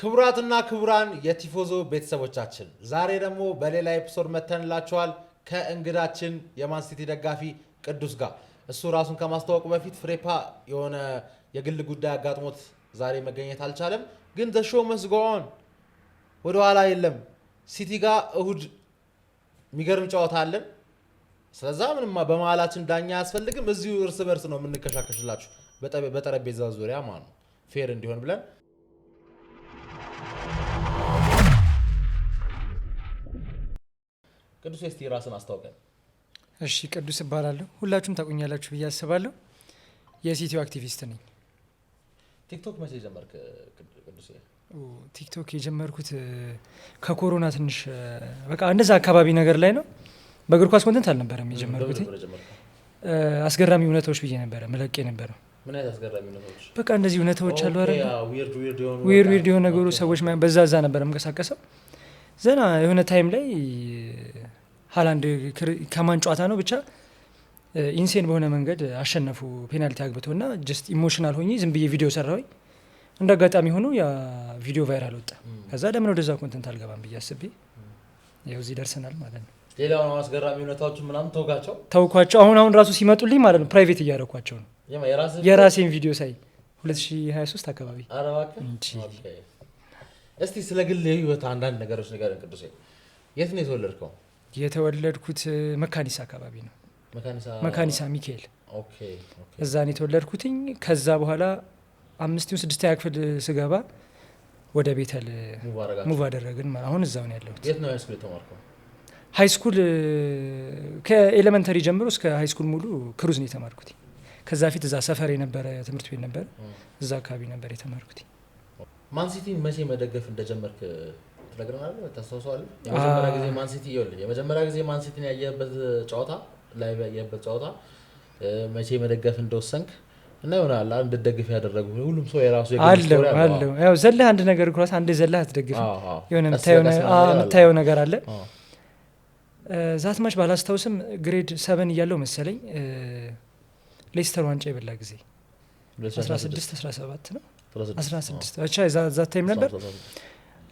ክቡራትና ክቡራን የቲፎዞ ቤተሰቦቻችን ዛሬ ደግሞ በሌላ ኤፒሶድ መተንላችኋል ከእንግዳችን የማን ሲቲ ደጋፊ ቅዱስ ጋር። እሱ ራሱን ከማስተዋወቁ በፊት ፍሬፓ የሆነ የግል ጉዳይ አጋጥሞት ዛሬ መገኘት አልቻለም። ግን the show must go on ወደ ኋላ የለም። ሲቲ ጋር እሁድ የሚገርም ጨዋታ አለን። ስለዛ ምንም በመሃላችን ዳኛ አያስፈልግም። እዚሁ እርስ በርስ ነው የምንከሻከሽላችሁ በጠረጴዛ ዙሪያ ማለት ነው ፌር እንዲሆን ብለን። ቅዱስ እስቲ ራስን አስተዋውቀን። እሺ ቅዱስ እባላለሁ። ሁላችሁም ታውቁኛላችሁ ብዬ አስባለሁ። የሲቲው አክቲቪስት ነኝ። ቲክቶክ መቼ ጀመርክ ቅዱስ? ቲክቶክ የጀመርኩት ከኮሮና ትንሽ በቃ እንደዛ አካባቢ ነገር ላይ ነው። በእግር ኳስ ኮንተንት አልነበረም የጀመርኩት። አስገራሚ እውነታዎች ብዬ ነበረ መለቄ ነበረ። ምን አይነት አስገራሚ እውነታዎች? በቃ እንደዚህ እውነታዎች አሉ አይደል? ዊርድ የሆኑ ነገሮች ሰዎች በዛ ነበረ መንቀሳቀሰው። ዘና የሆነ ታይም ላይ ሃላንድ ከማን ጨዋታ ነው ብቻ ኢንሴን በሆነ መንገድ አሸነፉ ፔናልቲ አግብቶና ጀስት ኢሞሽናል ሆኜ ዝም ብዬ ቪዲዮ ሰራሁኝ። እንደ አጋጣሚ ሆኖ ያ ቪዲዮ ቫይራል ወጣ። ከዛ ለምን ወደዛ ኮንተንት አልገባም ብዬ አስቤ ያው እዚህ ደርሰናል ማለት ነው። ሌላው አስገራሚ እውነታዎች ምናምን ተውኳቸው። አሁን ራሱ ሲመጡልኝ ማለት ነው ፕራይቬት እያደረኳቸው ነው። የራሴን ቪዲዮ ሳይ 2023 አካባቢ። እስቲ ስለ ግል ህይወት አንዳንድ ነገሮች ንገረን ቅዱስ። የት ነው የተወለድከው? የተወለድኩት መካኒሳ አካባቢ ነው። መካኒሳ ሚካኤል። እዛ ነው የተወለድኩትኝ። ከዛ በኋላ 5-6ኛ ክፍል ስገባ ወደ ቤተል ሙቭ አደረግን። አሁን እዛው ነው ያለሁት። የት ነው ሃይስኩል የተማርከው? ሃይስኩል ከኤሌመንተሪ ጀምሮ እስከ ሃይስኩል ሙሉ ክሩዝ ነው የተማርኩት። ከዛ ፊት እዛ ሰፈር የነበረ ትምህርት ቤት ነበር፣ እዛ አካባቢ ነበር የተማርኩት። ማን ሲቲ መቼ መደገፍ እንደጀመርክ ትነግረናለህ? ታስታውሳለህ? የመጀመሪያ ጊዜ ማን ሲቲን ያየህበት ጨዋታ ላይ ያየህበት ጨዋታ መቼ መደገፍ እንደወሰንክ እና ይሆናል እንድትደግፍ ያደረጉ ሁሉም ሰው የራሱ አለው። ያው ዘለህ አንድ ነገር ኳስ አንዴ ዘለህ አትደግፍም። የሆነ የምታየው ነገር አለ። ዛት ማች ባላስታውስም ግሬድ 7 እያለሁ መሰለኝ ሌስተር ዋንጫ የበላ ጊዜ 16-17 ነው 16 ብቻ ዛ ታይም ነበር።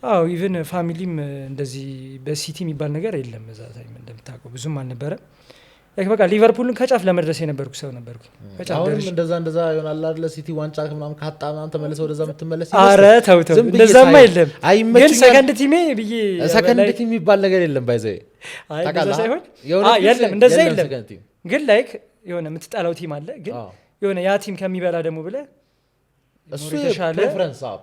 አዎ ኢቭን ፋሚሊም እንደዚህ በሲቲ የሚባል ነገር የለም እዛ ታይም እንደምታውቀው ብዙም አልነበረም። በቃ ሊቨርፑልን ከጫፍ ለመድረስ የነበርኩ ሰው ነበርኩ። አሁንም እንደዛ ይሆናል አይደል? ሲቲ ዋንጫ ምናምን ካጣ ምናምን ተመለሰ ወደዛ የምትመለስ አረ ተው እንደዛማ የለም። ግን ሰከንድ ቲሜ ብዬ ሰከንድ ቲም የሚባል ነገር የለም። ባይዘይ ታውቃለህ የለም እንደዛ የለም። ግን ላይክ የሆነ የምትጣላው ቲም አለ። ግን የሆነ ያ ቲም ከሚበላ ደግሞ ብለህ እሱ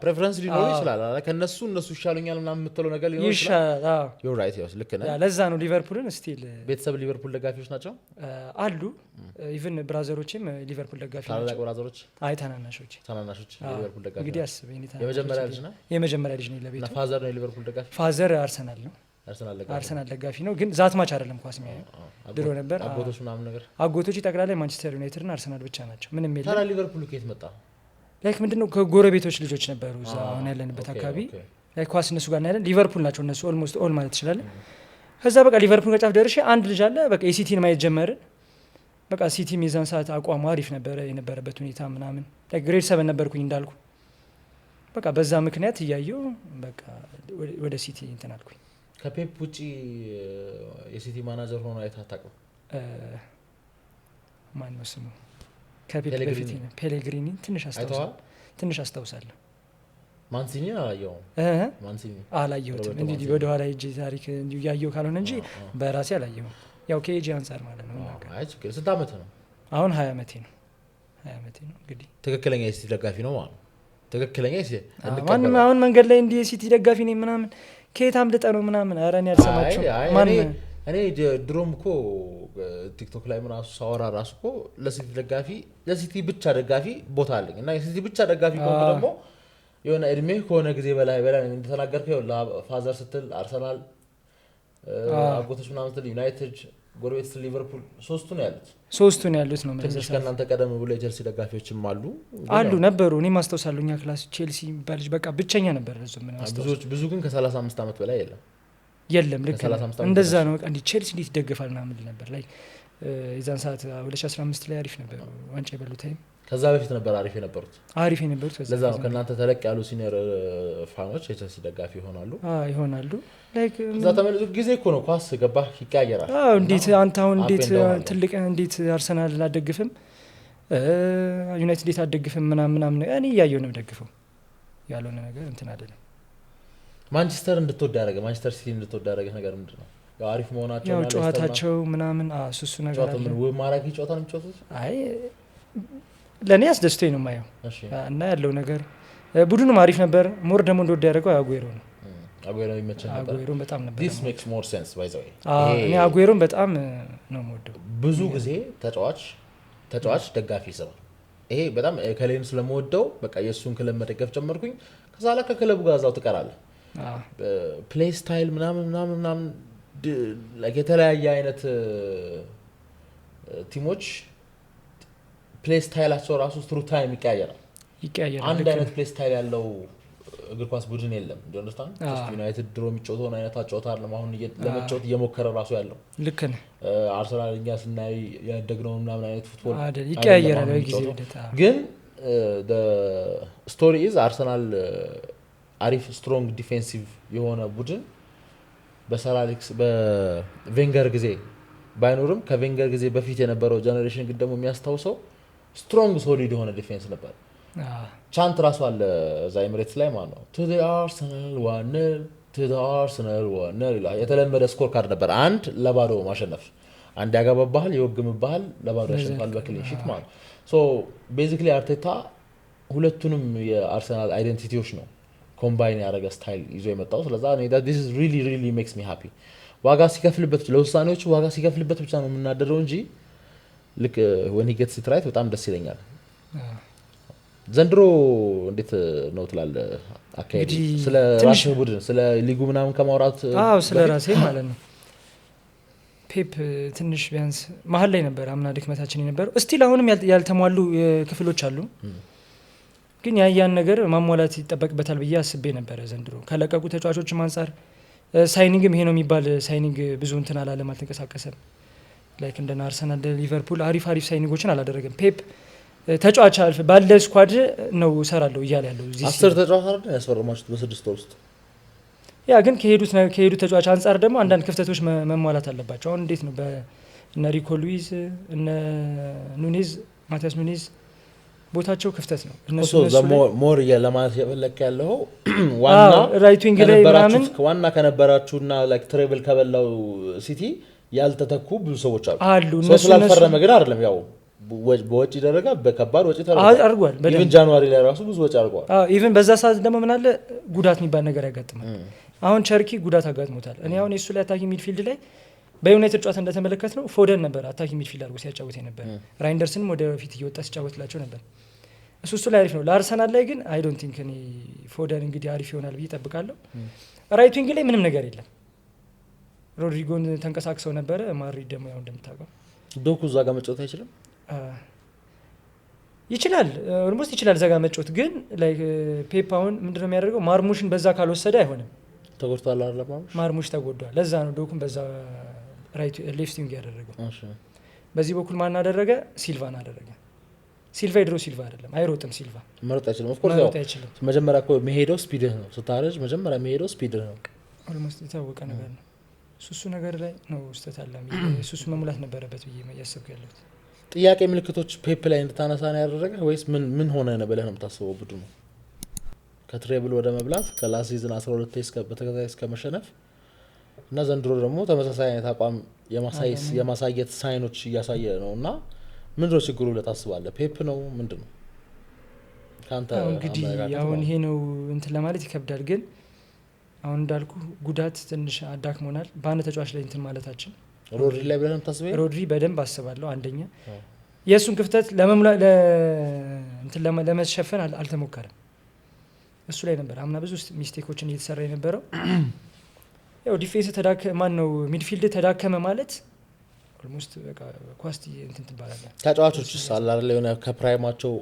ፕሬፈረንስ ሊኖር ይችላል። ከነሱ ይሻሉኛል ምናምን የምትለው ነገር ሊኖር ይችላል። ዩ ራይት ያው ልክ ነህ። ለዛ ነው ሊቨርፑልን ስቲል ቤተሰብ ሊቨርፑል ደጋፊዎች ናቸው አሉ። ኢቭን ብራዘሮችም ሊቨርፑል ደጋፊ ናቸው። ታላላቅ ብራዘሮች? አይ ታናናሾች ሊቨርፑል ደጋፊ። እንግዲህ አስበኝ የመጀመሪያ ልጅ ነህ? የመጀመሪያ ልጅ ነኝ ለቤቱ። እና ፋዘር ነው ሊቨርፑል ደጋፊ? ፋዘር አርሰናል ነው። አርሰናል ደጋፊ ነው። ግን ዛት ማች አይደለም ኳስ የሚያየው ድሮ ነበር። አጎቶች ምናምን ነገር አጎቶች ጠቅላላ ማንቸስተር ዩናይትድ እና አርሰናል ብቻ ናቸው። ምንም የለም። ታዲያ ሊቨርፑል ከየት መጣ? ላይክ ምንድነው ከጎረቤቶች ልጆች ነበሩ እዛ አሁን ያለንበት አካባቢ ላይክ ኳስ እነሱ ጋር ያለን ሊቨርፑል ናቸው እነሱ ኦልሞስት ኦል ማለት ይችላል። ከዛ በቃ ሊቨርፑል ከጫፍ ደርሼ አንድ ልጅ አለ በቃ የሲቲን ማየት ጀመርን። በቃ ሲቲ ሚዛን ሰዓት አቋሙ አሪፍ ነበረ የነበረበት ሁኔታ ምናምን ላይክ ግሬድ 7 ነበርኩኝ እንዳልኩ። በቃ በዛ ምክንያት እያየሁ በቃ ወደ ሲቲ እንትን አልኩኝ። ከፔፕ ውጪ የሲቲ ማናጀር ሆኖ አይተህ አታውቅም? ማን ነው ስሙ? ከፔፕ በፊት ነው ፔሌግሪኒ። ትንሽ አስታውሳለሁ። ማንሲኒ አላየሁትም። እንዲህ ወደ ኋላ ሂጅ ታሪክ እንዲሁ ያየሁ ካልሆነ እንጂ በራሴ አላየሁም። ያው ከኤጂ አንጻር ማለት ነው። አይ ችግር። ስንት ዓመት ነው አሁን? 20 ዓመቴ ነው። እንግዲህ ትክክለኛ የሲቲ ደጋፊ ነው ማለት ነው። ትክክለኛ የሲቲ ማንም አሁን መንገድ ላይ እንዲህ የሲቲ ደጋፊ ነኝ ምናምን ከየት አምልጠ ነው ምናምን ኧረ እኔ አልሰማችሁም። እኔ ድሮም እኮ ቲክቶክ ላይ ምናምን ሳወራ ራሱ እኮ ለሲቲ ብቻ ደጋፊ ቦታ አለኝ እና የሲቲ ብቻ ደጋፊ ከሆነ ደግሞ የሆነ እድሜ ከሆነ ጊዜ በላይ እንደተናገርከው ፋዘር ስትል አርሰናል፣ አጎቶች ምናምን ስትል ዩናይትድ፣ ጎረቤት ስትል ሊቨርፑል ሶስቱ ነው ያሉት ነው። ትንሽ ከእናንተ ቀደም ብሎ የቼልሲ ደጋፊዎችም አሉ ነበሩ። እኔ ማስታወሳለሁ እኛ ክላስ ቼልሲ የሚባል ልጅ በቃ ብቸኛ ነበር። ብዙ ግን ከ35 ዓመት በላይ የለም። ልክ እንደዛ ነው። በቃ እንዲህ ቼልሲ እንዴት ይደገፋል ምናምን ነበር ላይ የዛን ሰዓት 2015 ላይ አሪፍ ነበር ዋንጫ የበሉ ታይም ከዛ በፊት ነበር አሪፍ የነበሩት ለዛ ነው ከናንተ ተለቅ ያሉ ሲኒየር ፋኖች የቸልሲ ደጋፊ ይሆናሉ ላይክ እዛ ተመልሶ ጊዜ እኮ ነው ኳስ ገባህ ይቀያየራል እንዴት አንተ አሁን ትልቅ እንዴት አርሰናል አደግፍም ዩናይትድ አደግፍም ምናምን እኔ ያየው ነው ደግፈው ያለውን ነገር እንትን አይደለም ማንቸስተር ሲቲ እንድትወድ ያደረገ ነገር ምንድነው ያው አሪፍ መሆናቸው ያው ጨዋታቸው ምናምን እሱ ነገር አለ ጨዋታው ምን ማራኪ ጨዋታ ነው የሚጫወቱት አይ ለኔ አስደስተኝ ነው ማየው እና ያለው ነገር ቡድኑም አሪፍ ነበር ሞር ደግሞ እንደወደ ያደረገው አጉዌሮ ነው ይመቸኝ ነበር አጉዌሮ በጣም ነበር this makes more sense by the way እኔ አጉዌሮን በጣም ነው የምወደው ብዙ ጊዜ ተጫዋች ደጋፊ ይሰራል ይሄ በጣም ከሌን ስለምወደው በቃ የሱን ክለብ መደገፍ ጀመርኩኝ ከዛ ላይ ከክለቡ ጋር እዛው ትቀራለህ ፕሌይ ስታይል ምናምን የተለያየ አይነት ቲሞች ፕሌይ ስታይላቸው ራሱ through time ይቀያየራል አንድ አይነት ፕሌይ ስታይል ያለው እግር ኳስ ቡድን የለም እንደነስታን ዩናይትድ ድሮ የሚጫወተው አይነት አጫወታ አይደለም አሁን ለመጫወት እየሞከረ ራሱ ያለው ልክ ነው አርሰናል እኛ ስናይ ያደግነው ምናምን አይነት ፉትቦል ይቀያየራል በጊዜ ግን the story is አርሰናል አሪፍ ስትሮንግ ዲፌንሲቭ የሆነ ቡድን በሰራሊክስ በቬንገር ጊዜ ባይኖርም ከቬንገር ጊዜ በፊት የነበረው ጀነሬሽን ግን ደግሞ የሚያስታውሰው ስትሮንግ ሶሊድ የሆነ ዲፌንስ ነበር ቻንት ራሱ አለ ዛይምሬትስ ላይ ማለት ነው to the Arsenal 1-0 የተለመደ ስኮር ካርድ ነበር አንድ ለባዶ ማሸነፍ አንድ ያገባባል ይወግምባል ለባዶ ያሸንፋል በክሊን ሺት ማለት so basically አርቴታ ሁለቱንም የአርሰናል አይደንቲቲዎች ነው ኮምባይን ያደረገ ስታይል ይዞ የመጣው ስለዛ this is really makes me happy ዋጋ ሲከፍልበት ለውሳኔዎቹ ዋጋ ሲከፍልበት ብቻ ነው የምናደረው እንጂ ልክ when he gets it right በጣም ደስ ይለኛል ዘንድሮ እንዴት ነው ትላለ አካሄድ ስለ ራስህ ቡድን ስለ ሊጉ ምናምን ከማውራት ስለ ራሴ ማለት ነው ፔፕ ትንሽ ቢያንስ መሀል ላይ ነበር አምና ድክመታችን የነበረው እስቲል አሁንም ያልተሟሉ ክፍሎች አሉ ግን ያን ነገር ማሟላት ይጠበቅበታል ብዬ አስቤ ነበር ዘንድሮ ከለቀቁ ተጫዋቾችም አንፃር ሳይኒንግም ይሄ ነው የሚባል ሳይኒንግ ብዙ እንትን አላለም አልተንቀሳቀሰም ላይክ እንደ አርሰናል ሊቨርፑል አሪፍ ሳይኒንጎችን አላደረገም ፔፕ ተጫዋች አልፍ ባለ ስኳድ ነው ሰራለው ይያል ያለው እዚህ 10 ተጫዋች አይደል ያስፈረማችሁት በ6 ወር ውስጥ ያ ግን ከሄዱት ተጫዋች አንፃር ደግሞ አንዳንድ ክፍተቶች መሟላት አለባቸው አሁን እንዴት ነው በእነ ሪኮ ሉዊስ እነ ኑኔዝ ማቲያስ ኑኔዝ ቦታቸው ክፍተት ነው እነሱ ሞር ለማለት የፈለክ ያለው ዋና ራይት ዊንግ ላይ ምናምን ዋና ከነበራችሁና ላይክ ትሬብል ከበላው ሲቲ ያልተተኩ ብዙ ሰዎች አሉ እነሱ ስላልፈረመ ግን አይደለም ያው በወጪ ደረጃ በከባድ ወጪ አርጓል ኢቭን ጃንዋሪ ላይ ራሱ ብዙ ወጪ አርጓል ኢቭን በዛ ሰዓት ደግሞ ምን አለ ጉዳት የሚባል ነገር ያጋጥማል አሁን ቸርኪ ጉዳት አጋጥሞታል እኔ አሁን እሱ ላይ አታኪንግ ሚድፊልድ ላይ በዩናይትድ ጨዋታ እንደተመለከት ነው ፎደን ነበር አታኪንግ ሚድፊልድ አድርጎ ሲያጫውት ነበር ራይንደርስንም ወደ ፊት እየወጣ ሲጫወትላቸው ነበር እሱ ላይ አሪፍ ነው ለአርሰናል ላይ ግን አይ ዶንት ቲንክ እኔ ፎደን እንግዲህ አሪፍ ይሆናል ብዬ እጠብቃለሁ ራይት ዊንግ ላይ ምንም ነገር የለም ሮድሪጎን ተንቀሳቅሰው ነበር ማድሪድ ደግሞ ያው እንደምታውቀው ዶኩ እዛ ጋር መጫወት አይችልም ይችላል ኦልሞስት ይችላል ዘጋ መጫወት ግን ላይክ ፔፕ አሁን ምንድነው የሚያደርገው ማርሙሽን በዛ ካልወሰደ አይሆንም ተጎድቷል አይደል ማርሙሽ ተጎድቷል ለዛ ነው ዶኩን በዛ ራይት ሌፍት ዊንግ ያደረገው እሺ በዚህ በኩል ማን አደረገ ሲልቫን አደረገ ሲልቫ ድሮ ሲልቫ አይደለም አይሮጥም ሲልቫ መሮጥ አይችልም ኦፍ ኮርስ ያው መጀመሪያ እኮ መሄደው ስፒድ ነው ስታረጅ መጀመሪያ መሄደው ስፒድ ነው ኦልሞስት የታወቀ ነገር ነው እሱ ነገር ላይ ነው ውስጠት አለ እሱ መሙላት ነበረበት ብዬ ያሰብኩ ያለሁት ጥያቄ ምልክቶች ፔፕ ላይ እንድታነሳ ነው ያደረገ ወይስ ምን ሆነ ነው ብለህ ነው የምታስበው ቡድኑ ከትሬብል ወደ መብላት ከላስት ሲዝን 12 እስከ በተከታታይ እስከ መሸነፍ እና ዘንድሮ ደግሞ ተመሳሳይ አይነት አቋም የማሳየት ሳይኖች እያሳየ ነውና ምንድነው ችግሩ ለታስባለህ ፔፕ ነው ምንድነው ካንተ እንግዲህ አሁን ይሄ ነው እንትን ለማለት ይከብዳል ግን አሁን እንዳልኩ ጉዳት ትንሽ አዳክሞናል ባነ ተጫዋች ላይ እንትን ማለታችን ሮድሪ ላይ ብለህ ታስበው ሮድሪ በደንብ አስባለሁ አንደኛ የሱን ክፍተት ለመሸፈን አልተሞከረም እሱ ላይ ነበር አምና ብዙ ሚስቴኮችን እየተሰራ የነበረው ያው ዲፌንስ ማን ነው ሚድፊልድ ተዳከመ ማለት ኦልሞስት በቃ ኳስቲ እንትን ትባላለህ ተጫዋቾች ሳላ አይደል የሆነ ከፕራይማቸው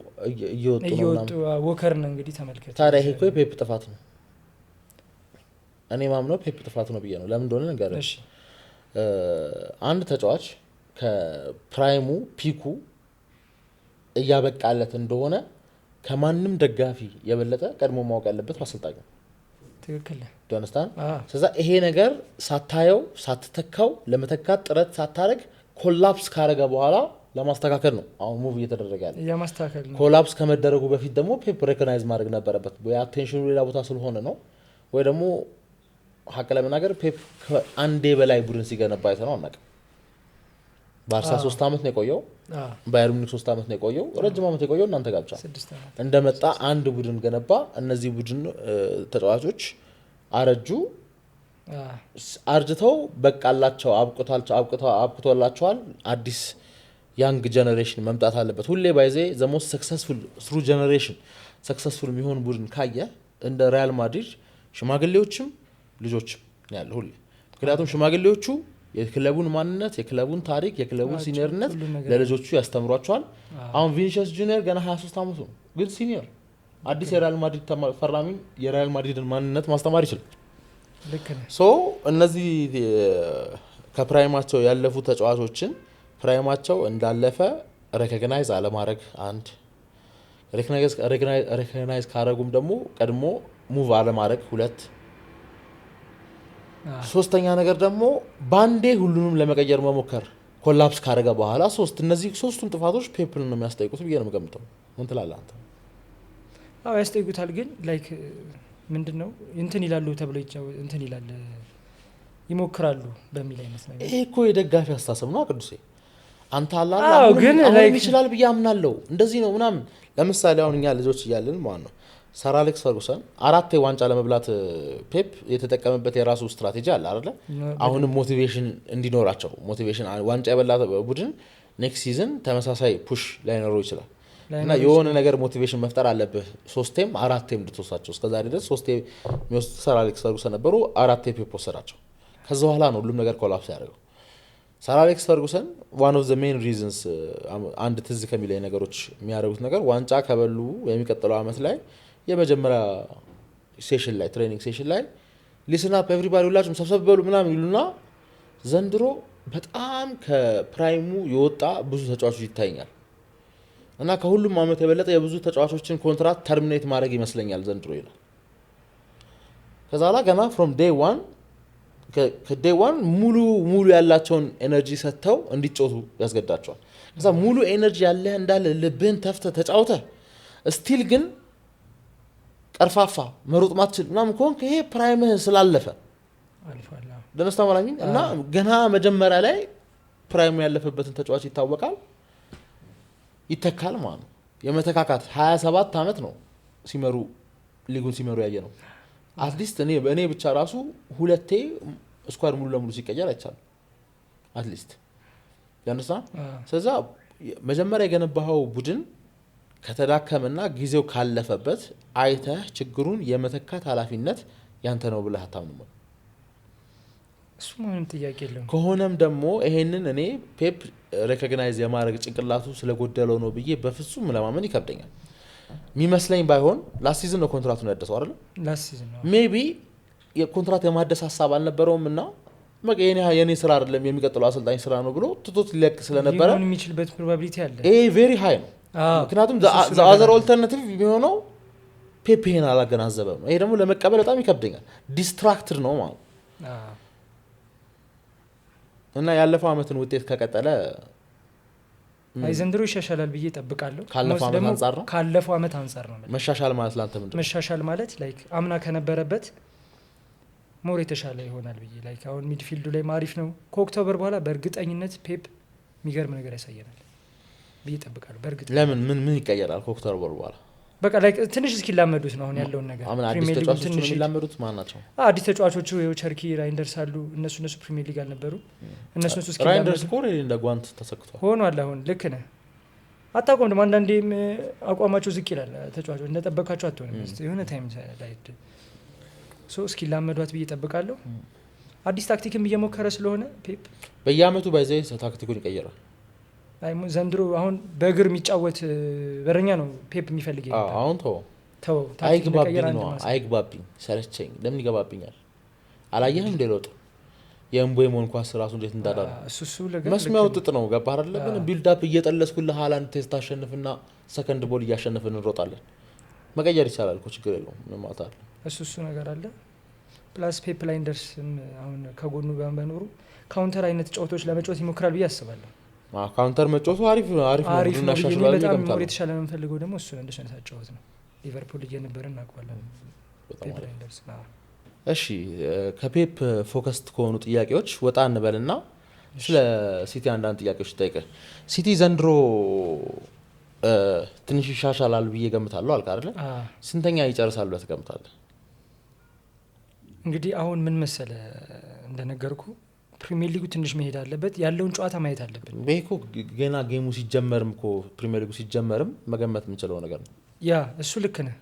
እየወጡ ወከር ነው እንግዲህ ተመልከተ ታዲያ ይሄ እኮ ፔፕ ጥፋት ነው እኔ ማምነው ፔፕ ጥፋት ነው ብዬ ነው ለምን እንደሆነ ነገር እሺ አንድ ተጫዋች ከፕራይሙ ፒኩ እያበቃለት እንደሆነ ከማንም ደጋፊ የበለጠ ቀድሞ ማወቅ ያለበት አሰልጣኝ ነው። ትክክል ዶንስታን ስለዛ ይሄ ነገር ሳታየው ሳትተካው ለመተካት ጥረት ሳታረግ ኮላፕስ ካረገ በኋላ ለማስተካከል ነው አሁን ሙቭ እየተደረገ ያለ። ያማስተካከል ነው። ኮላፕስ ከመደረጉ በፊት ደግሞ ፔፕ ሬኮግናይዝ ማድረግ ነበረበት። ወይ አቴንሽኑ ሌላ ቦታ ስለሆነ ነው ወይ ደግሞ ሀቅ ለመናገር ፔፕ አንዴ በላይ ቡድን ሲገነባ አይተነው አናውቅም። ባርሳ 3 አመት ነው የቆየው፣ ባየር ሙኒክ 3 አመት ነው የቆየው፣ ረጅም አመት የቆየው እናንተ ጋር ብቻ። እንደመጣ አንድ ቡድን ገነባ። እነዚህ ቡድን ተጫዋቾች አረጁ፣ አርጅተው በቃላቸው አብቅቶላቸዋል። አዲስ ያንግ ጀነሬሽን መምጣት አለበት። ሁሌ ባይዜ ዘ ሞስት ሰክሰስፉል ስሩ ጀነሬሽን ሰክሰስፉል የሚሆን ቡድን ካየ እንደ ሪያል ማድሪድ ሽማግሌዎችም ልጆችም ያለው ሁሌ። ምክንያቱም ሽማግሌዎቹ የክለቡን ማንነት፣ የክለቡን ታሪክ፣ የክለቡን ሲኒየርነት ለልጆቹ ያስተምሯቸዋል። አሁን ቪኒሲየስ ጁኒየር ገና 23 አመቱ ነው፣ ግን ሲኒየር አዲስ የሪያል ማድሪድ ፈራሚ የሪያል ማድሪድን ማንነት ማስተማር ይችላል። ሶ እነዚህ ከፕራይማቸው ያለፉ ተጫዋቾችን ፕራይማቸው እንዳለፈ ሬኮግናይዝ አለማድረግ አንድ፣ ሬኮግናይዝ ካረጉም ደግሞ ቀድሞ ሙቭ አለማድረግ ሁለት፣ ሶስተኛ ነገር ደግሞ ባንዴ ሁሉንም ለመቀየር መሞከር ኮላፕስ ካረገ በኋላ ሶስት። እነዚህ ሶስቱም ጥፋቶች ፔፕልን ነው የሚያስጠይቁት ብዬ ነው የምገምተው። ምን ትላለህ አንተ? አዎ ያስጠይቁታል፣ ግን ላይክ ምንድነው እንትን ይላሉ ተብሎ እንትን ይላል ይሞክራሉ በሚል አይነት ነገር። ይሄ እኮ የደጋፊ አስተሳሰብ ነው ቅዱሴ። አንተ አላህ ግን ላይክ ይችላል ብዬ አምናለሁ እንደዚህ ነው ምናምን። ለምሳሌ አሁን እኛ ልጆች እያለን ማለት ነው ሰር አሌክስ ፈርጉሰን 4 ዋንጫ ለመብላት ፔፕ የተጠቀመበት የራሱ ስትራቴጂ አለ አይደለ? አሁንም ሞቲቬሽን እንዲኖራቸው ሞቲቬሽን ዋንጫ የበላ ቡድን ኔክስት ሲዝን ተመሳሳይ ፑሽ ላይኖረው ይችላል እና የሆነ ነገር ሞቲቬሽን መፍጠር አለብህ። 3ቴም 4ቴም እንድትወስዳቸው እስከዛሬ ድረስ 3ቴ የሚወስዱት ሰር አሌክስ ፈርጉሰን ነበሩ። 4ቴ ፔፕ ወሰዳቸው። ከዛ በኋላ ነው ሁሉም ነገር ኮላፕስ ያደረገው። ሰር አሌክስ ፈርጉሰን ዋን ኦፍ ዘ ሜን ሪዝንስ አንድ ትዝ ከሚለኝ ነገሮች የሚያደርጉት ነገር ዋንጫ ከበሉ የሚቀጥለው አመት ላይ የመጀመሪያ ሴሽን ላይ ትሬኒንግ ሴሽን ላይ ሊስን አፕ ኤቭሪባዲ ሁላችሁም ሰብሰብ በሉ ምናምን ይሉና ዘንድሮ በጣም ከፕራይሙ የወጣ ብዙ ተጫዋቾች ይታየኛል እና ከሁሉም አመት የበለጠ የብዙ ተጫዋቾችን ኮንትራት ተርሚኔት ማድረግ ይመስለኛል ዘንድሮ ይላል። ከዛ በኋላ ገና ፍሮም ዴይ ዋን ከዴይ ዋን ሙሉ ያላቸውን ኤነርጂ ሰጥተው እንዲጮቱ ያስገዳቸዋል። ከዛ ሙሉ ኤነርጂ ያለህ እንዳለ ልብህን ተፍተህ ተጫውተህ ስቲል ግን ቀርፋፋ መሮጥ ማትችል ምናምን ከሆንክ ይሄ ፕራይምህ ስላለፈ ደነስታ ማላኝ እና ገና መጀመሪያ ላይ ፕራይሙ ያለፈበትን ተጫዋች ይታወቃል፣ ይተካል ማለት ነው። የመተካካት 27 አመት ነው ሲመሩ ሊጉን ሲመሩ ያየ ነው። አትሊስት እኔ ብቻ ራሱ 2ቴ ስኳድ ሙሉ ለሙሉ ሲቀየር አይቻልም አትሊስት ደነስታ። ስለዛ መጀመሪያ የገነባው ቡድን ከተዳከመና ጊዜው ካለፈበት አይተህ ችግሩን የመተካት ኃላፊነት ያንተ ነው ብለህ አታምንም? እሱ ምንም ጥያቄ የለውም። ከሆነም ደግሞ ይሄንን እኔ ፔፕ ሬኮግናይዝ የማድረግ ጭንቅላቱ ስለጎደለው ነው ብዬ በፍጹም ለማመን ይከብደኛል። የሚመስለኝ ባይሆን ላስት ሲዝን ነው ኮንትራቱን ያደሰው አይደል? ላስት ሲዝን ነው ሜቢ የኮንትራት የማደስ ሀሳብ አልነበረውም እና በቃ የኔ ስራ አይደለም የሚቀጥለው አሰልጣኝ ስራ ነው ብሎ ትቶት ሊለቅ ስለነበረ ሊሆን የሚችልበት ፕሮባቢሊቲ አለ። ይሄ ቬሪ ሃይ ነው። ምክንያቱም አዘር ኦልተርናቲቭ የሚሆነው ፔፕ ይሄን አላገናዘበም ነው። ይሄ ደግሞ ለመቀበል በጣም ይከብደኛል። ዲስትራክትድ ነው ማለት እና ያለፈው አመትን ውጤት ከቀጠለ ዘንድሮ ይሻሻላል ብዬ እጠብቃለሁ። ካለፈው አመት አንጻር ነው መሻሻል ማለት ላንተ ምንድነው? መሻሻል ማለት ላይክ አምና ከነበረበት ሞር የተሻለ ይሆናል ብዬ ላይክ አሁን ሚድፊልዱ ላይ ማሪፍ ነው። ከኦክቶበር በኋላ በእርግጠኝነት ፔፕ የሚገርም ነገር ያሳየናል ብዬ እጠብቃለሁ። በእርግጠኝነት ለምን ምን ይቀየራል ከኦክቶበር በኋላ? በቃ ላይክ ትንሽ እስኪላመዱት ነው አሁን ያለውን ነገር። ፕሪሚየር ሊግ ትንሽ ይላመዱት ማን ናቸው? አዲስ ተጫዋቾቹ ቸርኪ ራይንደርስ አሉ። እነሱ ፕሪሚየር ሊግ አልነበሩ። እነሱ እስኪላመዱ ራይንደርስ ኮር እንደ ጓንት ተሰክቷል ሆኗል። አሁን ልክ ነህ። አታውቀውም ደግሞ አንዳንዴም አቋማቸው ዝቅ ይላል። ተጫዋቾች እንደጠበቃቸው አትሆንም የሆነ ታይም ላይ እስኪላመዷት ብዬ እጠብቃለሁ። አዲስ ታክቲክም እየሞከረ ስለሆነ ፔፕ በየአመቱ ባይዘይ ታክቲኩን ይቀየራል። ዘንድሮ አሁን በእግር የሚጫወት በረኛ ነው ፔፕ የሚፈልግ። አሁን ተው አይግባብኝ ሰለቸኝ። ለምን ይገባብኛል? አላየህም? ሌሎጥ የኤምቦይሞን ኳስ ራሱ እንዴት እንዳዳነ እሱ ለገ መስሚያው ጥጥ ነው ገባ አይደለ ግን ቢልድ አፕ እየጠለስኩልህ ሃላንድ ቴስት አሸንፍና ሰከንድ ቦል እያሸነፍን እንሮጣለን መቀየር ይቻላል እኮ ችግር የለውም ምን ማለት አይደል እሱ ነገር አለ ፕላስ ፔፕ ላይንደርስ አሁን ከጎኑ በመኖሩ ካውንተር አይነት ጨዋታዎች ለመጫወት ይሞክራል ብዬ አስባለሁ ካውንተር መጫወቱ አሪፍ ነው እናሻሽላለን በጣም ሞር የተሻለ የምንፈልገው ደግሞ እሱ እንደሱ አይነት አጫወት ነው ሊቨርፑል እየነበረ እናውቀዋለን ፔፕ ላይንደርስ እሺ ከፔፕ ፎከስድ ከሆኑ ጥያቄዎች ወጣ እንበልና ስለ ሲቲ አንዳንድ ጥያቄዎች ጠይቀ ሲቲ ዘንድሮ ትንሽ ይሻሻላል ብዬ ገምታለሁ አልካ አይደል ስንተኛ ይጨርሳል ብለህ ትገምታለህ እንግዲህ አሁን ምን መሰለ እንደነገርኩ ፕሪሚየር ሊጉ ትንሽ መሄድ አለበት ያለውን ጨዋታ ማየት አለብን በይኮ ገና ጌሙ ሲጀመርም እኮ ፕሪሚየር ሊጉ ሲጀመርም መገመት የምንችለው ነገር ነው ያ እሱ ልክ ነህ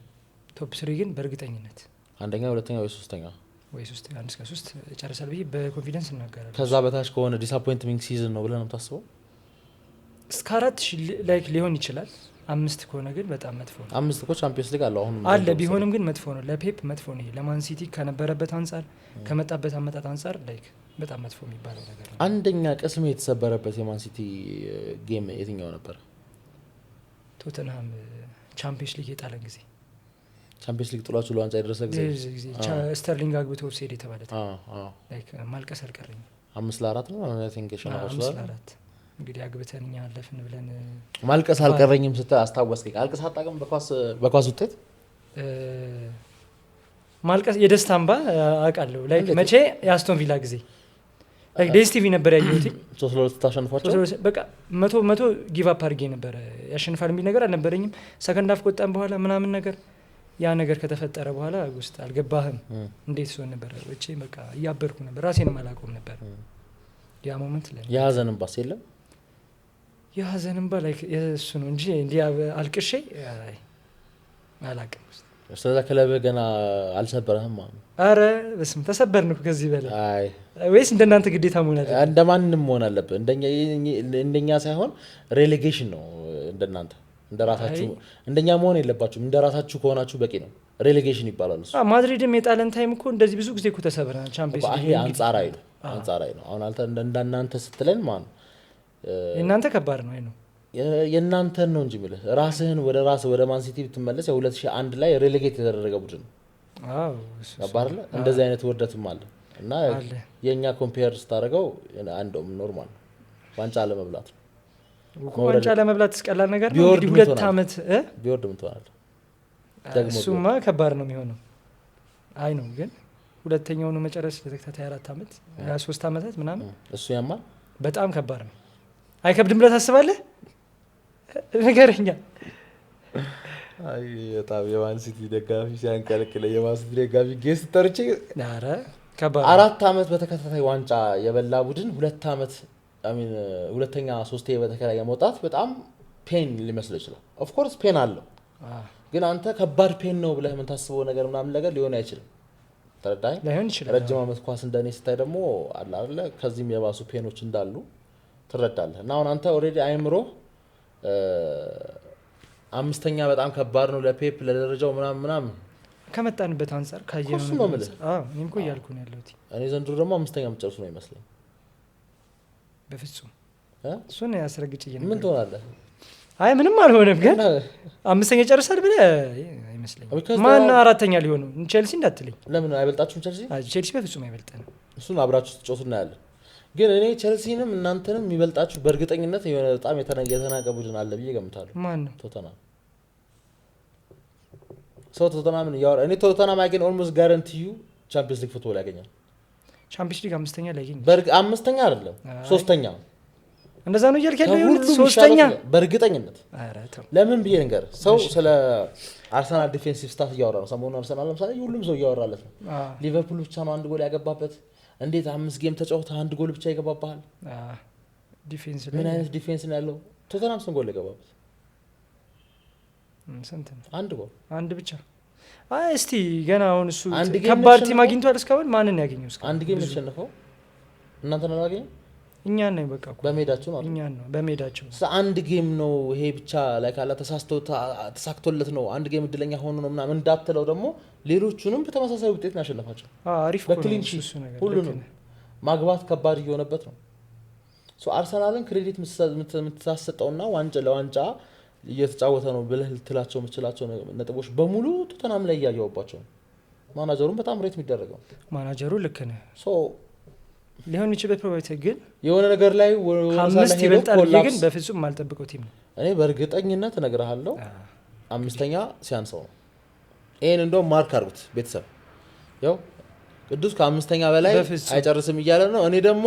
ቶፕ 3 ግን በእርግጠኝነት አንደኛ ሁለተኛ ወይ ሶስተኛ ወይ ሶስተኛ አንድ እስከ 3 ይጨርሳል ብዬ በኮንፊደንስ እናገራለሁ ከዛ በታች ከሆነ ዲስአፖይንቲንግ ሲዝን ነው ብለህ ነው የምታስበው እስከ 4 ላይክ ሊሆን ይችላል 5 ከሆነ ግን በጣም መጥፎ ነው 5 እኮ ቻምፒየንስ ሊግ አለው አሁን አለ ቢሆንም ግን መጥፎ ነው ለፔፕ መጥፎ ነው ለማን ሲቲ ከነበረበት አንፃር ከመጣበት አመጣጥ አንፃር ላይክ በጣም መጥፎ የሚባለው ነገር ነው አንደኛ ቅስም የተሰበረበት የማን ሲቲ ጌም የትኛው ነበር ቶተንሃም ቻምፒየንስ ሊግ የጣለን ጊዜ ቻምፒየንስ ሊግ ጥሏቸው ለዋንጫ የደረሰ ጊዜ ስተርሊንግ አግብቶ ኦፍሳይድ የተባለ ላይክ ማልቀስ አልቀረኝ 5-4 ነው አይ ቲንክ ሸናዎች ላይ 5-4 እንግዲህ አግብተን እኛ አለፍን ብለን ማልቀስ አልቀረኝም ስታ አስታወስከኝ አልቀስ አጣቀም በኳስ ውጤት ማልቀስ የደስታ እንባ አውቃለሁ ላይክ መቼ የአስቶን ቪላ ጊዜ ላይክ ዴስቲቪ ነበር ያየሁት 3-2 ታሸንፏቸው በቃ 100 ጊቭ አፕ አድርጌ ነበር ያሸንፋል የሚል ነገር አልነበረኝም ሰከንድ ሃፍ ቆጣን በኋላ ምናምን ነገር ያ ነገር ከተፈጠረ በኋላ ውስጥ አልገባህም እንዴት ሰው ነበር እቺ በቃ ያበርኩ ነበር ራሴንም አላቆም ነበር ያ ሞመንት ላይ ያዘንም ባስ የለም ያዘንም ባ ላይክ እሱ ነው እንጂ እንዲያ አልቅሼ አላቅም ስለዛ ክለብ ገና አልሰበረህም ማለት አረ በስም ተሰበርንኩ ከዚህ በላይ አይ ወይስ እንደናንተ ግዴታ መሆን አለበት እንደማንንም መሆን አለበት እንደኛ ሳይሆን ሬሌጌሽን ነው እንደናንተ እንደራሳችሁ እንደኛ መሆን የለባችሁም እንደራሳችሁ ከሆናችሁ በቂ ነው ሬሌጌሽን ይባላል እሱ ማድሪድም የጣለን ታይም እኮ እንደዚህ ብዙ ጊዜ እኮ ተሰበረናል ቻምፒየንስ ሊግ ይሄ አንጻራዊ ነው አሁን እንደናንተ ስትለን ማን እናንተ ከባድ ነው አይነው የናንተን ነው እንጂ ማለት ራስህን ወደ ማን ሲቲ ብትመለስ የ2001 ላይ ሬሌጌት የተደረገ ቡድን አዎ ከባድ ነው እንደዚህ አይነት ወርደትም አለ እና የኛ ኮምፔር ስታደርገው አንዶም ኖርማል ዋንጫ ለመብላት ዋንጫ ለመብላት እስቀላል ነገር ነው እንግዲህ 2 አመት ቢወርድ ምን ትሆናለህ ደግሞ እሱማ ከባድ ነው የሚሆነው አይ ነው ግን ሁለተኛው ነው መጨረስ ለተከታታይ 4 አመት 3 አመታት ምናምን እሱ ያማል በጣም ከባድ ነው አይከብድም ብለህ ታስባለህ ነገርኛ አይ በጣም የማን ሲቲ ደጋፊ ሲያንቀለቅለ የማን ሲቲ ደጋፊ ጌስ ተርቼ ዳራ ከባድ 4 አመት በተከታታይ ዋንጫ የበላ ቡድን 2 አመት አሚን ሁለተኛ ሶስቴ በተከታታይ መውጣት በጣም ፔን ሊመስል ይችላል ኦፍ ኮርስ ፔን አለው ግን አንተ ከባድ ፔን ነው ብለህ ምን ታስበው ነገር ምናምን ነገር ሊሆን አይችልም ተረዳኝ ላይሆን ይችላል ረጅም አመት ኳስ እንደኔ ስታይ ደግሞ አለ አይደለ ከዚህም የባሱ ፔኖች እንዳሉ ትረዳለህ እና አሁን አንተ ኦሬዲ አይምሮ አምስተኛ በጣም ከባድ ነው ለፔፕ ለደረጃው ምናምን ከመጣንበት አንፃር ካየነው ነው ማለት እኔም እኮ ያልኩ ነው ያለሁት እኔ ዘንድሮ ደግሞ አምስተኛ መጨረሱ ነው ይመስለኝ በፍጹም እሱን ያስረግጭ ይነበር ምን ትሆናለህ አይ ምንም አልሆነም ግን አምስተኛ ጨርሳል ብለ አይመስለኝም ማን አራተኛ ሊሆን ቼልሲ እንዳትልኝ ለምን አይበልጣችሁም ቼልሲ ቼልሲ በፍጹም አይበልጠንም እሱን አብራችሁ ተጫውቱና ያለ ግን እኔ ቼልሲንም እናንተንም የሚበልጣችሁ በእርግጠኝነት የሆነ በጣም የተናቀ ቡድን አለ ብዬ ገምታለሁ ማን ነው ቶተናም ቶተናምን ያወራ እኔ ቶተናም አገን ኦልሞስት ጋራንቲ ዩ ቻምፒየንስ ሊግ ፉትቦል ያገኛል ቻምፒየንስ ሊግ አምስተኛ ላይ ያገኛል አምስተኛ አይደለም ሶስተኛ እንደዛ ነው ይልከለ ሶስተኛ በእርግጠኝነት ኧረ ተው ለምን ብዬ ነገር ሰው ስለ አርሰናል ዲፌንሲቭ ስታፍ እያወራ ነው ሰሞኑን አርሰናል ለምሳሌ ሁሉም ሰው እያወራለት ነው ሊቨርፑል ብቻ ነው አንድ ጎል ያገባበት እንዴት 5 ጌም ተጫውታ አንድ ጎል ብቻ ይገባባል ዲፌንስ ምን አይነት ዲፌንስ ነው ያለው ቶተናም ስንት ጎል ይገባበት ስንት ነው አንድ ብቻ አይ እስቲ ገና አሁን እሱ ከባድ ቲም አግኝቷል እስካሁን ማንን ያገኘው እስካሁን አንድ ጌም ተሸነፈው እናንተ ነው ያገኘው እኛ ነን በቃ በሜዳቸው ነው እኛ ነው በሜዳቸው አንድ ጌም ነው ይሄ ብቻ ላይ ካላ ተሳክቶለት ነው አንድ ጌም እድለኛ ሆኖ ነው ምናምን እንዳትለው ደግሞ ሌሎቹንም በተመሳሳይ ውጤት ያሸነፋቸው አሪፍ በክሊንቺ ሁሉንም ማግባት ከባድ እየሆነበት ነው። አርሰናልን ክሬዲት የምትሳሰጠውና ለዋንጫ እየተጫወተ ነው ብለህ ልትላቸው የምችላቸው ነጥቦች በሙሉ ቶተናም ላይ እያየሁባቸው ነው። ማናጀሩን በጣም ሬት የሚደረገው ማናጀሩ ልክ ነህ ሊሆን ይችላል። ፕሮባቢሊቲ ግን የሆነ ነገር ላይ አምስት ይበልጣል ግን በፍጹም የማልጠብቀው ቲም ነው። እኔ በእርግጠኝነት እነግርሃለሁ 5ኛ ሲያንሰው ነው። ይሄን እንደውም ማርክ አድርጉት ቤተሰብ። ያው ቅዱስ ከ5ኛ በላይ አይጨርስም እያለ ነው። እኔ ደግሞ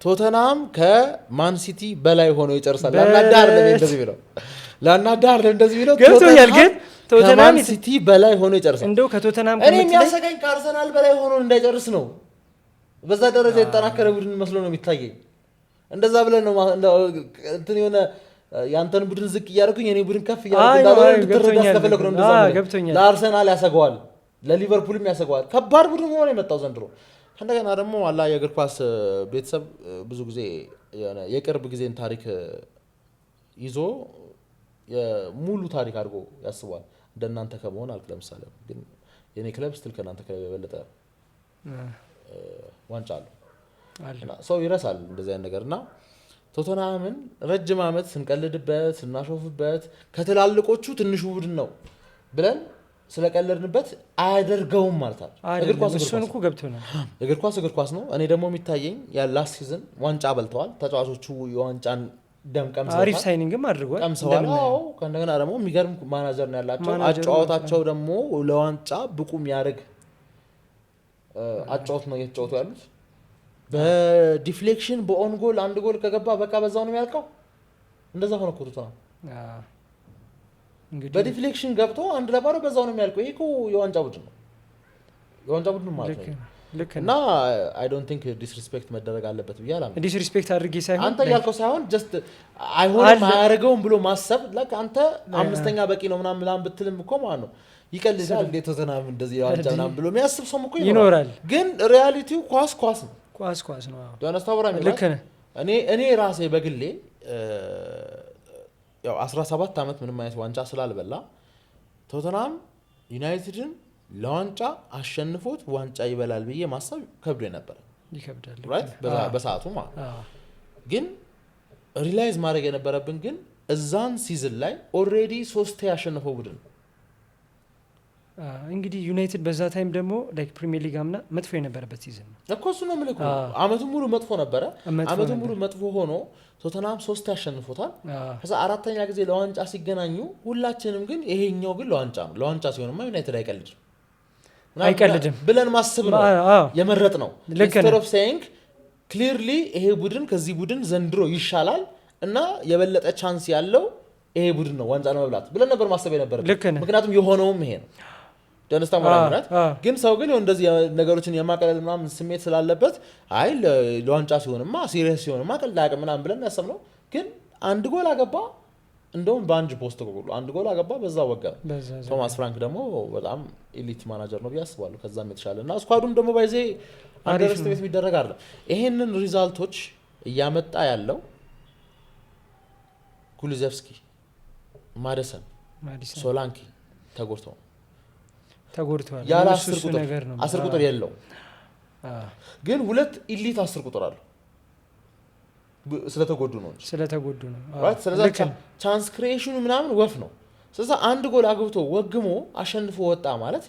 ቶተናም ከማን ሲቲ በላይ ሆኖ ይጨርሳል። ላናዳር እንደዚህ ቢለው ገብቶኛል። ግን ቶተናም ሲቲ በላይ ሆኖ ይጨርሳል። እንደው ከቶተናም እኔ የሚያሰጋኝ ከአርሰናል በላይ ሆኖ እንዳይጨርስ ነው። በዛ ደረጃ የተጠናከረ ቡድን መስሎ ነው የሚታየኝ። እንደዛ ብለን ነው እንትን የሆነ ያንተን ቡድን ዝቅ እያደረኩኝ የኔ ቡድን ከፍ እያደረኩኝ ያስከፈለኩ ነው። እንደዛ ለአርሰናል ያሰጋዋል፣ ለሊቨርፑልም ያሰጋዋል። ከባድ ቡድን ሆኖ የመጣው ዘንድሮ። እንደገና ደግሞ አላ የእግር ኳስ ቤተሰብ ብዙ ጊዜ የቅርብ ጊዜን ታሪክ ይዞ ሙሉ ታሪክ አድርጎ ያስባል። እንደናንተ ከመሆን አልክ ለምሳሌ ግን የኔ ክለብ ስትል ከናንተ ክለብ የበለጠ ዋንጫ አለው እና ሰው ይረሳል እንደዚህ አይነት ነገርና ቶተናምን ረጅም ዓመት ስንቀልድበት ስናሾፍበት ከትላልቆቹ ትንሹ ቡድን ነው ብለን ስለቀለድንበት አያደርገውም ማለት አይደል። እግር ኳስ እሱን እኮ ገብቶናል። እግር ኳስ ነው። እኔ ደግሞ የሚታየኝ ላስት ሲዝን ዋንጫ በልተዋል ተጫዋቾቹ። የዋንጫን ደም ቀምሰዋል። አሪፍ ሳይኒንግም አድርጓል። ከእንደገና ደግሞ የሚገርም ማናጀር ነው ያላቸው። አጫዋታቸው ደግሞ ለዋንጫ ብቁ የሚያደርግ አጫዋት ነው እየተጫወቱ ያሉት። በዲፍሌክሽን በኦን ጎል አንድ ጎል ከገባ በቃ በዛው ነው የሚያልቀው። እንደዛ ሆነ እኮ ቶተናም በዲፍሌክሽን ገብቶ አንድ ለባዶ በዛው ነው የሚያልቀው። ይሄ እኮ የዋንጫ ቡድን ነው፣ የዋንጫ ቡድን ማለት ነው። እና አይ ዶንት ቲንክ ዲስሪስፔክት መደረግ አለበት ብዬ አላምንም። ዲስሪስፔክት አድርጌ ሳይሆን አንተ ያልከው ሳይሆን ጀስት አይሆንም አያደርገውም ብሎ ማሰብ ለካ አንተ 5ኛ በቂ ነው ምናምን ብትልም እኮ ማለት ነው ይቀልዳል። እንዴት ቶተናም እንደዚህ የዋንጫ ምናምን ብሎ የሚያስብ ሰው እኮ ይኖራል። ግን ሪያሊቲው ኳስ ነው። ኳስ ነው። ዶናስታውራ ልክ ነህ። እኔ ራሴ በግሌ ያው 17 ዓመት ምንም አይነት ዋንጫ ስላልበላ ቶተናም ዩናይትድን ለዋንጫ አሸንፎት ዋንጫ ይበላል ብዬ ማሰብ ከብዶ ነበር። ይከብዳል ራይት በሰዓቱ ማለት ግን ሪላይዝ ማድረግ የነበረብን ግን እዛን ሲዝን ላይ ኦልሬዲ 3 ያሸነፈው ቡድን እንግዲህ ዩናይትድ በዛ ታይም ደግሞ ላይክ ፕሪሚየር ሊግ አምና መጥፎ የነበረበት ሲዝን ነው እኮ እሱ ነው ምልኩ። አመቱን ሙሉ መጥፎ ነበረ። አመቱን ሙሉ መጥፎ ሆኖ ቶተናም 3 ያሸንፎታል። ከዛ 4ኛ ጊዜ ለዋንጫ ሲገናኙ ሁላችንም ግን ይሄኛው ግን ለዋንጫ ነው። ለዋንጫ ሲሆንማ ዩናይትድ አይቀልድም ብለን ማስብ ነው የመረጥ ነው። ኢንስቴድ ኦፍ ሴይንግ ክሊርሊ ይሄ ቡድን ከዚህ ቡድን ዘንድሮ ይሻላል እና የበለጠ ቻንስ ያለው ይሄ ቡድን ነው ዋንጫ ለመብላት ብለን ነበር ማሰብ የነበረብን። ምክንያቱም የሆነውም ይሄ ነው። ጀነስታ ማለት ግን ሰው ግን እንደዚህ ነገሮችን የማቀለል ምናምን ስሜት ስላለበት አይ ለዋንጫ ሲሆንማ ሲሪየስ ሲሆንማ ቀላቅ ምናምን ብለን ያሰብነው። ግን አንድ ጎል አገባ። እንደውም በአንድ ፖስት አንድ ጎል አገባ፣ በዛ ወጋ። ቶማስ ፍራንክ ደግሞ በጣም ኤሊት ማናጀር ነው ብዬ አስባለሁ። ከዛም የተሻለ እና ስኳዱም ደግሞ ባይዜ አንደርስቲሜት የሚደረግ አይደለም። ይሄንን ሪዛልቶች እያመጣ ያለው ኩሉዜቭስኪ፣ ማዲሰን፣ ሶላንኪ ተጎድተዋል። ያለ 10 ቁጥር የለው ግን 2 ኢሊት 10 ቁጥር አሉ። ስለተጎዱ ነው ራይት። ስለዚህ ቻንስ ክሪኤሽኑ ምናምን ወፍ ነው። ስለዚህ አንድ ጎል አግብቶ ወግሞ አሸንፎ ወጣ ማለት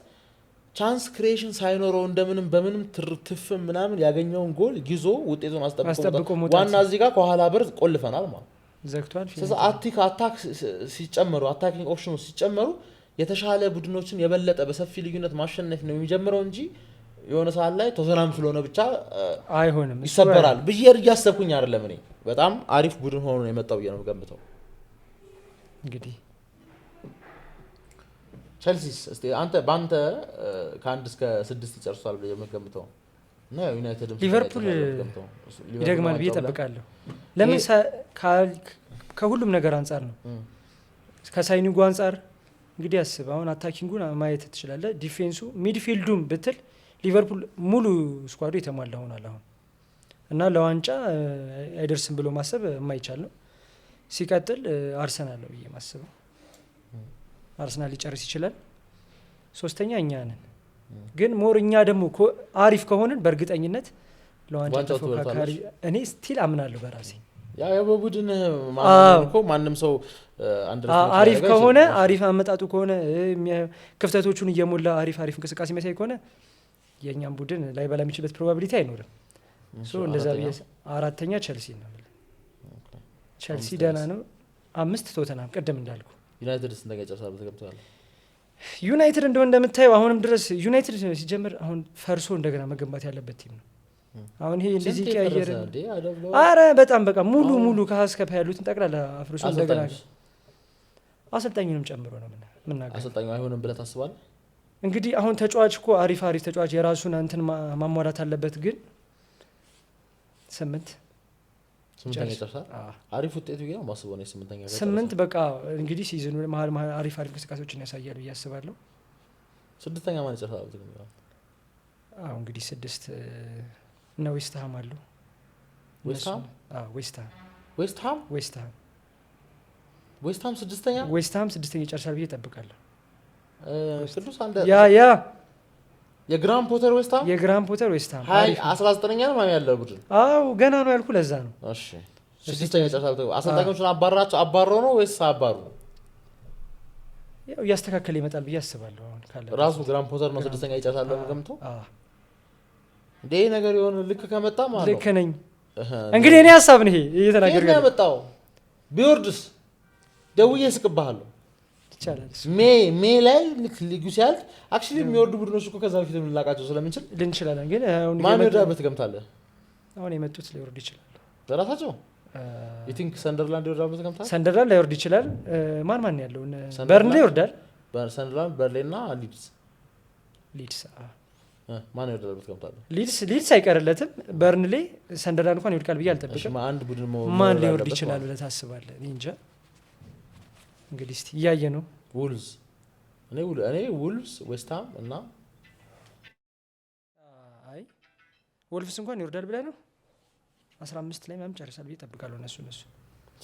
ቻንስ ክሪኤሽን ሳይኖረው እንደምንም በምንም ትርትፍ ምናምን ያገኘውን ጎል ይዞ ውጤቱን አስጠብቆ ዋና እዚህ ጋር ከኋላ በር ቆልፈናል ማለት ዘግቷል። ስለዚህ አታክ ሲጨመሩ አታኪንግ ኦፕሽኑ ሲጨመሩ የተሻለ ቡድኖችን የበለጠ በሰፊ ልዩነት ማሸነፍ ነው የሚጀምረው እንጂ የሆነ ሰዓት ላይ ቶተናም ስለሆነ ብቻ አይሆንም ይሰበራል ብዬ እያሰብኩኝ አይደለም። እኔ በጣም አሪፍ ቡድን ሆኖ ነው የመጣው ብዬ ነው ገምተው። እንግዲህ ቸልሲስ እስቲ ባንተ ከ1 እስከ 6 ይጨርሳል ብዬ የምገምተው ነው። ዩናይትድም ሊቨርፑል ይደግማል ብዬ እጠብቃለሁ። ለምን ከሁሉም ነገር አንፃር ነው። ከሳይኒንጉ አንፃር እንግዲህ አስብ። አሁን አታኪንጉን ማየት ትችላለህ። ዲፌንሱ ሚድፊልዱም ብትል ሊቨርፑል ሙሉ ስኳዱ የተሟላ ሆኗል አሁን እና ለዋንጫ አይደርስም ብሎ ማሰብ የማይቻል ነው። ሲቀጥል አርሰናል ነው ብዬ ማስበው። አርሰናል ሊጨርስ ይችላል። 3ኛ እኛ ነን። ግን ሞር እኛ ደግሞ አሪፍ ከሆንን በእርግጠኝነት ለዋንጫ ተፎካካሪ እኔ ስቲል አምናለሁ በራሴ ያው በቡድን ማንም ሰው አሪፍ ከሆነ አሪፍ አመጣጡ ከሆነ ክፍተቶቹን እየሞላ አሪፍ እንቅስቃሴ የሚያሳይ ከሆነ የኛም ቡድን ላይ ባላ የሚችልበት ፕሮባቢሊቲ አይኖርም ሶ እንደዛ ቢያስ አራተኛ ቸልሲ ነው ቸልሲ ደህና ነው 5 ቶተናም ቀደም እንዳልኩ ዩናይትድ እንደገጨሳው ተገብቷል ዩናይትድ እንደምታየው አሁንም ድረስ ዩናይትድ ሲጀምር አሁን ፈርሶ እንደገና መገንባት ያለበት ቲም ነው አሁን ይሄ እንደዚህ ቀያየረ አረ በጣም በቃ ሙሉ ከሀስከፓ ያሉትን ጠቅላላ አፍርሶ እንደገና አሰልጣኙንም ጨምሮ ነው ምናገር አሰልጣኙ አይሆንም ብለህ ታስባለህ እንግዲህ አሁን ተጫዋች እኮ አሪፍ ተጫዋች የራሱን እንትን ማሟላት አለበት ግን 8 ጨርሳል አሪፍ ውጤቱ ይገኛል ማስበው ነው 8ኛ 8 በቃ እንግዲህ ሲዝኑ መሀል አሪፍ እንቅስቃሴዎችን ያሳያል እያስባለሁ 6ኛ ማን ይጨርሳል ብትገምታለህ አሁን እንግዲህ 6 ነው ዌስትሃም አሉ ዌስትሃም 6ኛ ዌስትሃም 6ኛ ይጨርሳል ብዬ እጠብቃለሁ ቅዱስ አንደ ያ የግራን ፖተር ዌስትሃም 19ኛ ነው ማለት ያለው ቡድን አው ገና ነው ያልኩ ለዛ ነው እሺ 6ኛ ይጨርሳል አሰልጣኞቹን አባሮ ነው ወይስ አባሩ ያው ያስተካከለ ይመጣል ብዬ አስባለሁ አሁን ካለ ራሱ ግራን ፖተር ነው 6ኛ ይጨርሳል ለምገምቶ እንዴ ነገር የሆነ ልክ ከመጣ ማለት ልክ ነኝ እንግዲህ እኔ ሐሳብ ነው ይሄ እየተናገርኩ ነው ያመጣው ቢወርድስ ደውዬ እስቅብሃለሁ ይቻላል ሜ ላይ ሊጉ ሲያልቅ አክቹሊ የሚወርዱ ቡድኖች እኮ ከዛ በፊት ልንላቃቸው ስለምንችል ልንችላለን ግን አሁን ማን ይወርዳል ትገምታለህ አሁን የመጡት ሊወርድ ይችላል በራሳቸው you think ሰንደርላንድ ይወርዳል ትገምታለህ ሰንደርላንድ ሊወርድ ይችላል ማን ያለው በርንሊ ይወርዳል ሰንደርላንድ በርሊንና ሊድስ ማን ይወርዳል ትገምታለህ ሊድስ አይቀርለትም በርንሊ ሰንደርላንድ እንኳን ይወድቃል ብዬ አልጠብቅም አንድ ቡድን ማን ሊወርድ ይችላል ብለህ ታስባለህ እኔ እንጃ እንግዲህ እስቲ ያየ ነው ውልዝ እኔ ውልዝ ዌስትሃም እና አይ ወልፍስ እንኳን ይወርዳል ብለህ ነው 15 ላይ ማም ጨርሳል ብዬ እጠብቃለሁ እነሱ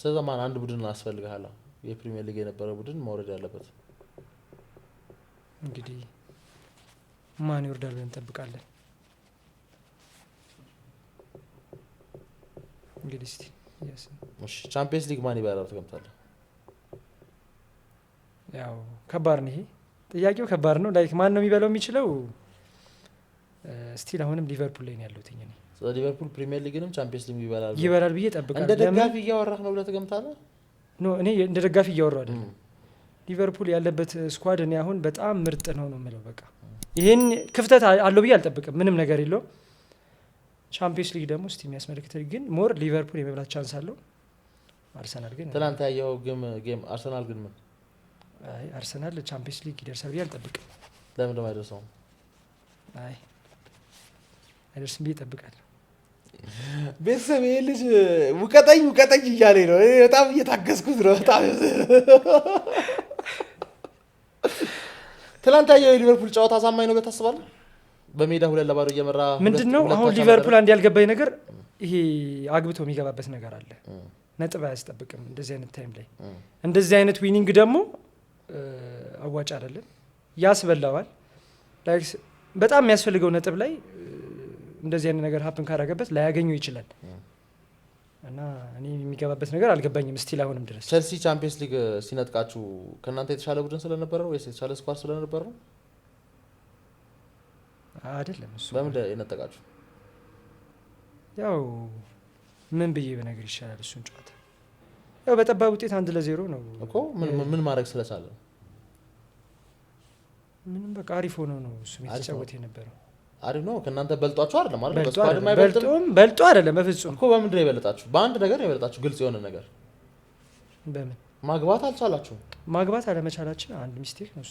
ስለዚህ ማን አንድ ቡድን አስፈልግሃል የፕሪሚየር ሊግ የነበረ ቡድን መውረድ ያለበት እንግዲህ ማን ይወርዳል ብለን እንጠብቃለን እንግዲህ እስቲ እሺ ቻምፒየንስ ሊግ ማን ይበላል ትገምታለህ ያው ከባድ ነው ይሄ ጥያቄው ከባድ ነው ላይክ ማን ነው የሚበላው የሚችለው ስቲል አሁንም ሊቨርፑል ላይ ነው ያለው እኔ ስለዚህ ሊቨርፑል ፕሪሚየር ሊግንም ቻምፒየንስ ሊግ ይበላል ብዬ እጠብቃለሁ እንደ ደጋፊ እያወራህ ነው ብለህ ትገምታለህ ኖ እኔ እንደ ደጋፊ እያወራሁ አይደለም ሊቨርፑል ያለበት ስኳድ እኔ አሁን በጣም ምርጥ ነው የምለው በቃ ይሄን ክፍተት አለው ብዬ አልጠብቅም ምንም ነገር የለው ቻምፒየንስ ሊግ ደግሞ እስቲ የሚያስመለክተው ግን ሞር ሊቨርፑል የመብላት ቻንስ አለው አርሰናል ግን ትናንት ያየው ጌም አርሰናል ግን ምን አይ አርሰናል ቻምፒየንስ ሊግ ይደርሳል ብዬ አልጠብቅም ለምን ደግሞ አይደርሰውም አይ አይደርስም ብዬ እጠብቃለሁ ቤተሰብ ይሄ ልጅ ውቀጠኝ እያለኝ ነው በጣም እየታገስኩት ነው በጣም ትናንት ያየው የሊቨርፑል ጨዋታ አሳማኝ ነው ብለህ ታስባለህ በሜዳ 2-0 እየመራ ምንድነው አሁን ሊቨርፑል አንድ ያልገባኝ ነገር ይሄ አግብቶ የሚገባበት ነገር አለ ነጥብ አያስጠብቅም እንደዚህ አይነት ታይም ላይ እንደዚህ አይነት ዊኒንግ ደግሞ አዋጭ አይደለም ያስበላዋል ላይክ በጣም የሚያስፈልገው ነጥብ ላይ እንደዚህ አይነት ነገር ሀፕን ካደረገበት ላያገኙ ይችላል እና እኔ የሚገባበት ነገር አልገባኝም ስቲል አሁንም ድረስ ቸልሲ ቻምፒየንስ ሊግ ሲነጥቃችሁ ከእናንተ የተሻለ ቡድን ስለነበረ ነው ወይስ የተሻለ ስኳድ ስለነበረ ነው አይደለም እሱ በምን የነጠቃችሁ ያው ምን ብዬ በነገር ይሻላል እሱን ጨዋታ ያው በጠባብ ውጤት 1-0 ነው እኮ ምን ማድረግ ስለቻለ ምንም በቃ አሪፍ ሆኖ ነው እሱ የሚጫወት የነበረው አሪፍ ነው ከእናንተ በልጧችሁ አይደለም አይደል በስኳድ ማይበልጥም በልጦ አይደለም በፍጹም እኮ በምንድን ነው የበለጣችሁ በአንድ ነገር ነው የበለጣችሁ ግልጽ የሆነ ነገር በምን ማግባት አልቻላችሁም ማግባት አለመቻላችን አንድ ሚስቴክ ነው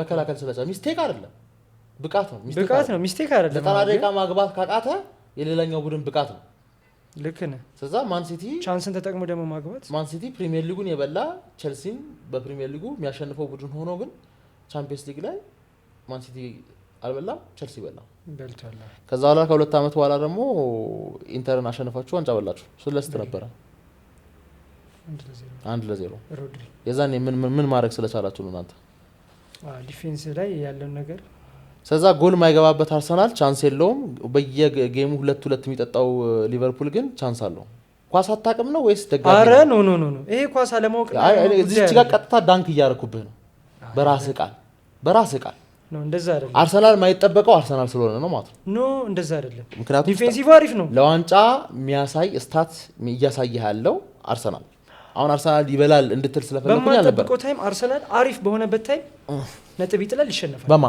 መከላከል ስለቻለ ሚስቴክ አይደለም ብቃት ነው ሚስቴክ አይደለም 90 ደቂቃ ማግባት ካቃተ የሌላኛው ቡድን ብቃት ነው ልክ ነህ ስለዛ ማን ሲቲ ቻንስን ተጠቅሞ ደግሞ ማግባት ማን ሲቲ ፕሪሚየር ሊጉን የበላ ቸልሲን በፕሪሚየር ሊጉ የሚያሸንፈው ቡድን ሆኖ ግን ቻምፒየንስ ሊግ ላይ ማን ሲቲ አልበላም ቸልሲ በላ በልቷል ከዛ በኋላ ከሁለት ዓመት በኋላ ደግሞ ኢንተርን አሸንፋችሁ ዋንጫ በላችሁ ስለስት ነበረ 1-0 የዛኔ ምን ማድረግ ስለቻላችሁ ነው እናንተ ዲፌንስ ላይ ያለው ነገር ስለዛ ጎል ማይገባበት አርሰናል ቻንስ የለውም። በየጌሙ 2-2 የሚጠጣው ሊቨርፑል ግን ቻንስ አለው። ኳስ አታውቅም ነው ወይስ ደጋፊ? አረ ኖ ይሄ ኳስ አለማወቅ እዚህ ጋር ቀጥታ ዳንክ እያደረኩብህ ነው። በራስህ ቃል ነው። እንደዛ አይደለም። አርሰናል ማይጠበቀው አርሰናል ስለሆነ ነው ማለት ነው። ኖ እንደዛ አይደለም። ምክንያቱም ዲፌንሲቭ አሪፍ ነው። ለዋንጫ የሚያሳይ ስታት እያሳየህ ያለው አርሰናል አሁን አርሰናል ይበላል እንድትል ስለፈለኩኝ አልነበረ። በማጠብቀው ታይም አርሰናል አሪፍ በሆነበት ታይም ነጥብ ይጥላል፣ ይሸነፋል። በማ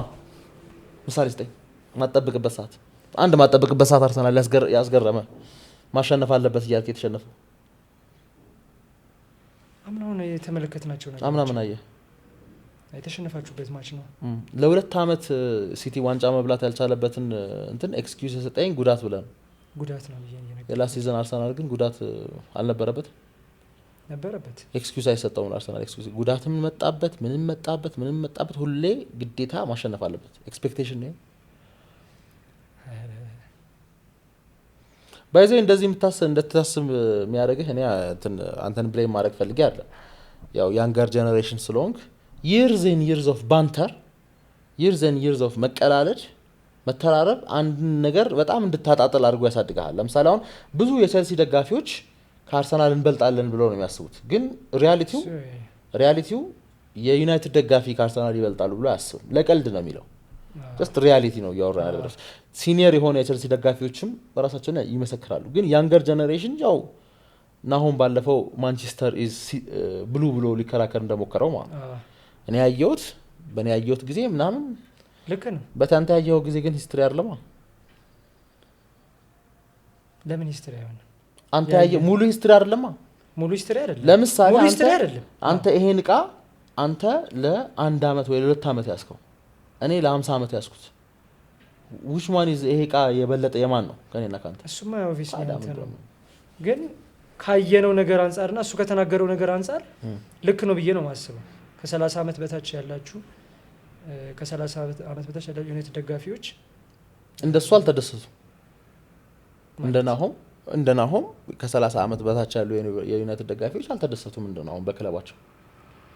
ምሳሌ ስጠኝ። ማጠብቅበት ሰዓት አንድ ማጠብቅበት ሰዓት አርሰናል ያስገረመ ማሸነፍ አለበት እያልክ የተሸነፈ አምናውን የተመለከትናቸው ነገር አምና ምን አየህ? የተሸነፋችሁበት ማች ነው። ለ2 አመት ሲቲ ዋንጫ መብላት ያልቻለበትን እንትን ኤክስኪውዝ የሰጠኝ ጉዳት ብለን ጉዳት ነው ብዬ ነገር የላስት ሲዝን አርሰናል ግን ጉዳት አልነበረበት ነበረበት። ኤክስኪውዝ አይሰጠውም አርሰናል። ኤክስኪውዝ ጉዳትም መጣበት ምንም መጣበት ሁሌ ግዴታ ማሸነፍ አለበት። ኤክስፔክቴሽን ነው ባይዘ እንደዚህ እንደተታስብ የሚያደርግህ። እኔ አንተን ብሌም ማድረግ ፈልጌ አይደለም። ያው ያንገር ጀነሬሽን ስለሆንክ years and years of banter years and years of መቀላለድ መተራረብ አንድ ነገር በጣም እንድታጣጥል አድርጎ ያሳድጋል። ለምሳሌ አሁን ብዙ የቼልሲ ደጋፊዎች ከአርሰናል እንበልጣለን ብለው ነው የሚያስቡት። ግን ሪያሊቲው የዩናይትድ ደጋፊ ከአርሰናል ይበልጣሉ ብሎ አያስብም። ለቀልድ ነው የሚለው። ጀስት ሪያሊቲ ነው እያወራ ያለው። ሲኒየር የሆነ የቼልሲ ደጋፊዎችም በራሳቸው ይመሰክራሉ። ግን ያንገር ጀነሬሽን ያው ናሆም ባለፈው ማንቸስተር ኢዝ ብሉ ብሎ ሊከራከር እንደሞከረው ማለት ነው። እኔ ያየሁት ጊዜ ምናምን ልክ ነው። በታንተ ያየው ጊዜ ግን ሂስትሪ አይደለም። ለምን ሂስትሪ አይሆንም? አንተ ያየው ሙሉ ሂስትሪ አይደለም። ሙሉ ሂስትሪ አይደለም። ለምሳሌ አንተ ይሄን እቃ አንተ ለ1 አመት ወይ ለ2 አመት ያስከው እኔ ለ50 አመት ያስኩት which one is ይሄ እቃ የበለጠ የማን ነው ከኔና ካንተ? እሱማ ኦብቪስሊ አንተ ነው። ግን ካየነው ነገር አንፃርና እሱ ከተናገረው ነገር አንፃር ልክ ነው ብዬ ነው ማስበው። ከ30 አመት በታች ያላችሁ ከ30 አመት በታች ያላችሁ ዩናይትድ ደጋፊዎች እንደሱ አልተደሰቱ። እንደናሆም ከ30 አመት በታች ያሉ የዩናይትድ ደጋፊዎች አልተደሰቱም። እንደናሆም በክለባቸው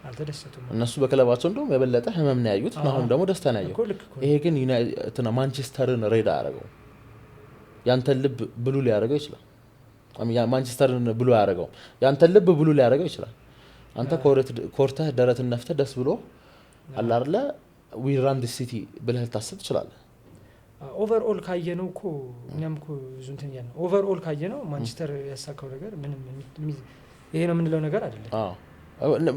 አልተደሰቱም። እነሱ በክለባቸው እንደውም የበለጠ ህመም ነው ያዩት። ናሆም ደግሞ ደስታ ነው ያየው። ይሄ ግን ዩናይትድ ማንቸስተርን ሬዳ ያደረገው ያንተን ልብ ብሉ ሊያደርገው ይችላል። ማንቸስተርን ብሉ ያደረገው ያንተን ልብ ብሉ ሊያደርገው ይችላል። አንተ ኮርተህ ደረትን ነፍተህ ደስ ብሎ አለ አይደለ ዊ ራን ዲ ሲቲ ብለህ ታስብ ትችላለህ። ኦቨርኦል ካየነው እኮ እኛም እኮ ዙንተኛ ነው። ኦቨርኦል ካየነው ማንቸስተር ያሳካው ነገር ምንም ይሄ ነው የምንለው ነገር አይደለም።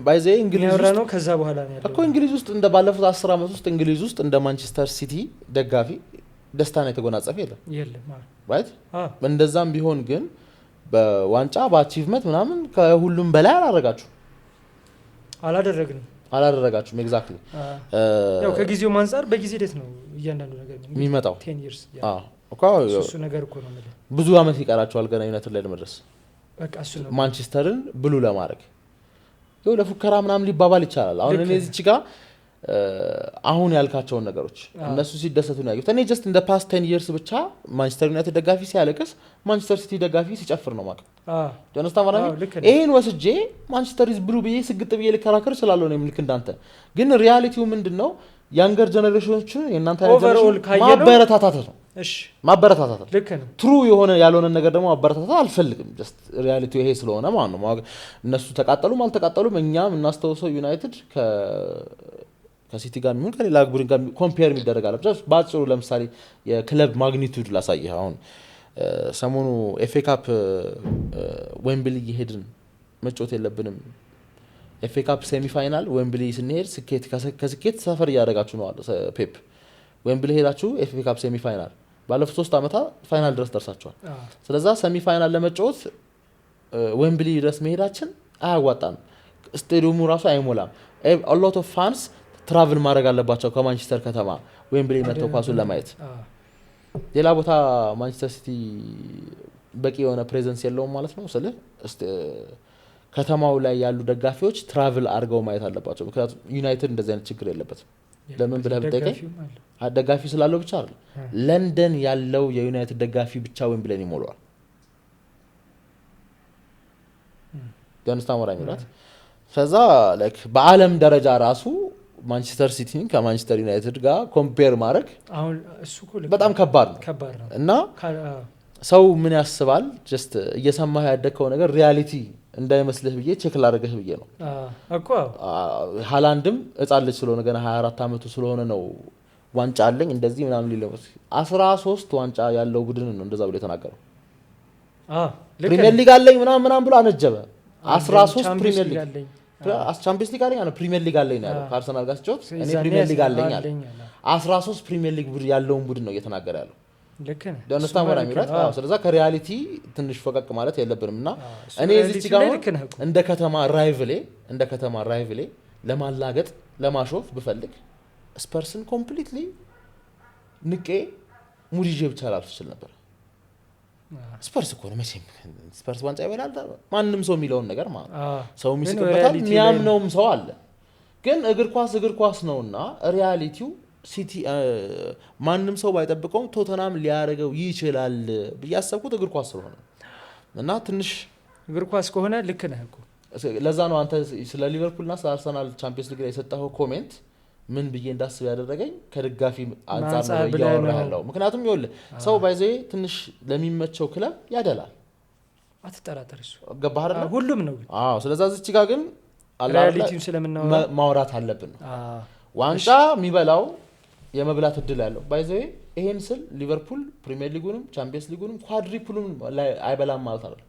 ባይዘ እንግሊዝ ውስጥ ነው ከዛ በኋላ ነው ያለው እኮ እንግሊዝ ውስጥ እንደ ባለፉት 10 አመት ውስጥ እንግሊዝ ውስጥ እንደ ማንቸስተር ሲቲ ደጋፊ ደስታን የተጎናጸፈ የለም right እንደዛም ቢሆን ግን በዋንጫ በአቺቭመንት ምናምን ከሁሉም በላይ አላደረጋችሁም ኤግዛክትሊ ያው ከጊዜው አንፃር በጊዜ ሂደት ነው እያንዳንዱ ነገር የሚመጣው 10 years እሱ ነገር እኮ ነው ማለት ብዙ አመት ይቀራቸዋል ገና ዩናይትድ ላይ ለመድረስ በቃ እሱ ነው ማንቸስተርን ብሉ ለማድረግ ይኸው ለፉከራ ምናምን ሊባባል ይችላል። አሁን እኔ እዚህ ጋር አሁን ያልካቸውን ነገሮች እነሱ ሲደሰቱ ነው ያዩት። እኔ ጀስት እንደ ፓስት 10 years ብቻ ማንቸስተር ዩናይትድ ደጋፊ ሲያለቅስ ማንቸስተር ሲቲ ደጋፊ ሲጨፍር ነው ማለት ጀነስታ ማለት ይሄን ወስጄ ማንቸስተር ኢዝ ብሉ ብዬ ስግጥ ብዬ ልከራከር እችላለሁ ነው ልክ እንዳንተ። ግን ሪያሊቲው ምንድነው? ያንገር ጀነሬሽኖችን የናንተ ማበረታታት ነው። እሺ ማበረታታት ልክ ነው። ትሩ የሆነ ያልሆነ ነገር ደግሞ ማበረታታት አልፈልግም። ጀስት ሪያሊቲው ይሄ ስለሆነ ማለት ነው። እነሱ ተቃጠሉም አልተቃጠሉም እኛም እናስተውሰው ዩናይትድ ከሲቲ ጋር የሚሆን ከሌላ ቡድን ጋር ኮምፔር የሚደረግ አለ። ባጭሩ ለምሳሌ የክለብ ማግኒቱድ ላሳየህ። አሁን ሰሞኑ ኤፍኤ ካፕ ዌምብሊ እየሄድን መጫወት የለብንም። ኤፍኤ ካፕ ሴሚፋይናል ዌምብሊ ስንሄድ ከስኬት ሰፈር እያደረጋችሁ ነው አለ ፔፕ። ዌምብሊ ሄዳችሁ ኤፍኤ ካፕ ሴሚፋይናል ባለፉት 3 አመታት ፋይናል ድረስ ደርሳችኋል። ስለዛ ሴሚፋይናል ለመጫወት ዌምብሊ ድረስ መሄዳችን አያዋጣም። ስቴዲየሙ ራሱ አይሞላም። a lot of fans ትራቭል ማድረግ አለባቸው ከማንቸስተር ከተማ ዌምብሊ መጥተው ኳሱን ለማየት። ሌላ ቦታ ማንቸስተር ሲቲ በቂ የሆነ ፕሬዘንስ የለውም ማለት ነው። ከተማው ላይ ያሉ ደጋፊዎች ትራቭል አድርገው ማየት አለባቸው። ምክንያቱም ዩናይትድ እንደዚህ አይነት ችግር የለበትም። ለምን ብለህ ብትጠይቀኝ ደጋፊ ስላለው ብቻ አይደለም። ለንደን ያለው የዩናይትድ ደጋፊ ብቻ ዌምብሊን ይሞላዋል። ጀነስታ ሞራኝ ማለት ስለዛ ላይክ በአለም ደረጃ ራሱ ማንቸስተር ሲቲን ከማንቸስተር ዩናይትድ ጋር ኮምፔር ማድረግ አሁን እሱ እኮ በጣም ከባድ ነው እና ሰው ምን ያስባል ጀስት እየሰማህ ያደከው ነገር ሪያሊቲ እንዳይመስልህ ብዬ ቼክ ላደርግህ ብዬ ነው እኮ ሃላንድም ህፃን ልጅ ስለሆነ ገና 24 አመቱ ስለሆነ ነው ዋንጫ አለኝ እንደዚህ ምናምን ሊለው 13 ዋንጫ ያለው ቡድን ነው እንደዛ ብሎ የተናገረው ፕሪሚየር ሊግ አለኝ ምናምን ብሎ አነጀበ 13 ፕሪሚየር ሊግ ቻምፒየንስ ሊግ አለኝ ፕሪሚየር ሊግ አለኝ ያለው ከአርሰናል ጋር ሲጫወት እኔ ፕሪሚየር ሊግ አለኝ አለ 13 ፕሪሚየር ሊግ ቡድን ያለውን ቡድን ነው እየተናገረ ያለው ልክ ነው ደንስታ ወራሚ ራት ስለዛ ከሪያሊቲ ትንሽ ፈቀቅ ማለት የለብንምና እኔ እዚህ ጋር እንደ ከተማ ራይቭሌ ለማላገጥ ለማሾፍ ብፈልግ ስፐርስን ኮምፕሊትሊ ንቄ ሙዲጄ ብቻ ላልፍ ይችላል ነበር ስፐርስ እኮ ነው መቼም ስፐርስ ዋንጫ ይበላል ማንንም ሰው የሚለውን ነገር ማለት ሰው የሚስቅበታል የሚያምነውም ሰው አለ ግን እግር ኳስ ነውና ሪያሊቲው ሲቲ ማንንም ሰው ባይጠብቀው ቶተናም ሊያረጋው ይችላል በያሰብኩት እግር ኳስ ስለሆነ እና ትንሽ እግር ኳስ ከሆነ ልክ ነህ እኮ ለዛ ነው አንተ ስለ ሊቨርፑልና ስለ አርሰናል ቻምፒየንስ ሊግ ላይ የሰጠኸው ኮሜንት ምን ብዬ እንዳስብ ያደረገኝ ከድጋፊ አንፃር ነው ያወራለው ምክንያቱም ይኸውልህ ሰው ባይዘይ ትንሽ ለሚመቸው ክለብ ያደላል አትጠራጠር እሱ ገባህ አይደል ሁሉም ነው ስለዛ እዚህ ጋር ግን ሪያሊቲውን ስለምናወራ ማውራት አለብን ዋንጫ የሚበላው የመብላት እድል ያለው ባይዘይ ይሄን ስል ሊቨርፑል ፕሪሚየር ሊጉንም ቻምፒየንስ ሊጉንም ኳድሪፕሉም አይበላም ማለት አይደለም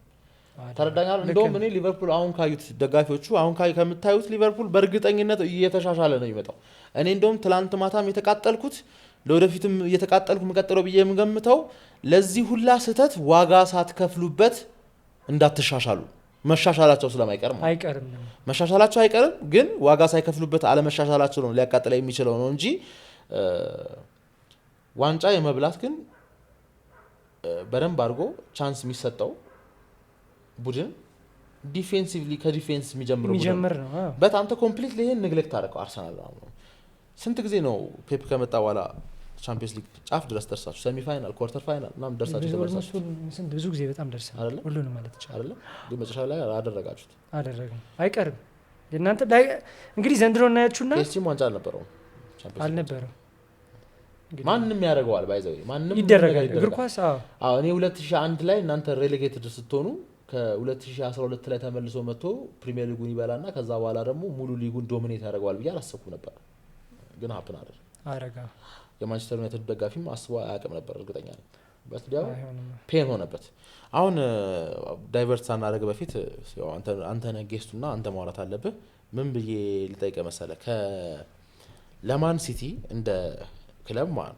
ተረዳኛል እንደውም እኔ ሊቨርፑል አሁን ካዩት ደጋፊዎቹ አሁን ከምታዩት ሊቨርፑል በእርግጠኝነት እየተሻሻለ ነው የሚመጣው እኔ እንደውም ትላንት ማታም የተቃጠልኩት ለወደፊትም እየተቃጠልኩ መቀጠለው ብዬ የምገምተው ለዚህ ሁላ ስህተት ዋጋ ሳትከፍሉበት እንዳትሻሻሉ መሻሻላቸው ስለማይቀር ማለት አይቀርም መሻሻላቸው አይቀርም ግን ዋጋ ሳይከፍሉበት አለመሻሻላቸው ነው ሊያቃጥል የሚችለው ነው እንጂ ዋንጫ የመብላት ግን በደንብ አድርጎ ቻንስ የሚሰጠው ቡድን ዲፌንሲቭሊ ከዲፌንስ የሚጀምር ነው በጣንተ ኮምፕሊትሊ ይሄን ንግሌክት አደረገው አርሰናል ነው ስንት ጊዜ ነው ፔፕ ከመጣ በኋላ ቻምፒየንስ ሊግ ጫፍ ድረስ ደርሳችሁ ሴሚ ፋይናል ኳርተር ፋይናል እናም ደርሳችሁ ተመለሳችሁ ስንት ብዙ ጊዜ በጣም ደርሰናል ሁሉንም ማለት ይችላል አይደል ግን መጨረሻ ላይ አደረጋችሁት አደረገን አይቀርም የእናንተ እንግዲህ ዘንድሮ እናያችሁና ፔስቲም ዋንጫ አልነበረው አልነበረው ማንንም ያደርገዋል ባይዘው ማንንም ይደረጋል እግር ኳስ እኔ 2001 ላይ እናንተ ሬሌጌትድ ስትሆኑ ከ2012 ላይ ተመልሶ መጥቶ ፕሪሚየር ሊጉን ይበላና ከዛ በኋላ ደግሞ ሙሉ ሊጉን ዶሚኔት ያደርጋል ብዬ አላሰብኩም ነበር ግን ሀፕን አረጋ የማንቸስተር ዩናይትድ ደጋፊም አስቦ አያውቅም ነበር እርግጠኛ ነኝ በስዲያው ፔን ሆነበት አሁን ዳይቨርት ሳናደርግ በፊት አንተ ነህ ጌስቱና አንተ ማውራት አለብህ ምን ብዬ ልጠይቀ መሰለ ለማን ሲቲ እንደ ክለብ ማን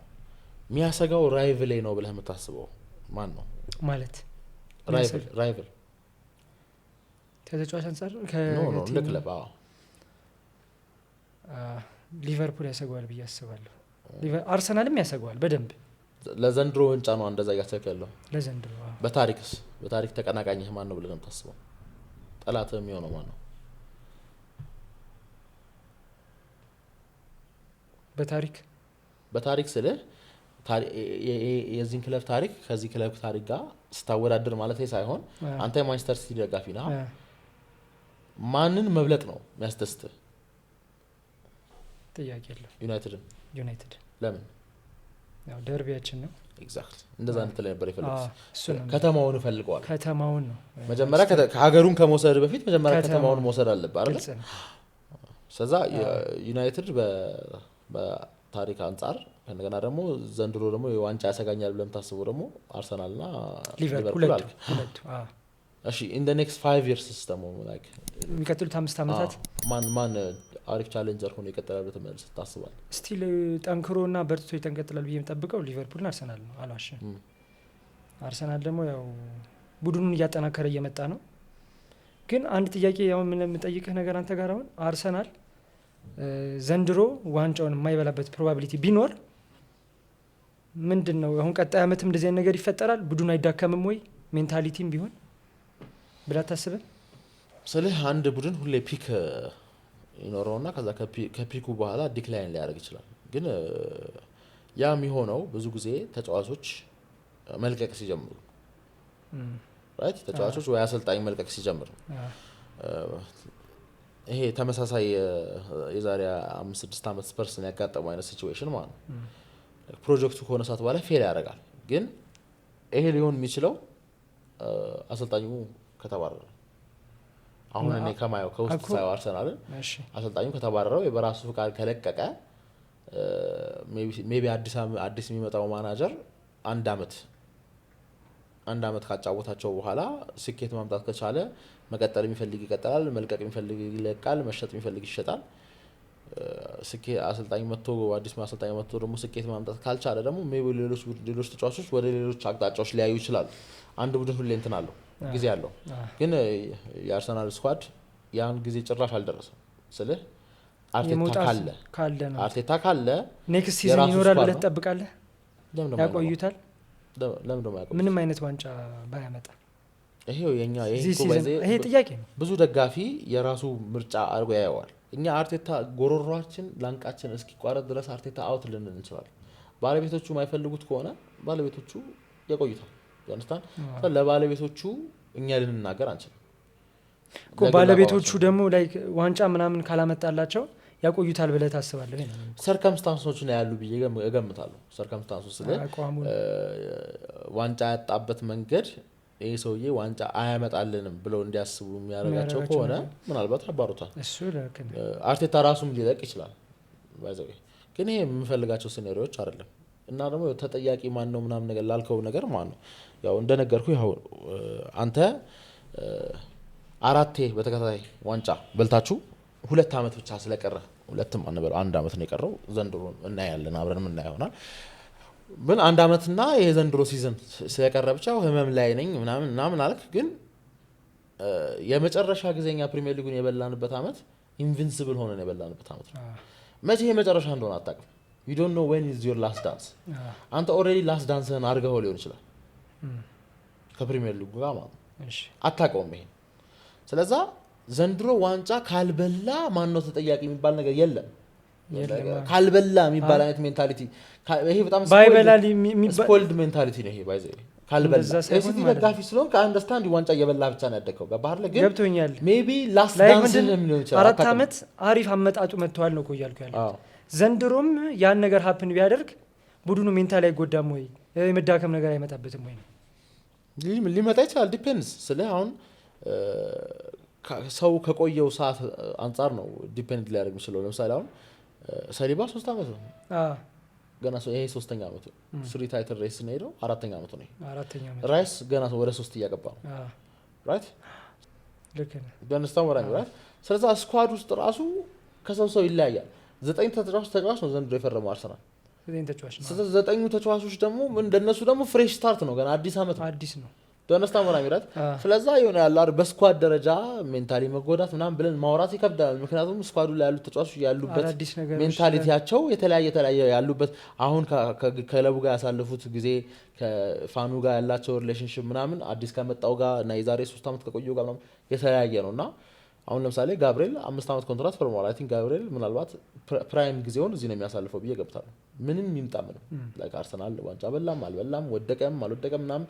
የሚያሰጋው ራይቭል ነው ብለህ የምታስበው ማን ነው ማለት ራይቭል ተጫዋች አንፃር ለክለብ ሊቨርፑል ያሰጋዋል ብዬ አስባለሁ አርሰናልም ያሰጋዋል በደንብ ለዘንድሮ ወንጫ ነው እንደዛ ያሰጋው ያለው ለዘንድሮ በታሪክ ተቀናቃኝህ ማን ነው ብለህ የምታስበው ጠላትህ የሚሆነው ማን ነው በታሪክ ስልህ የዚህን ክለብ ታሪክ ከዚህ ክለብ ታሪክ ጋር ስታወዳድር ማለት ሳይሆን አንተ የማንቸስተር ሲቲ ደጋፊ ነህ ማንን መብለጥ ነው የሚያስደስትህ ጥያቄ የለም ዩናይትድ ለምን ያው ደርቢያችን ነው ኤግዛክትሊ እንደዛ እንትን ላይ ነበር የፈለኩት ከተማውን ፈልገዋል ከተማውን ነው መጀመሪያ ከሀገሩን ከመውሰድ በፊት መጀመሪያ ከተማውን መውሰድ አለበት አይደል ስለዛ ዩናይትድ በታሪክ አንፃር እንደገና ደግሞ ዘንድሮ ደግሞ የዋንጫ ያሰጋኛል ብለም ታስበው ደግሞ አርሰናልና ሊቨርፑል አልክ እሺ in the next 5 years system like የሚቀጥሉት 5 አመታት ማን አሪፍ ቻሌንጀር ሆኖ ይቀጥላል ብለህ ታስባለህ ስቲል ጠንክሮና በርትቶ ይተንቀጥላል ብዬ የምጠብቀው ሊቨርፑልና አርሰናል ነው አልዋሽም አርሰናል ደግሞ ያው ቡድኑን እያጠናከረ እየመጣ ነው ግን አንድ ጥያቄ ያው ምን የምጠይቅህ ነገር አንተ ጋር አሁን አርሰናል ዘንድሮ ዋንጫውን የማይበላበት ፕሮባቢሊቲ ቢኖር ምንድነው አሁን ቀጣይ አመትም እንደዚህ አይነት ነገር ይፈጠራል ቡድኑ አይዳከምም ወይ ሜንታሊቲም ቢሆን ብላ ታስበ ስለህ አንድ ቡድን ሁሌ ፒክ ይኖረውና ከዛ ከፒኩ በኋላ ዲክላይን ሊያደርግ ይችላል ግን ያ የሚሆነው ብዙ ጊዜ ተጫዋቾች መልቀቅ ሲጀምሩ ራይት ተጫዋቾች ወይ አሰልጣኝ መልቀቅ ሲጀምሩ ይሄ ተመሳሳይ የዛሬ 5-6 አመት ስፐርስን ያጋጠመው አይነት ሲቹዌሽን ማለት ነው። ፕሮጀክቱ ከሆነ ሰዓት በኋላ ፌል ያደርጋል። ግን ይሄ ሊሆን የሚችለው አሰልጣኙ ከተባረረ አሁን እኔ ከማየው ከውስጥ ሳይው አርሰናልን አሰልጣኙ ከተባረረው በራሱ ፍቃድ ከለቀቀ ሜቢ አዲስ የሚመጣው ማናጀር አንድ አመት ካጫወታቸው በኋላ ስኬት ማምጣት ከቻለ መቀጠል የሚፈልግ ይቀጥላል፣ መልቀቅ የሚፈልግ ይለቃል፣ መሸጥ የሚፈልግ ይሸጣል። አሰልጣኝ መጥቶ አዲስ አሰልጣኝ መጥቶ ደግሞ ስኬት ማምጣት ካልቻለ ደግሞ ሜቢ ሌሎች ተጫዋቾች ወደ ሌሎች አቅጣጫዎች ሊያዩ ይችላል። አንድ ቡድን ሁሌ እንትን አለው ጊዜ አለው። ግን የአርሰናል ስኳድ ያን ጊዜ ጭራሽ አልደረሰም። ስለህ አርቴታ ካለ ኔክስት ሲዝን ይኖራል ብለህ ትጠብቃለህ? ያቆዩታል? ለምን ደሞ ያቆዩታል? ምንም አይነት ዋንጫ ባያመጣ ይሄ ጥያቄ ነው። ብዙ ደጋፊ የራሱ ምርጫ አድርጎ ያየዋል። እኛ አርቴታ ጎሮሯችን ላንቃችን እስኪቋረጥ ድረስ አርቴታ አውት ልንል እንችላለን። ባለቤቶቹ የማይፈልጉት ከሆነ ባለቤቶቹ ያቆዩታል። ያንስታን ለባለቤቶቹ እኛ ልንናገር አንችልም። ባለቤቶቹ ደግሞ ላይክ ዋንጫ ምናምን ካላመጣላቸው ያቆዩታል ብለህ ታስባለህ? ሰርከምስታንሶች ነው ያሉ ብዬ እገምታለሁ። ሰርከምስታንሶች ስለ ዋንጫ ያጣበት መንገድ ይሄ ሰውዬ ዋንጫ አያመጣልንም ብለው እንዲያስቡ የሚያደርጋቸው ከሆነ ምናልባት ያባሩታል። አርቴታ ራሱም ሊለቅ ይችላል። ባይዘው ግን ይሄ የምፈልጋቸው ሲናሪዎች አይደለም። እና ደግሞ ተጠያቂ ማን ነው ምናምን ነገር ላልከው ነገር ማን ነው? ያው እንደነገርኩ ያው አንተ 4 በተከታታይ ዋንጫ በልታችሁ 2 አመት ብቻ ስለቀረ 2ም አንበል 1 አመት ነው የቀረው። ዘንድሮ እናያለን አብረን ምን እናየውናል። ግን 1 አመትና ይሄ ዘንድሮ ሲዝን ስለቀረ ብቻ ህመም ላይ ነኝ ምናምን አልክ። ግን የመጨረሻ ጊዜኛ ፕሪሚየር ሊጉን የበላንበት አመት ኢንቪንሲብል ሆነን የበላንበት አመት ነው። መቼ የመጨረሻ እንደሆነ አታውቅም። you don't know when is your last dance አንተ ኦሬዲ ላስት ዳንስህን አድርገው ሊሆን ይችላል ከፕሪሚየር ሊጉ ጋር ማለት አታውቀውም ይሄ። ስለዛ ዘንድሮ ዋንጫ ካልበላ ማን ነው ተጠያቂ የሚባል ነገር የለም። ካልበላ የሚባል አይነት ሜንታሊቲ ይሄ በጣም ስፖይልድ ሜንታሊቲ ነው። ይሄ ባይዘ ካልበላ ኤሲቲ ደጋፊ ስለሆን ከአንደርስታንድ ዋንጫ እየበላ ብቻ ነው ያደገው። በባህር ላይ ግን ገብቶኛል። ሜቢ ላስት ዳንስ ነው የሚሆነው። 4 አመት አሪፍ አመጣጡ መጥቷል ነው እያልኩ ያለው። ዘንድሮም ያን ነገር ሀፕን ቢያደርግ ቡድኑ ሜንታሊ አይጎዳም ወይ? የመዳከም ነገር አይመጣበትም ወይ? ሊመጣ ይችላል። ዲፔንድስ ስለ አሁን ሰው ከቆየው ሰዓት አንፃር ነው ዲፔንድ ሊያደርግ የሚችለው። ለምሳሌ አሁን ሰሊባ 3 አመት ነው ገና ይሄ 3ኛ አመቱ 3 ታይትል ሬስ ነው ሄደው 4ኛ አመቱ ነው። ራይስ ገና ወደ 3 እያገባ ነው። ራይት ልክ ነው። በእንስታው ወራኝ ራይት። ስለዚህ ስኳድ ውስጥ ራሱ ከሰው ይለያያል። 9 ተጫዋች ነው ዘንድሮ የፈረመው አርሰናል 9 ተጫዋች ነው። ስለዚህ 9 ተጫዋቾች ደግሞ እንደነሱ ደግሞ ፍሬሽ ስታርት ነው ገና አዲስ አመት ነው። በእንስታው ወራኝ ራይት። ስለዚህ የሆነ ያለው በስኳድ ደረጃ ሜንታሊ መጎዳት ምናምን ብለን ማውራት ይከብዳል። ምክንያቱም ስኳዱ ላይ ያሉት ተጫዋቾች ያሉበት ሜንታሊቲያቸው የተለያየ ያሉበት አሁን ከክለቡ ጋር ያሳለፉት ጊዜ ከፋኑ ጋር ያላቸው ሪሌሽንሺፕ ምናምን አዲስ ከመጣው ጋር እና የዛሬ 3 አመት ከቆየው ጋር ምናምን የተለያየ ነውና አሁን ለምሳሌ ጋብሪኤል 5 አመት ኮንትራት ፈርሟል። አይ ቲንክ ጋብሪኤል ምናልባት ፕራይም ጊዜውን እዚህ ነው የሚያሳልፈው ብዬ ገብታለሁ። ምንም ይምጣ ምንም ላይክ አርሰናል ዋንጫ በላም አልበላም ወደቀም አልወደቀም ምናምን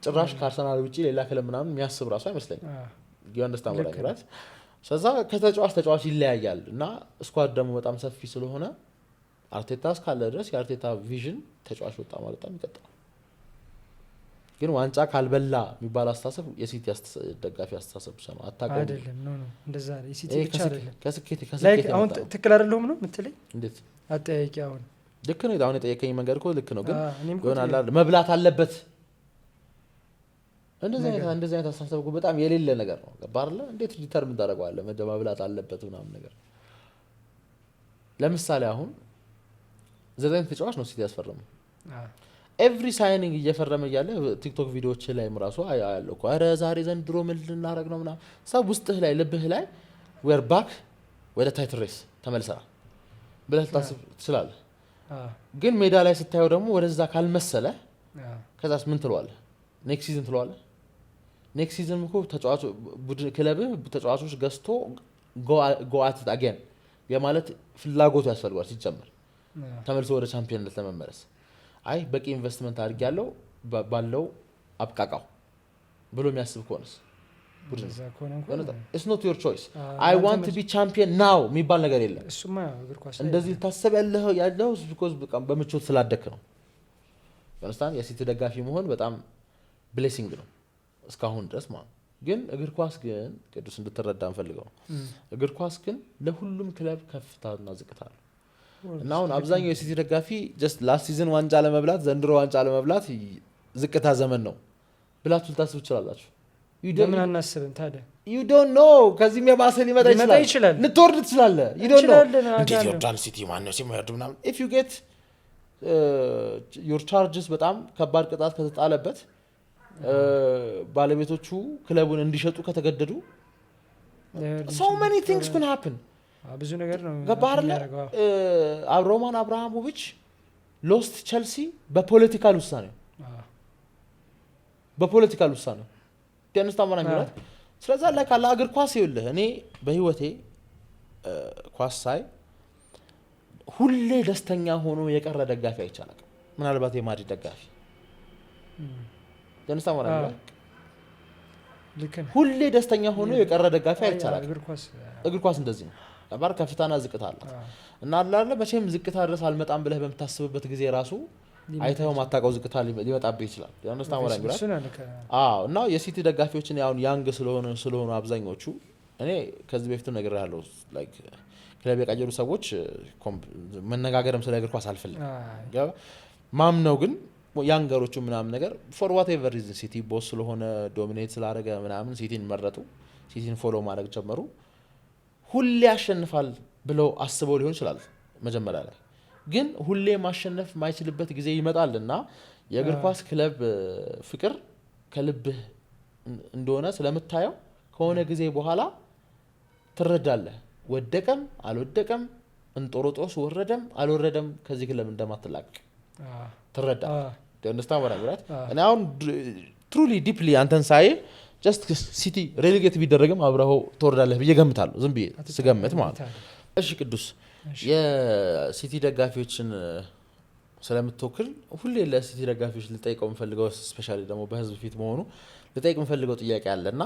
ጭራሽ ከአርሰናል ውጪ ሌላ ክለብ ምናምን የሚያስብ ራሱ አይመስለኝም። ጊዮንደስታን ወራይራት ስለዛ ከተጫዋች ይለያያል እና ስኳድ ደግሞ በጣም ሰፊ ስለሆነ አርቴታ እስካለ ድረስ የአርቴታ ቪዥን ተጫዋች ወጣ ማለት ነው ይቀጥላል። ግን ዋንጫ ካልበላ የሚባል አስተሳሰብ የሲቲ ደጋፊ አስተሳሰብ ብቻ ነው። አታውቅም አይደለም ነው እንደዛ የሲቲ ብቻ አይደለም። ከስኬት አሁን ትክክል አይደለም ነው የምትለኝ? እንዴት አጠያቂ አሁን ልክ ነው። አሁን የጠየቀኝ መንገድ እኮ ልክ ነው። ግን ይሆናል መብላት አለበት እንደዚህ አይነት አስተሳሰብ እኮ በጣም የሌለ ነገር ነው። ገባህ አይደል? እንዴት ዲተርሚን ታደርገዋለህ? መብላት አለበት ምናምን ነገር። ለምሳሌ አሁን 9 ተጫዋች ነው ሲቲ ያስፈረመው። ኤቭሪ ሳይኒንግ እየፈረመ እያለ ቲክቶክ ቪዲዮዎች ላይ ራሱ አያለሁ እኮ ኧረ ዛሬ ዘንድሮ ምን ልናደርግ ነው ምናምን ሰብ ውስጥህ ላይ ልብህ ላይ ዌር ባክ ወደ ታይትል ሬስ ተመልሰናል ብለህ ልታስብ ትችላለህ። ግን ሜዳ ላይ ስታየው ደግሞ ወደዛ ካልመሰለ ከዛስ ምን ትለዋለህ? ኔክስት ሲዝን ትለዋለህ። ኔክስት ሲዝን እኮ ተጫዋቾች ቡድን ክለብህ ተጫዋቾች ገዝቶ ጎ አት አገን የማለት ፍላጎቱ ያስፈልጋል ሲጀመር ተመልሶ ወደ ቻምፒዮንነት ለመመለስ። አይ በቂ ኢንቨስትመንት አድርጌያለሁ ባለው አብቃቃው ብሎ የሚያስብ ከሆነስ ቡድን እዛ ከሆነ እንኳን it's not your choice I want to be champion now የሚባል ነገር የለም እሱማ እግር ኳስ እንደዚህ ታሰብ ያለው because በቃ በምቾት ስላደክ ነው understand የሲቲ ደጋፊ መሆን በጣም ብሌሲንግ ነው እስካሁን ድረስ ማለት ግን እግር ኳስ ግን ቅዱስ እንድትረዳ እንፈልገው እግር ኳስ ግን ለሁሉም ክለብ ከፍታና ዝቅታ ነው እና አሁን አብዛኛው የሲቲ ደጋፊ just last season ዋንጫ ለመብላት ዘንድሮ ዋንጫ ለመብላት ዝቅታ ዘመን ነው ብላችሁ ልታስቡ ትችላላችሁ ለምን አናስብም ታዲያ you don't know ከዚህም የባሰ ሊመጣ ይችላል ልትወርድ ትችላለህ you don't know እንዴት ዮርዳን ሲቲ ማነው ሲመርድ ምናምን if you get your charges በጣም ከባድ ቅጣት ከተጣለበት ባለቤቶቹ ክለቡን እንዲሸጡ ከተገደዱ so many things can happen ብዙ ነገር ነው ገባርለ ሮማን አብራሃሞቪች ሎስት ቸልሲ በፖለቲካል ውሳኔ ተነስታማና ማለት ስለዛ ለካላ እግር ኳስ ይውልህ እኔ በህይወቴ ኳስ ሳይ ሁሌ ደስተኛ ሆኖ የቀረ ደጋፊ አይቻልም ምናልባት የማድሪድ ደጋፊ ተነስታማና ማለት ሁሌ ደስተኛ ሆኖ የቀረ ደጋፊ አይቻልም እግር ኳስ እንደዚህ ነው ባር ከፍታና ዝቅታ አለ እና አላለ መቼም ዝቅታ ድረስ አልመጣም ብለህ በመታሰብበት ጊዜ ራሱ አይተው ማታቀው ዝቅታ ሊመጣብህ ይችላል ያንስታው ወራኝ ብራ እና የሲቲ ደጋፊዎችን ያው ያንግ ስለሆኑ አብዛኞቹ እኔ ከዚህ በፊት ነገር ያለው ላይክ ክለብ የቀየሩ ሰዎች መነጋገርም ስለ እግር ኳስ አልፈልግም ማምነው ግን ያንገሮቹ ምናምን ነገር for whatever reason ሲቲ ቦስ ስለሆነ ዶሚኔት ስላደረገ ምናምን ሲቲን መረጡ ሲቲን ፎሎ ማድረግ ጀመሩ ሁሌ ያሸንፋል ብለው አስበው ሊሆን ይችላል መጀመሪያ ላይ ግን ሁሌ ማሸነፍ ማይችልበት ጊዜ ይመጣልና የእግር ኳስ ክለብ ፍቅር ከልብህ እንደሆነ ስለምታየው ከሆነ ጊዜ በኋላ ትረዳለህ ወደቀም አልወደቀም እንጦሮጦስ ወረደም አልወረደም ከዚህ ክለብ እንደማትላቅ ትረዳ understand what I mean and now truly deeply አንተን ሳይ just city relegate ቢደረግም አብረው ተወርዳለህ በየገምታለሁ ዝም ብዬ ስገምት ማለት እሺ ቅዱስ የሲቲ ደጋፊዎችን ስለምትወክል ሁሌ ለሲቲ ደጋፊዎች ልጠይቀው እንፈልገው ስፔሻሊ ደግሞ በህዝብ ፊት መሆኑ ልጠይቀው እንፈልገው ጥያቄ አለና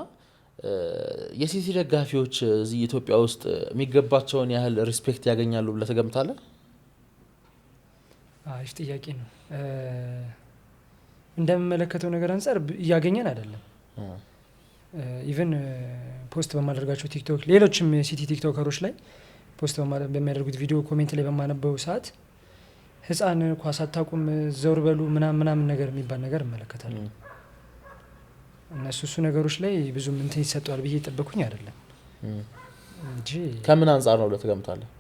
የሲቲ ደጋፊዎች እዚህ ኢትዮጵያ ውስጥ የሚገባቸውን ያህል ሪስፔክት ያገኛሉ ብለህ ተገምታለህ አሪፍ ጥያቄ ነው እንደምመለከተው ነገር አንፃር ያገኘን አይደለም ኢቭን ፖስት በማድረጋቸው ቲክቶክ ሌሎችም ሲቲ ቲክቶከሮች ላይ ፖስት በሚያደርጉት ቪዲዮ ኮሜንት ላይ በማነበው ሰዓት ህፃን ኳስ አታቁም ዘውር በሉ ምናምን ነገር የሚባል ነገር እመለከታለሁ እነሱ ነገሮች ላይ ብዙም እንትን ይሰጣል ብዬ ተጠበቁኝ አይደለም እንጂ ከምን አንፃር ነው ለተገምታለህ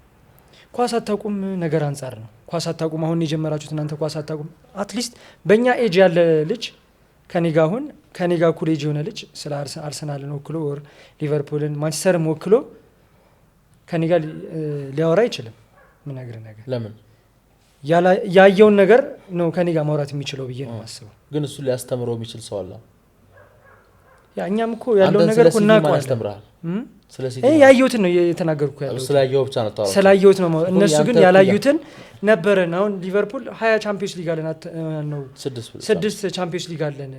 ኳስ አታቁም ነገር አንፃር ነው ኳስ አታቁም አሁን የጀመራችሁት እናንተ ኳስ አታቁም አትሊስት በእኛ ኤጅ ያለ ልጅ ከኔጋ ኩሌጅ የሆነ ልጅ ስለ አርሰናልን ወክሎ ወር ሊቨርፑልን ማንቸስተርን ወክሎ ከኔጋ ሊያወራ አይችልም ምን ነገር ለምን ያየውን ነገር ነው ከኔጋ ማውራት የሚችለው ብዬ ነው ማስበው ግን እሱ ሊያስተምረው የሚችል ሰው አለ ያኛም እኮ ያለው ነገር እኮ እናውቀዋለን ስለዚህ ያየሁትን ነው የተናገርኩ ያለው ስለያየው ብቻ ነው ታውቃለህ ስለያየሁት ነው እነሱ ግን ያላዩትን ነበረን አሁን ሊቨርፑል 20 ቻምፒየንስ ሊግ አለን ነው 6 ቻምፒየንስ ሊግ አለን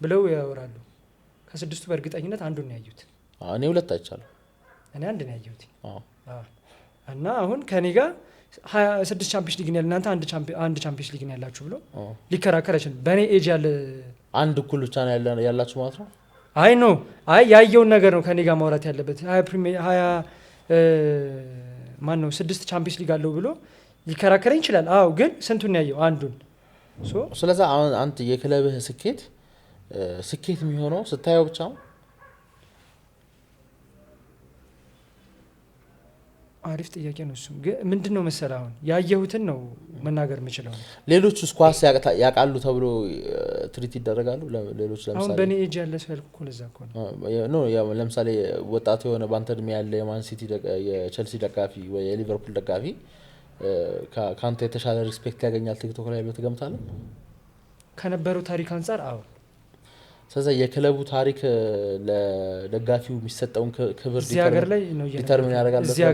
ብለው ያወራሉ ከስድስቱ በእርግጠኝነት አንዱን ነው ያዩት እኔ ሁለት አይቻለሁ እኔ አንድ ነው ያየሁት እና አሁን ከኔ ጋር 26 ቻምፒየንስ ሊግ ነው እናንተ አንድ ቻምፒየንስ ሊግ ነው ያላችሁ ብሎ ሊከራከር አይችልም በኔ ኤጅ ያለ አንድ እኩል ብቻ ነው ያላችሁ ማለት ነው አይ ነው ያየውን ነገር ነው ከኔ ጋር ማውራት ያለበት 20 ማን ነው 6 ቻምፒየንስ ሊግ አለው ብሎ ሊከራከረኝ ይችላል አው ግን ስንቱን ያየው አንዱን ስለዚህ አሁን አንተ የክለብህ ስኬት የሚሆነው ስታየው ብቻ ነው አሪፍ ጥያቄ ነው እሱ ምንድነው መሰለህ አሁን ያየሁትን ነው መናገር የምችለው ሌሎች ስኳስ ያቃሉ ተብሎ ትሪት ይደረጋሉ ሌሎች ለምሳሌ አሁን በኔ ኤጅ ያለ ሰው እኮ ለዛ እኮ ነው ለምሳሌ ወጣት የሆነ ባንተ እድሜ ያለ የማን ሲቲ የቸልሲ ደጋፊ ወይ የሊቨርፑል ደጋፊ ካንተ የተሻለ ሪስፔክት ያገኛል ቲክቶክ ላይ በተገምታለህ ከነበረው ታሪክ አንፃር አዎ ስለዚህ የክለቡ ታሪክ ለደጋፊው የሚሰጠውን ክብር ዲተርሚን ያደርጋል እዚህ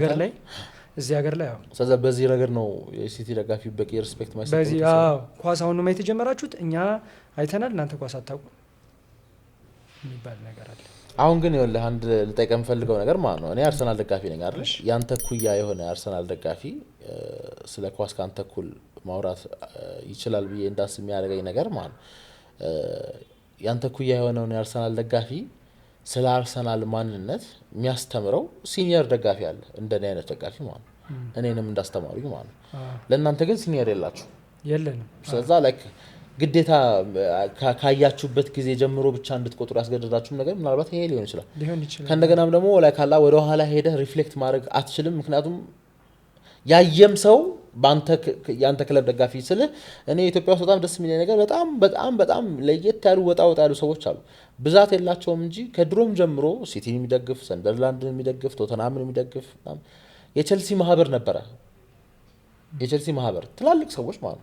ሀገር ላይ አዎ ስለዚህ በዚህ ረገድ ነው የሲቲ ደጋፊ በቂ ሪስፔክት ማይሰጠው በዚህ አዎ ኳስ አሁን ነው የተጀመራችሁት እኛ አይተናል እናንተ ኳስ አታውቁ የሚባል ነገር አለ አሁን ግን ይኸውልህ አንድ ልጠይቅህ የምፈልገው ነገር ማለት ነው እኔ አርሰናል ደጋፊ ነኝ አይደል ያንተ ኩያ የሆነ አርሰናል ደጋፊ ስለ ኳስ ካንተ ኩል ማውራት ይችላል ብዬ እንዳስብ የሚያደርገኝ ነገር ማለት ያንተ ኩያ የሆነው የአርሰናል ደጋፊ ስለ አርሰናል ማንነት የሚያስተምረው ሲኒየር ደጋፊ አለ እንደኔ አይነት ደጋፊ ማለት እኔንም እንዳስተማሩኝ ማለት ለእናንተ ግን ሲኒየር የላችሁ የለንም ስለዛ ላይክ ግዴታ ካያችሁበት ጊዜ ጀምሮ ብቻ እንድትቆጥሩ ያስገድዳችሁም ነገር ምናልባት ይሄ ሊሆን ይችላል ከእንደገናም ደግሞ ላይክ አላ ወደ ኋላ ሄደ ሪፍሌክት ማድረግ አትችልም ምክንያቱም ያየም ሰው ያንተ ክለብ ደጋፊ ስለ እኔ ኢትዮጵያ ውስጥ በጣም ደስ የሚለኝ ነገር በጣም ለየት ያሉ ወጣ ያሉ ሰዎች አሉ ብዛት የላቸውም እንጂ ከድሮም ጀምሮ ሲቲን የሚደግፍ ሰንደርላንድን የሚደግፍ ቶተንሃምን የሚደግፍ የቸልሲ ማህበር ነበረ የቸልሲ ማህበር ትላልቅ ሰዎች ማለት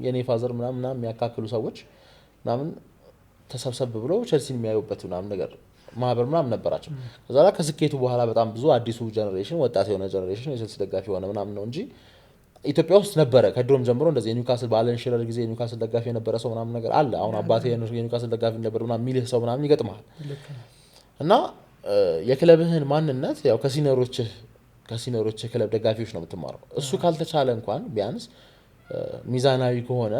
የኔ ፋዘር ምናምን የሚያካክሉ ሰዎች ምናምን ተሰብሰብ ብለው ቸልሲን የሚያዩበት ምናምን ነገር ማህበር ምናምን ነበራቸው ከዛ ላይ ከስኬቱ በኋላ በጣም ብዙ አዲሱ ጀነሬሽን ወጣት የሆነ ጀነሬሽን የቸልሲ ደጋፊ ሆነ ምናምን ነው እንጂ ኢትዮጵያ ውስጥ ነበረ ከድሮም ጀምሮ እንደዚህ የኒውካስል ባለን ሽረር ጊዜ የኒውካስል ደጋፊ የነበረ ሰው ምናምን ነገር አለ አሁን አባቴ የኒውካስል ደጋፊ ነበር ምናምን ሚልህ ሰው ምናምን ይገጥማል እና የክለብህን ማንነት ያው ከሲኒየሮች ክለብ ደጋፊዎች ነው የምትማረው እሱ ካልተቻለ እንኳን ቢያንስ ሚዛናዊ ከሆነ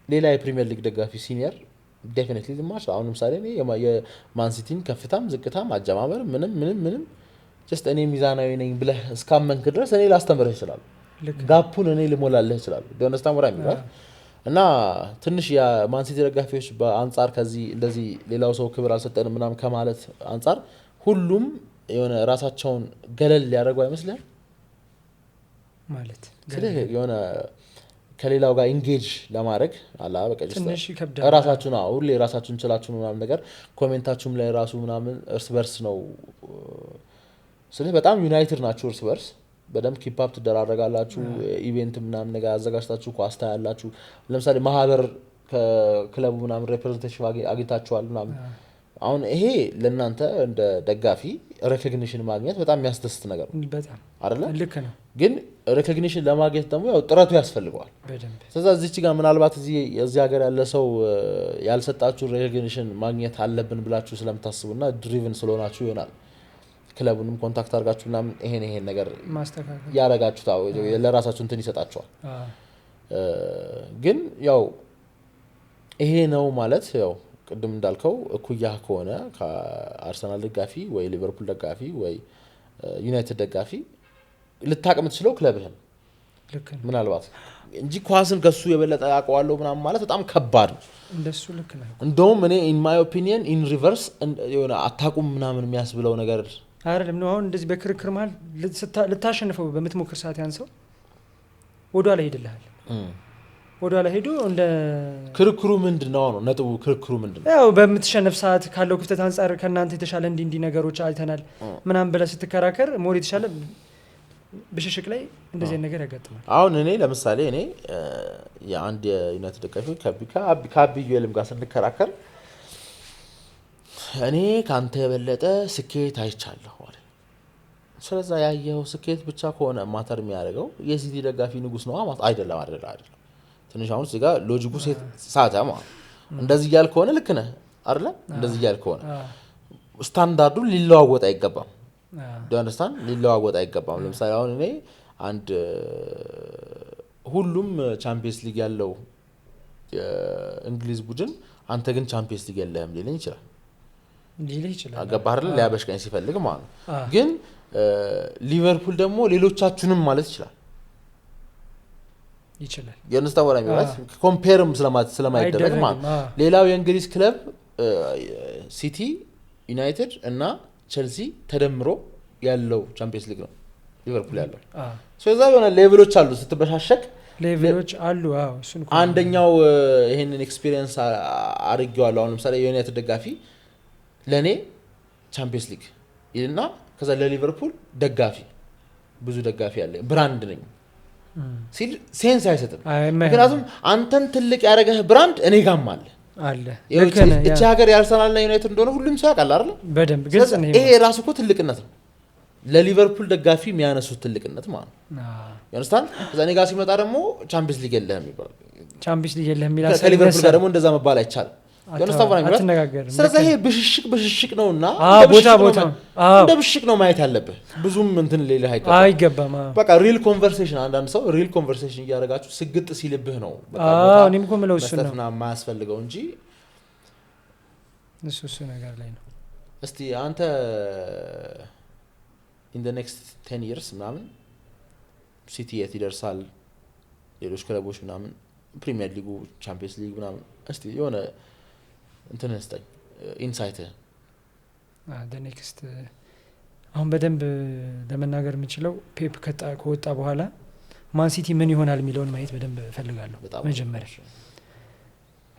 ሌላ የፕሪሚየር ሊግ ደጋፊ ሲኒየር ዴፊኒትሊ ዝማች አሁን ለምሳሌ እኔ የማን ሲቲን ከፍታም ዝቅታም አጀማመር ምንም ጀስት እኔ ሚዛናዊ ነኝ ብለህ እስካመንክ ድረስ እኔ ላስተምርህ ይችላል ጋፑን እኔ ልሞላልህ ይችላል ዶንስታም ወራ የሚባል እና ትንሽ የማን ሲቲ ደጋፊዎች በአንጻር ከዚህ እንደዚህ ሌላው ሰው ክብር አልሰጠንም ምናምን ከማለት አንጻር ሁሉም የሆነ ራሳቸውን ገለል ሊያደርጉ አይመስልም ማለት የሆነ ከሌላው ጋር ኢንጌጅ ለማድረግ አላ በቀጭ ራሳችሁን ሁሌ ራሳችሁን ችላችሁ ምናምን ነገር ኮሜንታችሁም ላይ ራሱ ምናምን እርስ በርስ ነው ስለዚህ በጣም ዩናይትድ ናችሁ እርስ በርስ በደም ኪፕ አፕ ተደራረጋላችሁ ኢቨንት ምናምን ነገር አዘጋጅታችሁ ኳስ ታያላችሁ ለምሳሌ ማህበር ከክለቡ ምናምን ሪፕሬዘንቴሽን አግኝታችኋል ምናምን አሁን ይሄ ለእናንተ እንደ ደጋፊ ሪኮግኒሽን ማግኘት በጣም የሚያስደስት ነገር በጣም አይደለ ልክ ነው ግን ሪኮግኒሽን ለማግኘት ደግሞ ያው ጥረቱ ያስፈልጋል በደንብ ስለዚህ እዚች ጋር ምናልባት እዚህ ሀገር ያለ ሰው ያልሰጣችሁ ሪኮግኒሽን ማግኘት አለብን ብላችሁ ስለምታስቡና ድሪቭን ስለሆናችሁ ይሆናል ክለቡንም ኮንታክት አድርጋችሁና ይሄን ነገር ማስተካከል ያረጋችሁ ታው ለራሳችሁ እንትን ይሰጣችኋል ግን ያው ይሄ ነው ማለት ያው ቅድም እንዳልከው እኩያ ከሆነ ከአርሰናል ደጋፊ ወይ ሊቨርፑል ደጋፊ ወይ ዩናይትድ ደጋፊ ልታቀም ትችለው ክለብህን ልክ ነው ምናልባት እንጂ ኳስን ከሱ የበለጠ ያቀዋለው ምናምን ማለት በጣም ከባድ ነው እንደሱ ልክ ነው እንደውም እኔ in my opinion in reverse የሆነ አታቁም ምናምን የሚያስብለው ነገር አይደለም ነው አሁን እንደዚህ በክርክር ማለት ልታሸንፈው በመትሞክር ሰዓት ያንሰው ወዷ ላይ ሄድልሃል ወዷ ላይ ሄዶ እንደ ክርክሩ ምንድነው ነው ነጥቡ ክርክሩ ምንድነው ያው በምትሸነፍ ሰዓት ካለው ክፍተት አንፃር ከናንተ የተሻለ እንዲ ነገሮች አይተናል ምናምን ብለህ ስትከራከር ሞር የተሻለ በሽሽቅ ላይ እንደዚህ ነገር ያጋጥማል አሁን እኔ ለምሳሌ እኔ የአንድ የዩናይትድ ደጋፊ ከቢዩኤልም ጋር ስንከራከር እኔ ካንተ የበለጠ ስኬት አይቻለሁ ማለት ስለዛ ያየው ስኬት ብቻ ከሆነ ማተር የሚያደርገው የሲቲ ደጋፊ ንጉስ ነው ማለት አይደለም ትንሽ አሁን እዚህ ጋር ሎጂኩ ሳታ ማለት እንደዚህ ያል ከሆነ ልክ ነህ አይደለ እንደዚህ ያል ከሆነ ስታንዳርዱ ሊለዋወጥ አይገባም do you understand ሊለዋወጥ አይገባም ለምሳሌ አሁን እኔ አንድ ሁሉም ቻምፒየንስ ሊግ ያለው የእንግሊዝ ቡድን አንተ ግን ቻምፒየንስ ሊግ የለህም ሊለኝ ይችላል አገባህ አይደል ሊያበሽቀኝ ሲፈልግ ማለት ግን ሊቨርፑል ደግሞ ሌሎቻችሁንም ማለት ይችላል የነስታው ላይ ማለት ኮምፔርም ስለማይደረግ ማለት ሌላው የእንግሊዝ ክለብ ሲቲ ዩናይትድ እና ቸልሲ ተደምሮ ያለው ቻምፒየንስ ሊግ ነው ሊቨርፑል ያለው ስለዚህ የሆነ ሌቭሎች አሉ ስትበሻሸቅ ሌቭሎች አሉ እሱን አንደኛው ይሄንን ኤክስፒሪየንስ አድርጌዋለሁ አሁን ለምሳሌ የዩናይትድ ደጋፊ ለኔ ቻምፒየንስ ሊግ ይልና ከዛ ለሊቨርፑል ደጋፊ ብዙ ደጋፊ ያለ ብራንድ ነኝ ሲል ሴንስ አይሰጥም ምክንያቱም አንተን ትልቅ ያደረገህ ብራንድ እኔ ጋርም አለ እቺ ሀገር የአርሰናልና ዩናይትድ እንደሆነ ሁሉም ሰው ያውቃል አይደል በደንብ ግልጽ ነው ይሄ ራሱ እኮ ትልቅነት ነው ለሊቨርፑል ደጋፊ የሚያነሱት ትልቅነት ማለት ነው ያንስታን ከዛ እኔ ጋር ሲመጣ ደግሞ ቻምፒየንስ ሊግ የለህም ይባላል ቻምፒየንስ ሊግ የለህም ይላል ከሊቨርፑል ጋር ደግሞ እንደዛ መባል አይቻልም አትነጋገርም ስለዚህ ይሄ ብሽሽቅ ነውና ቦታ እንደ ብሽሽቅ ነው ማየት ያለብህ ብዙም እንትን ሌላ አይገባም በቃ ሪል ኮንቨርሴሽን አንዳንድ ሰው ሪል ኮንቨርሴሽን እያደረጋችሁ ስግጥ ሲልብህ ነው በቃ እኔም እኮ የምለው እሱ ነው ማያስፈልገው እንጂ እሱ ነገር ላይ ነው እስቲ አንተ in the next 10 years ምናምን ሲቲ የት ይደርሳል ሌሎች ክለቦች ምናምን ፕሪሚየር ሊጉ ቻምፒየንስ ሊግ ምናምን እስቲ የሆነ እንትን እስታይ ኢንሳይት the next አሁን በደንብ ለመናገር የምችለው ፔፕ ከወጣ በኋላ ማን ሲቲ ምን ይሆናል የሚለውን ማየት በደንብ ፈልጋለሁ መጀመሪያ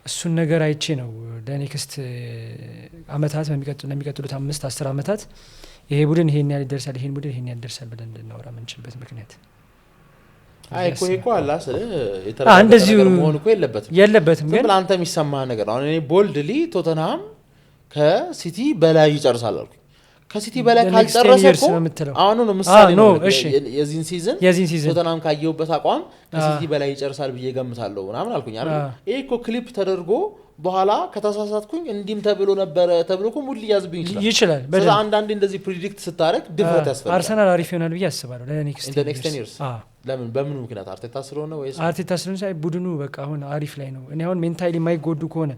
እሱን ነገር አይቼ ነው ለኔክስት አመታት ለሚቀጥሉት 5-10 አመታት ይሄ ቡድን ይሄን ያህል ይደርሳል ይሄን ቡድን ይሄን ያህል ይደርሳል ብለን እንድናወራ የምንችልበት ምክንያት እኮ አላስ የተረጋገጠ ነገር መሆን እኮ የለበትም ግን አንተ የሚሰማህ ነገር አሁን እኔ ቦልድሊ ቶተንሃም ከሲቲ በላይ ይጨርሳል አልኩ ከሲቲ በላይ ካልጨረሰ እኮ አሁን ነው ምሳሌ ነው የዚህን ሲዝን ቶተንሃም ካየውበት አቋም ከሲቲ በላይ ይጨርሳል ብዬ ገምታለሁ ምናምን አልኩኝ አይደል ይሄ እኮ ክሊፕ ተደርጎ በኋላ ከተሳሳትኩኝ እንዲም ተብሎ እኮ ሙሉ ሊያዝብኝ ይችላል ስለዚህ አንዳንዴ እንደዚህ ፕሪዲክት ስታረግ ድፍረት ያስፈልጋል አርሰናል አሪፍ ይሆናል ብዬ አስባለሁ ለኔክስት 10 years ለምን በምን ምክንያት አርቴታ ስለሆነ ወይስ አርቴታ ስለሆነ ሳይ ቡድኑ በቃ አሁን አሪፍ ላይ ነው እኔ አሁን ሜንታሊ የማይጎዱ ከሆነ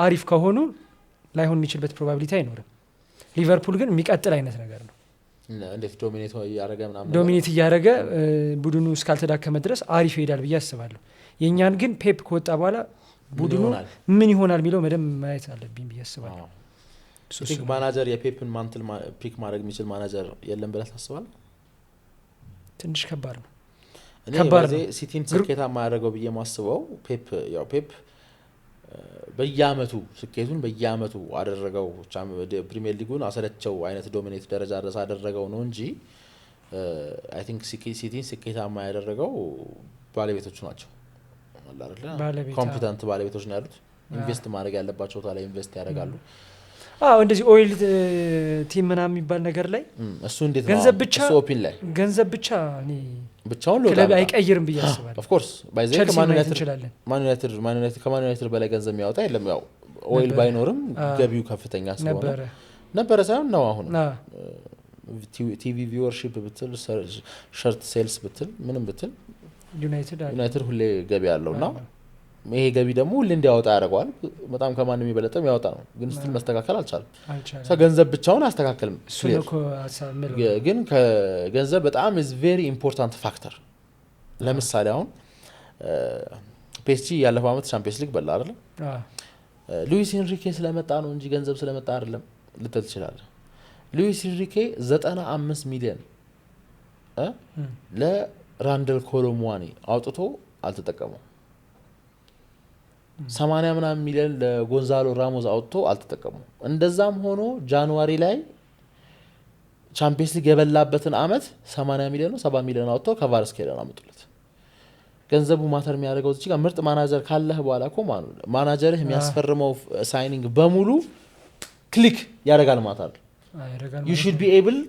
አሪፍ ከሆኑ ላይሆን የሚችልበት ፕሮባቢሊቲ አይኖርም ሊቨርፑል ግን የሚቀጥል አይነት ነገር ነው እንዴት ዶሚኔት ያደረገ ቡድኑ እስካልተዳከመ ድረስ አሪፍ ይሄዳል ብዬ አስባለሁ የኛን ግን ፔፕ ከወጣ በኋላ ቡድኑ ምን ይሆናል የሚለው መደም ማየት አለብኝ ብዬ አስባለሁ ፒክ ማናጀር የፔፕን ማንትል ፒክ ማድረግ የሚችል ማናጀር የለም ብለህ ታስባለህ ትንሽ ከባድ ነው እኔ ሲቲን ስኬታማ ያደረገው ብዬ ማስበው ፔፕ በየአመቱ ስኬቱን በየአመቱ አደረገው ፕሪሚየር ሊጉን አሰለቸው አይነት ዶሚኔት ደረጃ ድረስ አደረገው ነው እንጂ አይ ቲንክ ሲቲን ስኬታማ ያደረገው ባለቤቶቹ ናቸው አይደል ኮምፒተንት ባለቤቶች ነው ያሉት ኢንቨስት ማድረግ ያለባቸው ታላ ኢንቨስት ያደርጋሉ እንደዚህ ኦይል ቲም ምናምን የሚባል ነገር ላይ እሱ እንዴት ነው ገንዘብ ብቻ እኔ ብቻውን ክለብ አይቀይርም ብዬ አስባለሁ ኦፍ ኮርስ ባይ ዘ ማን ዩናይትድ በላይ ገንዘብ የሚያወጣ የለም ያው ኦይል ባይኖርም ገቢው ከፍተኛ ስለሆነ ነበር ሳይሆን ነው አሁን ቲቪ ቪወርሺፕ ብትል ሸርት ሴልስ ብትል ምንም ብትል ዩናይትድ ሁሌ ገቢ ያለውና ይሄ ገቢ ደግሞ ሁሌ እንዲያወጣ ያደርገዋል በጣም ከማንም ይበለጥም ያወጣ ነው ግን ስቲል መስተካከል አልቻለም ገንዘብ ብቻውን አስተካክልም ግን ከገንዘብ በጣም is very important factor ለምሳሌ አሁን ፒኤስጂ ያለፈው አመት ቻምፒየንስ ሊግ በላ አይደል ሉዊስ ኤንሪኬ ስለመጣ ነው እንጂ ገንዘብ ስለመጣ አይደለም ልትል ትችላለህ ሉዊስ ኤንሪኬ 95 ሚሊዮን ለራንደል ኮሎሙዋኒ አውጥቶ አልተጠቀመው 80 ምናምን ሚሊዮን ለጎንዛሎ ራሞስ አውጥቶ አልተጠቀሙ እንደዛም ሆኖ ጃንዋሪ ላይ ቻምፒየንስ ሊግ የበላበትን አመት 80 ሚሊዮን ነው 70 ሚሊዮን አውጥቶ ከቫርስኬላን አመጡለት ገንዘቡ ማተር የሚያደርገው እዚህ ጋር ምርጥ ማናጀር ካለህ በኋላ እኮ ማናጀርህ የሚያስፈርመው ሳይኒንግ በሙሉ ክሊክ ያደርጋል ማታል you should be able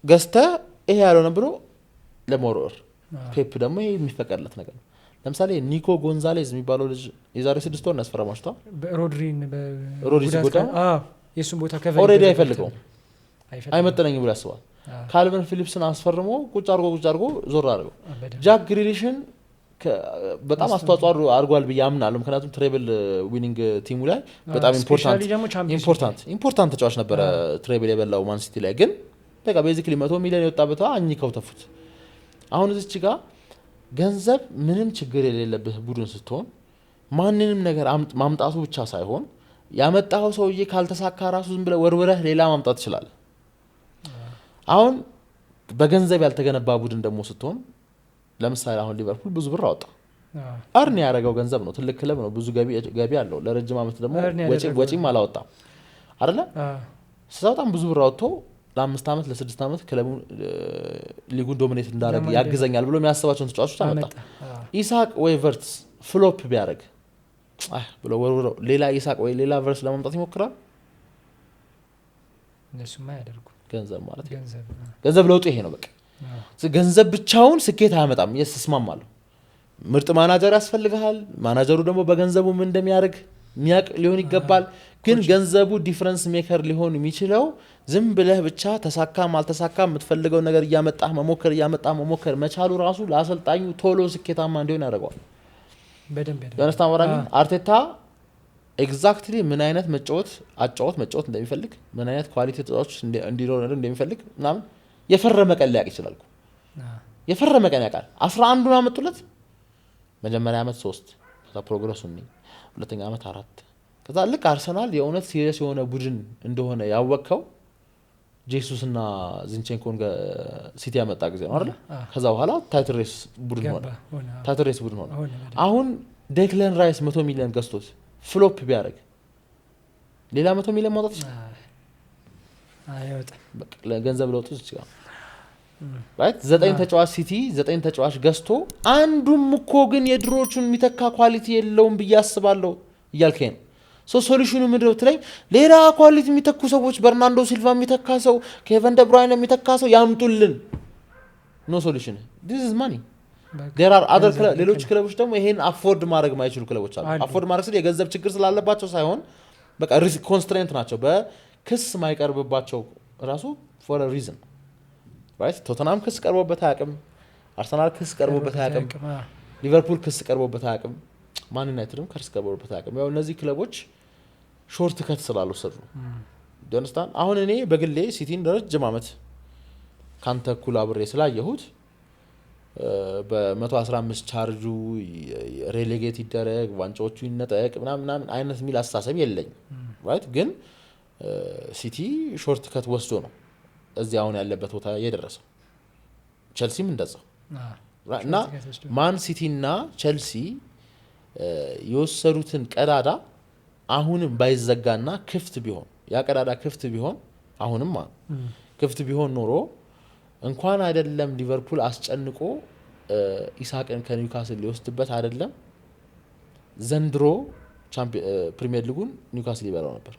ገስተ ይሄ ያለው ብሎ ለሞሮር ፔፕ ደግሞ ይሄ የሚፈቀድለት ነገር ነው ለምሳሌ ኒኮ ጎንዛሌዝ የሚባለው ልጅ የዛሬ 6 ወር ያስፈረማችታ ሮድሪን ቦታ የሱን ቦታ ከቨር ኦሬዲ አይፈልገው አይመጥነኝም ብሎ ያስባል ካልቨን ፊሊፕስን አስፈርሞ ቁጭ አርጎ ዞር አድርገው ጃክ ግሪሊሽን በጣም አስተዋጽኦ አድርጓል ብዬ አምናለሁ ምክንያቱም ትሬብል ዊኒንግ ቲሙ ላይ በጣም ኢምፖርታንት ተጫዋች ነበረ ትሬብል የበላው ማን ሲቲ ላይ ግን በቃ ቤዚክሊ 100 ሚሊዮን የወጣበት አኝከው ተፉት አሁን እዚህ ጋር ገንዘብ ምንም ችግር የሌለበት ቡድን ስትሆን ማንንም ነገር ማምጣቱ ብቻ ሳይሆን ያመጣው ሰውዬ ካልተሳካ ራሱ ዝም ብለ ወርወረህ ሌላ ማምጣት ይችላል አሁን በገንዘብ ያልተገነባ ቡድን ደግሞ ስትሆን ለምሳሌ አሁን ሊቨርፑል ብዙ ብር አወጣ አርኒ ያደረገው ገንዘብ ነው ትልቅ ክለብ ነው ብዙ ገቢ አለው ለረጅም አመት ደግሞ ወጪም አላወጣም አይደለ ስለዚህ ብዙ ብር አወጥቶ ለ5 አመት ለ6 አመት ክለቡን ሊጉን ዶሚኔት እንዳደረገ ያግዘኛል ብሎ የሚያስባቸውን ተጫዋቾች አመጣ ኢሳቅ ወይ ቨርትስ ፍሎፕ ቢያደርግ ብሎ ወርወሮ ሌላ ኢሳቅ ወይ ሌላ ቨርስ ለማምጣት ይሞክራል እነሱማ ያደርጉ ገንዘብ ማለት ገንዘብ ለውጥ ይሄ ነው በቃ ገንዘብ ብቻውን ስኬት አያመጣም ይስማማለሁ ምርጥ ማናጀር ያስፈልጋል ማናጀሩ ደግሞ በገንዘቡ ምን እንደሚያደርግ ሚያቅ ሊሆን ይገባል ግን ገንዘቡ ዲፈረንስ ሜከር ሊሆን የሚችለው ዝም ብለህ ብቻ ተሳካም አልተሳካም የምትፈልገው ነገር እያመጣህ መሞከር መቻሉ ራሱ ለአሰልጣኙ ቶሎ ስኬታማ እንዲሆን ያደርገዋል በደንብ ያነስታ ወራሚ አርቴታ ኤግዛክትሊ ምን አይነት መጫወት እንደሚፈልግ ምን አይነት ኳሊቲ ተጫዋቾች እንዲኖር እንደሚፈልግ ምናምን የፈረመ ቀን ሊያቅ ይችላል የፈረመ ቀን ያውቃል 11ን አመጡለት መጀመሪያ አመት 3 ከዛ ፕሮግረሱን ሁለተኛ አመት 4 ከዛ ልክ አርሰናል የእውነት ሲሪየስ የሆነ ቡድን እንደሆነ ያወቀው ጄሱስና ዚንቼንኮን ሲቲ ያመጣ ጊዜ ነው አይደል ከዛ በኋላ ታይትል ሬስ ቡድን ሆነ አሁን ዴክላን ራይስ 100 ሚሊዮን ገዝቶት ፍሎፕ ቢያደርግ ሌላ 100 ሚሊዮን ማውጣት አይወጣ ለገንዘብ ለውጡ ይችላል right 9 ተጫዋች ሲቲ 9 ተጫዋች ገዝቶ አንዱም እኮ ግን የድሮቹን የሚተካ ኳሊቲ የለውም በያስባለው ይያልከኝ ሶሉሽኑ ምንድነው ትለኝ ሌላ ኳሊቲ የሚተኩ ሰዎች በርናንዶ ሲልቫ የሚተካ ሰው ኬቨን ደብራይነ የሚተካ ሰው ያምጡልን no solution this is money there are other ሌሎች ክለቦች ደግሞ ይሄን አፎርድ ማድረግ ማይችሉ ክለቦች አሉ አፎርድ ማድረግ ሲል የገንዘብ ችግር ስላለባቸው ሳይሆን በቃ ኮንስትሬንት ናቸው በክስ ማይቀርብባቸው ራሱ for a reason right ቶተናም ክስ ቀርቦበት አያውቅም አርሰናል ክስ ቀርቦበት አያውቅም ሊቨርፑል ክስ ቀርቦበት አያውቅም ማን ዩናይትድም ክስ ቀርቦበት አያውቅም ያው እነዚህ ክለቦች ሾርት ከት ስላልወሰዱ do you understand አሁን እኔ በግሌ ሲቲን ረጅም አመት ካንተ ኩል አብሬ ስላየሁት በ115 ቻርጁ ሬሌጌት ይደረግ ዋንጫዎቹ ይነጠቅ ምናምን አይነት ሚል አስተሳሰብ የለኝ right ግን ሲቲ ሾርት ከት ወስዶ ነው እዚህ አሁን ያለበት ቦታ የደረሰው ቸልሲም እንደዛው እና ማን ሲቲ እና ቸልሲ የወሰዱትን ቀዳዳ አሁንም ባይዘጋና ክፍት ቢሆን ያ ቀዳዳ ክፍት ቢሆን አሁንም ክፍት ቢሆን ኖሮ እንኳን አይደለም ሊቨርፑል አስጨንቆ ኢሳቅን ከኒውካስል ሊወስድበት አይደለም ዘንድሮ ፕሪሚየር ሊጉን ኒውካስል ይበላው ነበር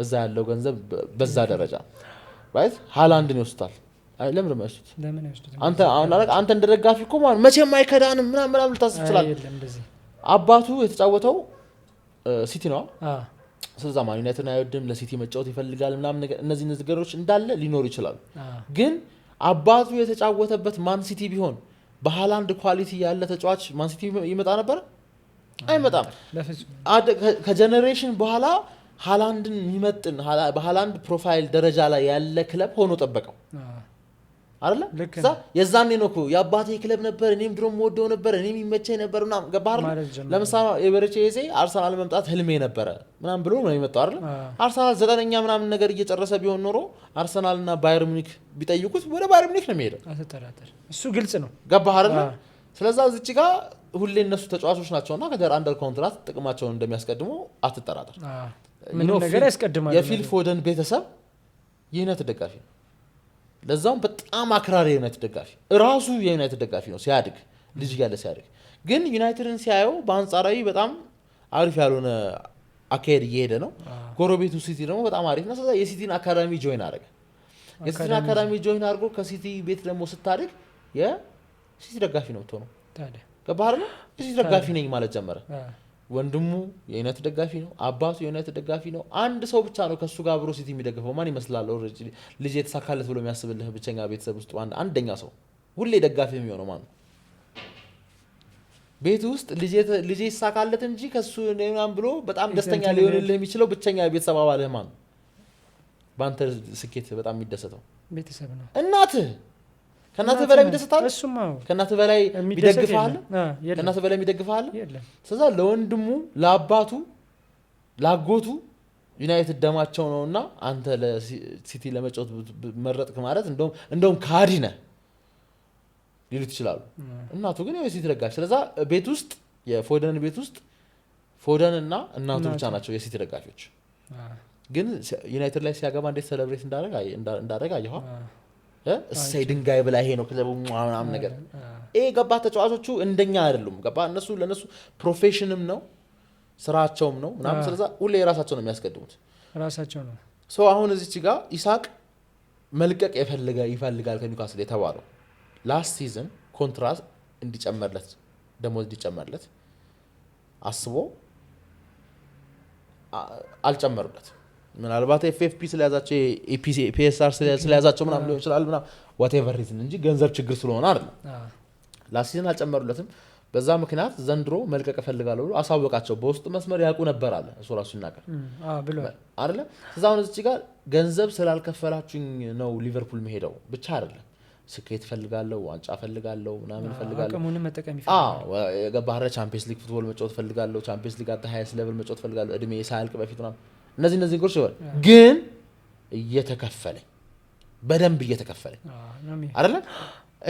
እዛ ያለው ገንዘብ በዛ ደረጃ right ሃላንድን ይወስዳል ለምን ማይወስድ አንተ እንደደጋፊ እኮ ማለት መቼም አይከዳንም ምናምን ልታስብ ይችላል አባቱ የተጫወተው ሲቲ ነው ስለዛ ማን ዩናይትድ አይወድም ለሲቲ መጫወት ይፈልጋል ምናምን ነገር እነዚህ ነገሮች እንዳለ ሊኖር ይችላል ግን አባቱ የተጫወተበት ማን ሲቲ ቢሆን በሃላንድ ኳሊቲ ያለ ተጫዋች ማን ሲቲ ይመጣ ነበር አይመጣም ከጀነሬሽን በኋላ ሃላንድን የሚመጥን በሃላንድ ፕሮፋይል ደረጃ ላይ ያለ ክለብ ሆኖ ተጠበቀው አይደለ ከዛ የዛኔ ነው እኮ ያባቴ ክለብ ነበር እኔም ድሮም ወደው ነበር እኔም ይመቸኝ ነበርና ገባር ለምሳሌ ኤቨሬቺዜ አርሰናል መምጣት ህልሜ ነበር ምናምን ብሎ ነው የመጣው አይደለ አርሰናል 9ኛ ምናምን ነገር እየጨረሰ ቢሆን ኖሮ አርሰናልና ባየር ሙኒክ ቢጠይቁት ወደ ባየር ሙኒክ ነው የሚሄደው አትጠራጠር እሱ ግልጽ ነው ገባህ አይደለ ስለዚህ እዚህ ጋር ሁሌ እነሱ ተጫዋቾች ናቸውና ከደር አንደር ኮንትራክት ጥቅማቸውን እንደሚያስቀድሙ አትጠራጠር ምን ነገር ያስቀድማል የፊል ፎደን ቤተሰብ የዩናይትድ ደጋፊ ለዛም በጣም አክራሪ የዩናይትድ ደጋፊ ራሱ የዩናይትድ ደጋፊ ነው ሲያድግ ልጅ ያለ ሲያድግ ግን ዩናይትድን ሲያየው በአንጻራዊ በጣም አሪፍ ያልሆነ አካሄድ እየሄደ ነው ጎረቤቱ ሲቲ ደግሞ በጣም አሪፍ ነው ስለዚህ የሲቲን አካዳሚ ጆይን አደረገ የሲቲን አካዳሚ ጆይን አድርጎ ከሲቲ ቤት ደግሞ ስታድግ የሲቲ ደጋፊ ነው ተሆነ ታዲያ ገባህ ነው የሲቲ ደጋፊ ነኝ ማለት ጀመረ ወንድሙ የዩናይትድ ደጋፊ ነው አባቱ የዩናይትድ ደጋፊ ነው አንድ ሰው ብቻ ነው ከሱ ጋር አብሮ ሲቲ የሚደግፈው ማን ይመስላል ልጅ የተሳካለት ብሎ የሚያስብልህ ብቸኛ ቤተሰብ ውስጥ አንደኛ ሰው ሁሌ ደጋፊ የሚሆነው ማን ነው ቤት ውስጥ ልጅ ይሳካለት እንጂ ከሱ ነውም ብሎ በጣም ደስተኛ ሊሆንልህ የሚችለው ብቸኛ ቤተሰብ አባልህ ማን ባንተ ስኬት በጣም የሚደሰተው ቤተሰብ ነው እናትህ ከናተ በላይ የሚደሰታል እሱማ ከናተ በላይ የሚደግፋል ከናተ በላይ የሚደግፋል ስለዚህ ለወንድሙ ለአባቱ ላጎቱ ዩናይትድ ደማቸው ነውና አንተ ለሲቲ ለመጫወት መረጥክ ማለት እንደውም ካዲነ ሊሉት ይችላሉ እናቱ ግን የሲቲ ደጋፊ ስለዚህ ቤት ውስጥ የፎደን ቤት ውስጥ ፎደን እና እናቱ ብቻ ናቸው የሲቲ ደጋፊዎች ግን ዩናይትድ ላይ ሲያገባ እንዴት ሴሌብሬት እንዳደረገ አየሁ እሰይ ድንጋይ ብላ ይሄ ነው ክለቡ ምናምን ነገር ገባ ተጫዋቾቹ እንደኛ አይደሉም ገባ እነሱ ለነሱ ፕሮፌሽንም ነው ስራቸውም ነው ምናምን ስለዚህ ሁሌ የራሳቸው ነው የሚያስቀድሙት ራሳቸው ነው አሁን እዚች ጋር ኢሳቅ መልቀቅ ይፈልጋል ከኒውካስል የተባለው ላስት ሲዝን ኮንትራት እንዲጨመርለት ደሞዝ እንዲጨመርለት አስቦ አልጨመሩለት ምናልባት ኤፍኤፍፒ ስለያዛቸው ፒኤስአር ስለያዛቸው ምናምን ሊሆን ይችላል ምናምን whatever reason እንጂ ገንዘብ ችግር ስለሆነ አይደለም ላሲዝን አልጨመሩለትም በዛ ምክንያት ዘንድሮ መልቀቅ ፈልጋለሁ ብሎ አሳወቃቸው በውስጥ መስመር ያውቁ ነበር አለ እሱ ራሱ ይናገር ብሏል አይደለ ስለዚህ እዚህ ጋር ገንዘብ ስላልከፈላችሁኝ ነው ሊቨርፑል መሄደው ብቻ አይደለም ስኬት ፈልጋለሁ ዋንጫ ፈልጋለሁ ምናምን ፈልጋለሁ አቅሙን መጠቀም ይፈልጋል የገባረ ቻምፒየንስ ሊግ ፉትቦል መጫወት ፈልጋለሁ ቻምፒየንስ ሊግ አት ሃይስት ሌቭል መጫወት ፈልጋለሁ እድሜ ሳያልቅ በፊት ነው እነዚህ ነገሮች ይወል ግን እየተከፈለኝ በደንብ እየተከፈለኝ አይደለ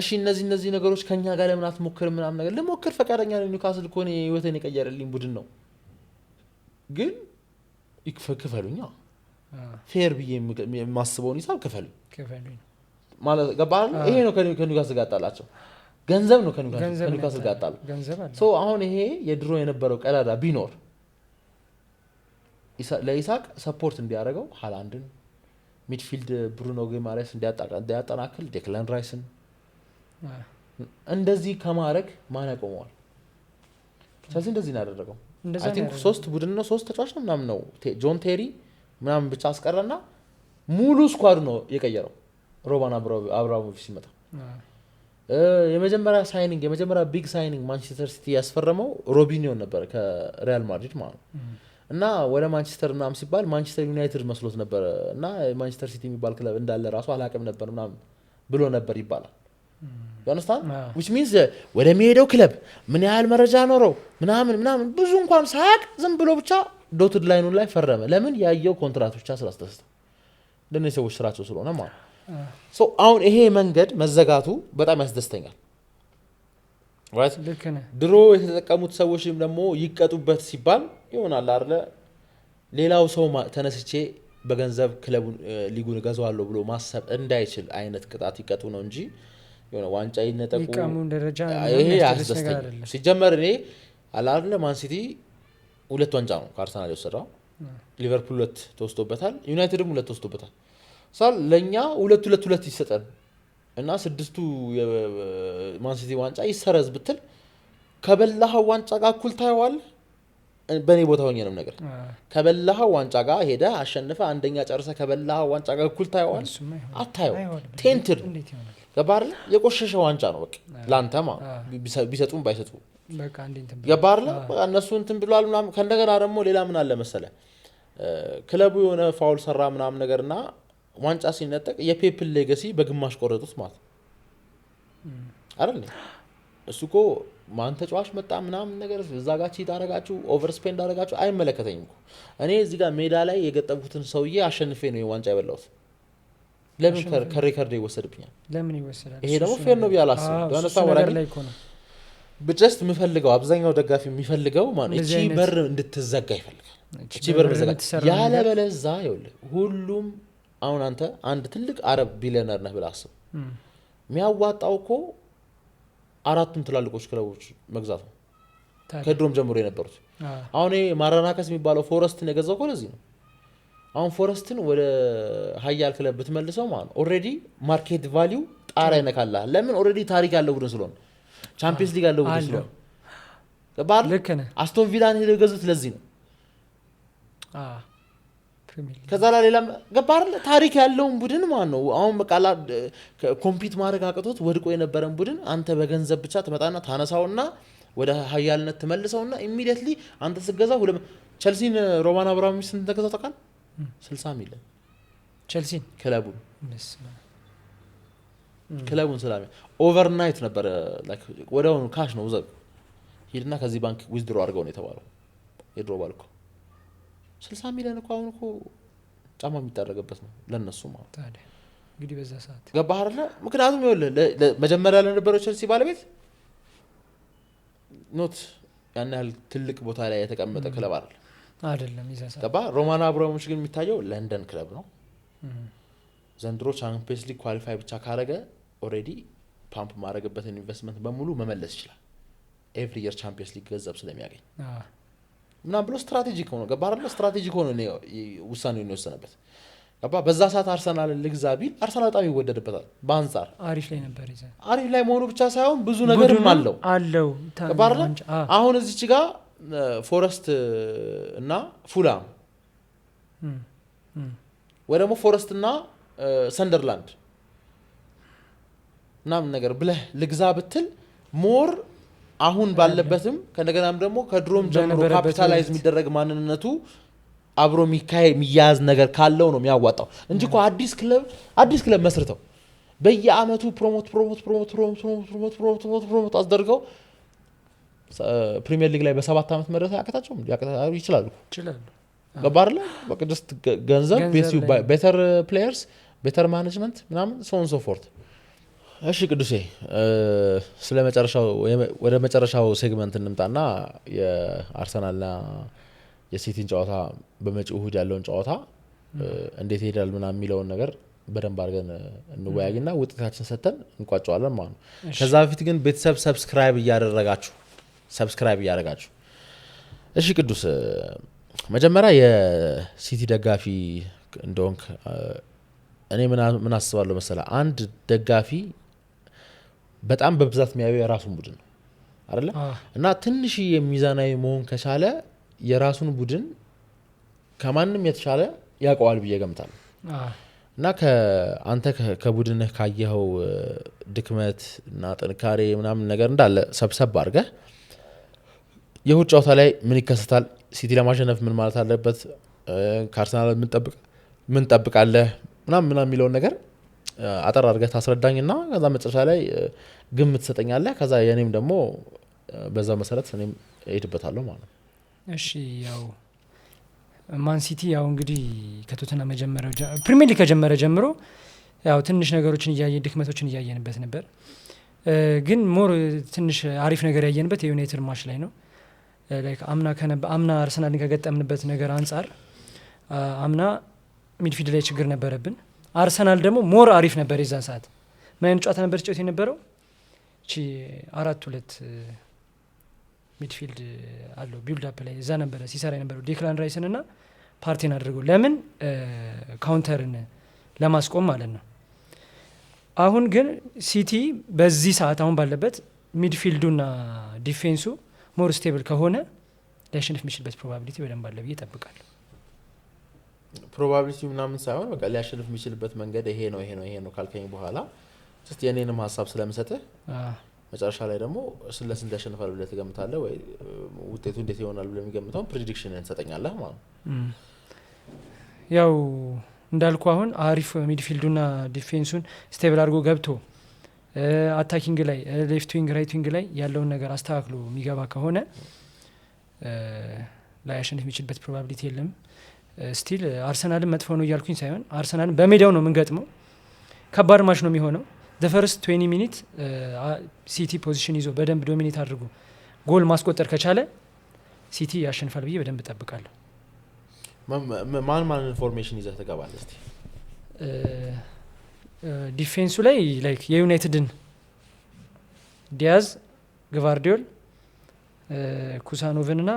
እሺ እነዚህ ነገሮች ከኛ ጋር ለምን አትሞክር ምናምን ነገር ለሞክር ፈቃደኛ ነኝ ኒውካስል ኮኔ ህይወቴን የቀየረልኝ ቡድን ነው ግን ይክፈሉኛ ፌር ብዬ የማስበውን ሂሳብ ከፈሉኝ ማለት ገባህ ይሄ ነው ከኒውካስል ጋር ጣላቸው ገንዘብ ነው ከኒውካስል ጋር ጣሉ ሶ አሁን ይሄ የድሮ የነበረው ቀዳዳ ቢኖር ለኢሳቅ ሰፖርት እንዲያደርገው ሃላንድን ሚድፊልድ ብሩኖ ጊማሬስ እንዲያጠናክል ዴክላን ራይስን እንደዚህ ከማድረግ ማን ያቆመዋል ስለዚህ እንደዚህ ያደረገው አይ ቲንክ 3 ቡድን ነው 3 ተጫዋች ነው ምናምን ነው ጆን ቴሪ ምናምን ብቻ አስቀረና ሙሉ ስኳድ ነው የቀየረው ሮማን አብራሞቪች ሲመጣ የመጀመሪያ ቢግ ሳይኒንግ ማንቸስተር ሲቲ ያስፈረመው ሮቢኒዮ ነበር ከሪያል ማድሪድ ማለት ነው እና ወደ ማንቸስተር ምናምን ሲባል ማንቸስተር ዩናይትድ መስሎት ነበር እና ማንቸስተር ሲቲ የሚባል ክለብ እንዳለ ራሱ አላቀም ነበር ምናምን ብሎ ነበር ይባላል you understand which means ወደ ሚሄደው ክለብ ምን ያህል መረጃ ኖረው ምናምን ብዙ እንኳን ሳያቅ ዝም ብሎ ብቻ ዶትድ ላይኑ ላይ ፈረመ ለምን ያየው ኮንትራክት ብቻ ስላስተስተው ለነዚህ ሰዎች ስራቸው ስለሆነ ማለት ሶ አሁን ይሄ መንገድ መዘጋቱ በጣም ያስደስተኛል right ድሮ የተጠቀሙት ሰዎችም ደግሞ ይቀጡበት ሲባል ይሆናል አይደለ ሌላው ሰው ተነስቼ በገንዘብ ክለቡን ሊጉን ገዛዋለሁ ብሎ ማሰብ እንዳይችል አይነት ቅጣት ይቀጡ ነው እንጂ የሆነ ዋንጫ ይነጠቁ ይቀሙን ደረጃ ይሄ ያስደስተኛል ሲጀመር እኔ አላርለ ማን ሲቲ 2 ዋንጫ ነው ከአርሰናል የወሰደው ሊቨርፑል 2 ተወስዶበታል ዩናይትድም 2 ተወስዶበታል ሳል ለኛ 2 ይሰጣል እና 6ቱ የማን ሲቲ ዋንጫ ይሰረዝ ብትል ከበላህ ዋንጫ ጋር እኩል ታየዋል በኔ ቦታ ሆኜ ነው ነገር ከበላህ ዋንጫ ጋር ሄደ አሸንፈ አንደኛ ጨርሰ ከበላህ ዋንጫ ጋር እኩል ታየዋል አታየው ቴንትድ ገባርለ የቆሸሸ ዋንጫ ነው በቃ ላንተማ ቢሰጡም ባይሰጡ በቃ እንዴት ገባርለ እነሱ እንትን ብሏል ምናምን ከእንደገና ደግሞ ሌላ ምን አለ መሰለ ክለቡ የሆነ ፋውል ሰራ ምናምን ነገርና ዋንጫ ሲነጠቅ የፔፕል ሌጋሲ በግማሽ ቆረጡት ማለት አይደል እሱኮ ማን ተጫዋች መጣ ምናምን ነገር እዛ ጋር ቺት አደረጋችሁ ኦቨርስፔንድ አደረጋችሁ አይመለከተኝም እኔ እዚህ ጋር ሜዳ ላይ የገጠቡትን ሰውዬ አሸንፌ ነው የዋንጫ የበላሁት ለምን ከሬከርድ ይወሰድብኛል ለምን ይወሰዳል ይሄ ደግሞ ፌር ነው ቢያላስ ዳንታ ወራኝ በጀስት የሚፈልገው አብዛኛው ደጋፊ የሚፈልገው ማለት እቺ በር እንድትዘጋ ይፈልጋል እቺ በር እንድትዘጋ ያለ በለዛ ይኸውልህ ሁሉም አሁን አንተ አንድ ትልቅ አረብ ቢሊዮነር ነህ ብለህ አስብ የሚያዋጣው እኮ አራቱም ትላልቆች ክለቦች መግዛት ነው ከድሮም ጀምሮ የነበሩት አሁን ማራናከስ የሚባለው ፎረስትን የገዛው እኮ ለዚህ ነው አሁን ፎረስትን ወደ ሃያል ክለብ ብትመልሰው ማለት ነው ኦሬዲ ማርኬት ቫልዩ ጣራ ይነካላ ለምን ኦሬዲ ታሪክ ያለው ቡድን ስለሆነ ቻምፒየንስ ሊግ ያለው ቡድን ስለሆነ ገባር አስቶን ቪላን ሄደው ገዙት ለዚህ ነው ከዛ ሌላ ገባር ታሪክ ያለው ቡድን ማለት ነው አሁን በቃላ ኮምፒት ማድረግ አቅቶት ወድቆ የነበረን ቡድን አንተ በገንዘብ ብቻ ተመጣና ታነሳውና ወደ ሃያልነት ተመልሰውና ኢሚዲየትሊ አንተ ስገዛው ቸልሲን ሮማን አብራሞቪች ስንት ተገዛው ተቃል 60 ሚሊዮን ቸልሲን ክለቡን ሰላም ኦቨርናይት ነበር ላይክ ወዳው ካሽ ነው ዘግ ሄድና ከዚህ ባንክ ዊዝድሮ አድርገው ነው የተባለው የድሮ ባልኮ 60 ሚሊዮን እኮ አሁን እኮ ጫማ የሚታረገበት ነው ለነሱ ማለት ታዲያ እንግዲህ በዛ ሰዓት ገባህ አይደል ምክንያቱም ይኸውልህ መጀመሪያ ለነበረው ቸልሲ ባለቤት ኖት ያን ያህል ትልቅ ቦታ ላይ የተቀመጠ ክለብ አይደለም ይዛሳ ገባህ ሮማን አብራሞቪች ግን የሚታየው ለንደን ክለብ ነው ዘንድሮ ቻምፒየንስ ሊግ ኳሊፋይ ብቻ ካረገ ኦሬዲ ፓምፕ ማድረግበትን ኢንቨስትመንት በሙሉ መመለስ ይችላል ኤቭሪ ኢየር ቻምፒየንስ ሊግ ገንዘብ ስለሚያገኝ ምናምን ብሎ ስትራቴጂክ ሆኖ ገባህ አይደል ስትራቴጂክ ሆኖ ነው ውሳኔውን የወሰነበት ገባህ በዛ ሰዓት አርሰናል ልግዛ ቢል አርሰናል በጣም ይወደድበታል በአንጻር አሪፍ ላይ ነበር አሪፍ ላይ መሆኑ ብቻ ሳይሆን ብዙ ነገርም አለው ገባህ አሁን እዚች ጋር ፎረስት እና ፉላም ወይ ደግሞ ፎረስት እና ሰንደርላንድ ምናምን ነገር ብለህ ልግዛ ብትል ሞር አሁን ባለበትም ከነገናም ደግሞ ከድሮም ጀምሮ ካፒታላይዝ የሚደረግ ማንነቱ አብሮ የሚያዝ ነገር ካለው ነው የሚያዋጣው እንጂ እኮ አዲስ ክለብ መስርተው በየአመቱ ፕሮሞት አስደርገው ፕሪሚየር ሊግ ላይ በ7 አመት መድረስ ያቀታቸው ይችላሉ ገባርለ በቃ just ገንዘብ better players better management ምናምን so on so forth እሺ ቅዱሴ ወደ መጨረሻው ሴግመንት እንምጣና የአርሰናልና የሲቲን ጨዋታ በመጪው እሁድ ያለውን ጨዋታ እንዴት ይሄዳል ምናምን የሚለውን ነገር በደንብ አድርገን እንወያይና ውጤታችን ሰተን እንቋጨዋለን ማለት ነው ከዛ በፊት ግን ቤተሰብ ሰብስክራይብ እያደረጋችሁ እሺ ቅዱስ መጀመሪያ የሲቲ ደጋፊ እንደሆንክ እኔ ምን አስባለሁ መሰለህ አንድ ደጋፊ በጣም በብዛት የሚያየው የራሱን ቡድን ነው አይደለ እና ትንሽ የሚዛናዊ መሆን ከቻለ የራሱን ቡድን ከማንም የተሻለ ያውቀዋል ብዬ ገምታለሁ እና አንተ ከቡድንህ ካየኸው ድክመት እና ጥንካሬ ምናምን ነገር እንዳለ ሰብሰብ አድርገህ የእሁድ ጨዋታ ላይ ምን ይከሰታል ሲቲ ለማሸነፍ ምን ማለት አለበት ከአርሰናል ምን ጠብቃለህ ምናምን የሚለውን ነገር አጠር አድርገህ ታስረዳኝና ከዛ መጨረሻ ላይ ግምት ትሰጠኛለህ ከዛ የኔም ደግሞ በዛ መሰረት እኔም እሄድበታለሁ ማለት ነው እሺ ያው ማን ሲቲ ያው እንግዲህ ከቶተንሃም ፕሪሚየር ሊግ ከጀመረ ጀምሮ ያው ትንሽ ነገሮችን ድክመቶችን እያየንበት ነበር ግን ሞር ትንሽ አሪፍ ነገር ያየንበት የዩናይትድ ማች ላይ ነው ላይክ አምና አርሰናልን ከገጠምንበት ነገር አንፃር አምና ሚድፊልድ ላይ ችግር ነበረብን አርሰናል ደግሞ ሞር አሪፍ ነበር የዛን ሰዓት ምን ጨዋታ ነበር ጨዋታ የነበረው እቺ 4-2 ሚድፊልድ አለው ቢልድ አፕ ላይ እዛ ነበር ሲሰራ የነበረው ዴክላን ራይስን እና ፓርቲን አድርገው ለምን ካውንተርን ለማስቆም ማለት ነው አሁን ግን ሲቲ በዚህ ሰዓት አሁን ባለበት ሚድፊልዱና ዲፌንሱ ሞር ስቴብል ከሆነ ሊያሸንፍ የሚችልበት ፕሮባቢሊቲ በደንብ አለ ብዬ እጠብቃለሁ ፕሮባቢሊቲ ምናምን ሳይሆን በቃ ሊያሸንፍ የሚችልበት መንገድ ይሄ ነው ካልከኝ በኋላ just የኔንም ሐሳብ ስለምሰጥህ መጨረሻ ላይ ደግሞ ስለስንት ያሸንፋል ብለህ ትገምታለህ ወይ ውጤቱ እንዴት ይሆናል ብለህ የሚገምተው ፕሬዲክሽን እንሰጠኛለህ ማለት ያው እንዳልኩ አሁን አሪፍ ሚድፊልዱና ዲፌንሱን ስቴብል አድርጎ ገብቶ አታኪንግ ላይ ሌፍት ዊንግ ራይት ዊንግ ላይ ያለውን ነገር አስተካክሎ የሚገባ ከሆነ ላያሸንፍ የሚችልበት ፕሮባቢሊቲ የለም ስቲል አርሰናልን መጥፎ ነው እያልኩኝ ሳይሆን አርሰናልን በሜዳው ነው የምንገጥመው ከባድ ማች ነው የሚሆነው the first 20 minutes ሲቲ ፖዚሽን ይዞ በደንብ ዶሚኔት አድርጎ ጎል ማስቆጠር ከቻለ ሲቲ ያሸንፋል ብዬ በደንብ እጠብቃለሁ ማን ኢንፎርሜሽን ይዘህ ተገባለህ እስቲ ዲፌንሱ ላይ ላይክ የዩናይትድን ዲያዝ ግቫርዲዮል ኩሳኖቭንና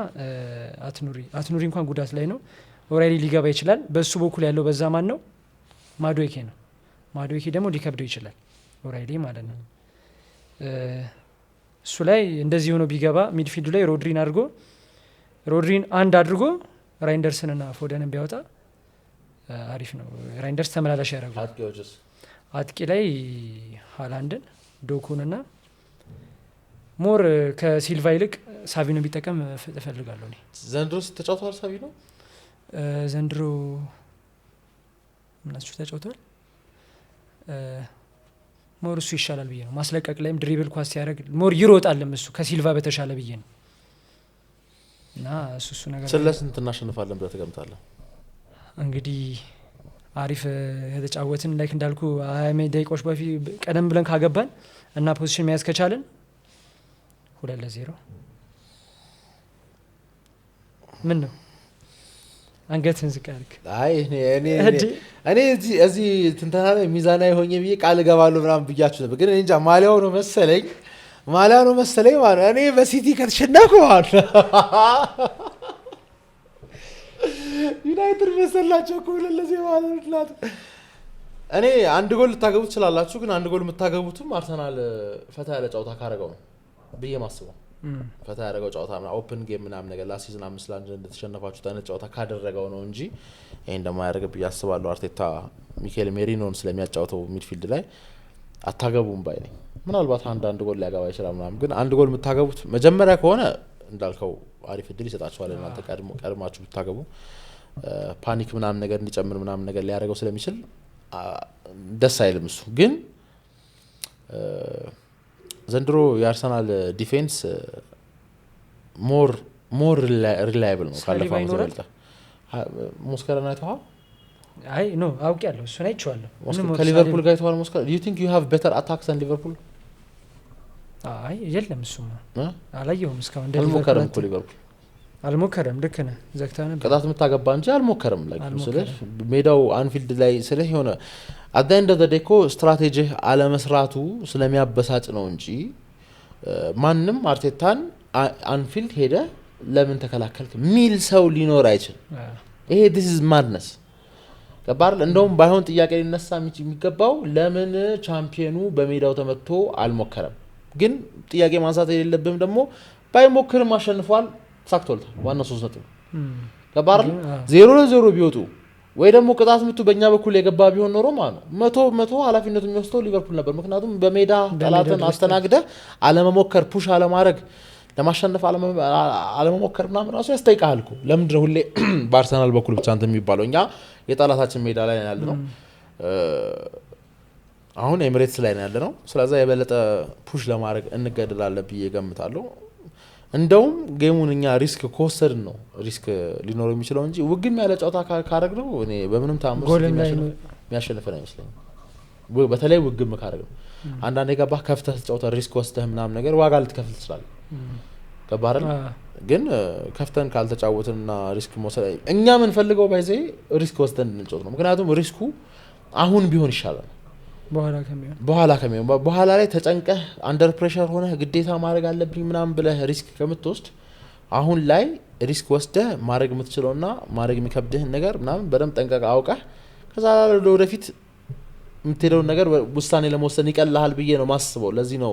አትኑሪ እንኳን ጉዳት ላይ ነው ኦራይሊ ሊገባ ይችላል በሱ በኩል ያለው በዛ ማን ነው ማዶኬ ነው ማዶኬ ደግሞ ሊከብደው ይችላል ኦራይሊ ማለት ነው እሱ ላይ እንደዚህ ሆኖ ቢገባ ሚድፊልዱ ላይ ሮድሪን አንድ አድርጎ ራይንደርስንና ፎደንን ቢያወጣ አሪፍ ነው ራይንደርስ ተመላላሽ ያደርጋል አጥቂ ላይ ሃላንድን ዶኩንና ሞር ከሲልቫ ይልቅ ሳቪኖ ቢጠቀም እፈልጋለሁ እኔ ዘንድሮ ተጫውቷል ሳቪኖ ዘንድሮ ምናችሁ ተጫውቷል ሞር እሱ ይሻላል ብዬ ነው ማስለቀቅ ላይም ድሪብል ኳስ ሲያደርግ ሞር ይሮጣልም እሱ ከሲልቫ በተሻለ ብዬ ነው እና እሱ ነገር ስለስንት እናሸንፋለን ብለህ ትገምታለህ እንግዲህ አሪፍ የተጫወትን ላይክ እንዳልኩ 20 ደቂቃዎች በፊት ቀደም ብለን ካገባን እና ፖዚሽን መያዝ ከቻለን 2-0 ምን ነው አንገትን ዝቃልክ አይ እኔ እዚህ ትንተና ላይ ሚዛናዊ ሆኜ ብዬ ቃል ገባለሁ ምናምን ብያችሁ ነበር ግን እንጃ ማሊያው ነው መሰለኝ ማለት እኔ በሲቲ ከተሸነፍኩ ማለት ዩናይትድ መሰላቸው እኮ ለዚህ ማለት እኔ አንድ ጎል ልታገቡ ትችላላችሁ ግን አንድ ጎል የምታገቡትም አርሰናል ፈታ ያለ ጨዋታ ካረገው ነው ብዬ ማስበው ፈታ ያደረገው ጨዋታና ኦፕን ጌም ምናምን ነገር ላስት ሲዝን 5-1 እንደተሸነፋችሁ ታነ ጨዋታ ካደረገው ነው እንጂ ይሄ እንደማያደርግ ያስባሉ አርቴታ ሚኬል ሜሪኖን ስለሚያጫውተው ሚድፊልድ ላይ አታገቡም ባይ ነኝ ምናልባት አንድ ጎል ሊያገባ ይችላል ምናምን ግን አንድ ጎል የምታገቡት መጀመሪያ ከሆነ እንዳልከው አሪፍ እድል ይሰጣችኋል እናንተ ቀድማችሁ ብታገቡ ፓኒክ ምናምን ነገር እንዲጨምር ምናምን ነገር ሊያደርገው ስለሚችል ደስ አይልም እሱ ግን ዘንድሮ የአርሰናል ዲፌንስ ሞር ሪላየብል ነው ካለፈው ዘልታ ሞስከራና አይተዋል አይ ኖ አውቄያለሁ እሱን አይቼዋለሁ ከሊቨርፑል ጋር አይተዋል ሞስከራ do you think you have better attacks than liverpool አይ የለም እሱማ አላየሁም እስካሁን አልሞከረም ሊቨርፑል አልሞከረም ልክ ነህ ዘግታ ነበር ቅጣት የምታገባ እንጂ አልሞከረም ስለዚህ ሜዳው አንፊልድ ላይ ስለዚህ ሆነ at the end of the day ስትራቴጂ አለመስራቱ ስለሚያበሳጭ ነው እንጂ ማንንም አርቴታን አንፊልድ ሄደ ለምን ተከላከልክ ሚል ሰው ሊኖር አይችል ይሄ this is madness ከባርል እንደውም ባይሆን ጥያቄ ሊነሳ የሚገባው ለምን ቻምፒየኑ በሜዳው ተመትቶ አልሞከረም ግን ጥያቄ ማንሳት የሌለብም ደግሞ ባይሞክርም አሸንፏል ሳክቶልታ ዋና 3 ነጥብ ከባርል 0-0 ቢወጡ ወይ ደግሞ ቅጣት ምቱ በእኛ በኩል የገባ ቢሆን ኖሮ ማለት ነው 100 ኃላፊነቱ የሚወስደው ሊቨርፑል ነበር ምክንያቱም በሜዳ ጠላትን አስተናግደ አለመሞከር ፑሽ አለማድረግ ለማሸነፍ አለመሞከር ምናምን ራሱ ያስጠይቃል እኮ ለምን ነው ሁሌ በአርሰናል በኩል ብቻ እንትን የሚባለው እኛ የጠላታችን ሜዳ ላይ ያለ ነው አሁን ኤሚሬትስ ላይ ያለ ነው ስለዚህ የበለጠ ፑሽ ለማድረግ እንገደላለን ብዬ ገምታለሁ እንደውም ጌሙን እኛ ሪስክ ኮስተርን ነው ሪስክ ሊኖር የሚችለው እንጂ ውግም ያለ ጨዋታ ካረግ ነው እኔ በምንም ታምር የሚያሸንፈን አይመስለኝም በተለይ ውግም ካረግ ነው አንዳንዴ ገባህ ከፍተህ ጨዋታ ሪስክ ወስደህ ምናምን ነገር ዋጋ ልትከፍል ትችላለህ ከባረን ግን ከፍተን ካልተጫወትንና ሪስክ መውሰድ እኛ ምን ፈልገው ባይዘ ሪስክ ወስደን እንጫወት ነው ምክንያቱም ሪስኩ አሁን ቢሆን ይሻላል በኋላ ከሚሆን በኋላ ላይ ተጨንቀህ አንደር ፕሬሸር ሆነህ ግዴታ ማድረግ አለብኝ ምናምን ብለህ ሪስክ ከምትወስድ አሁን ላይ ሪስክ ወስደህ ማድረግ የምትችለውና ማድረግ የሚከብድህን ነገር ምናምን በደንብ ጠንቀቅ አውቀህ ከዛ ወደፊት የምትሄደውን ነገር ውሳኔ ለመወሰን ይቀልሃል ብዬ ነው ማስበው ለዚህ ነው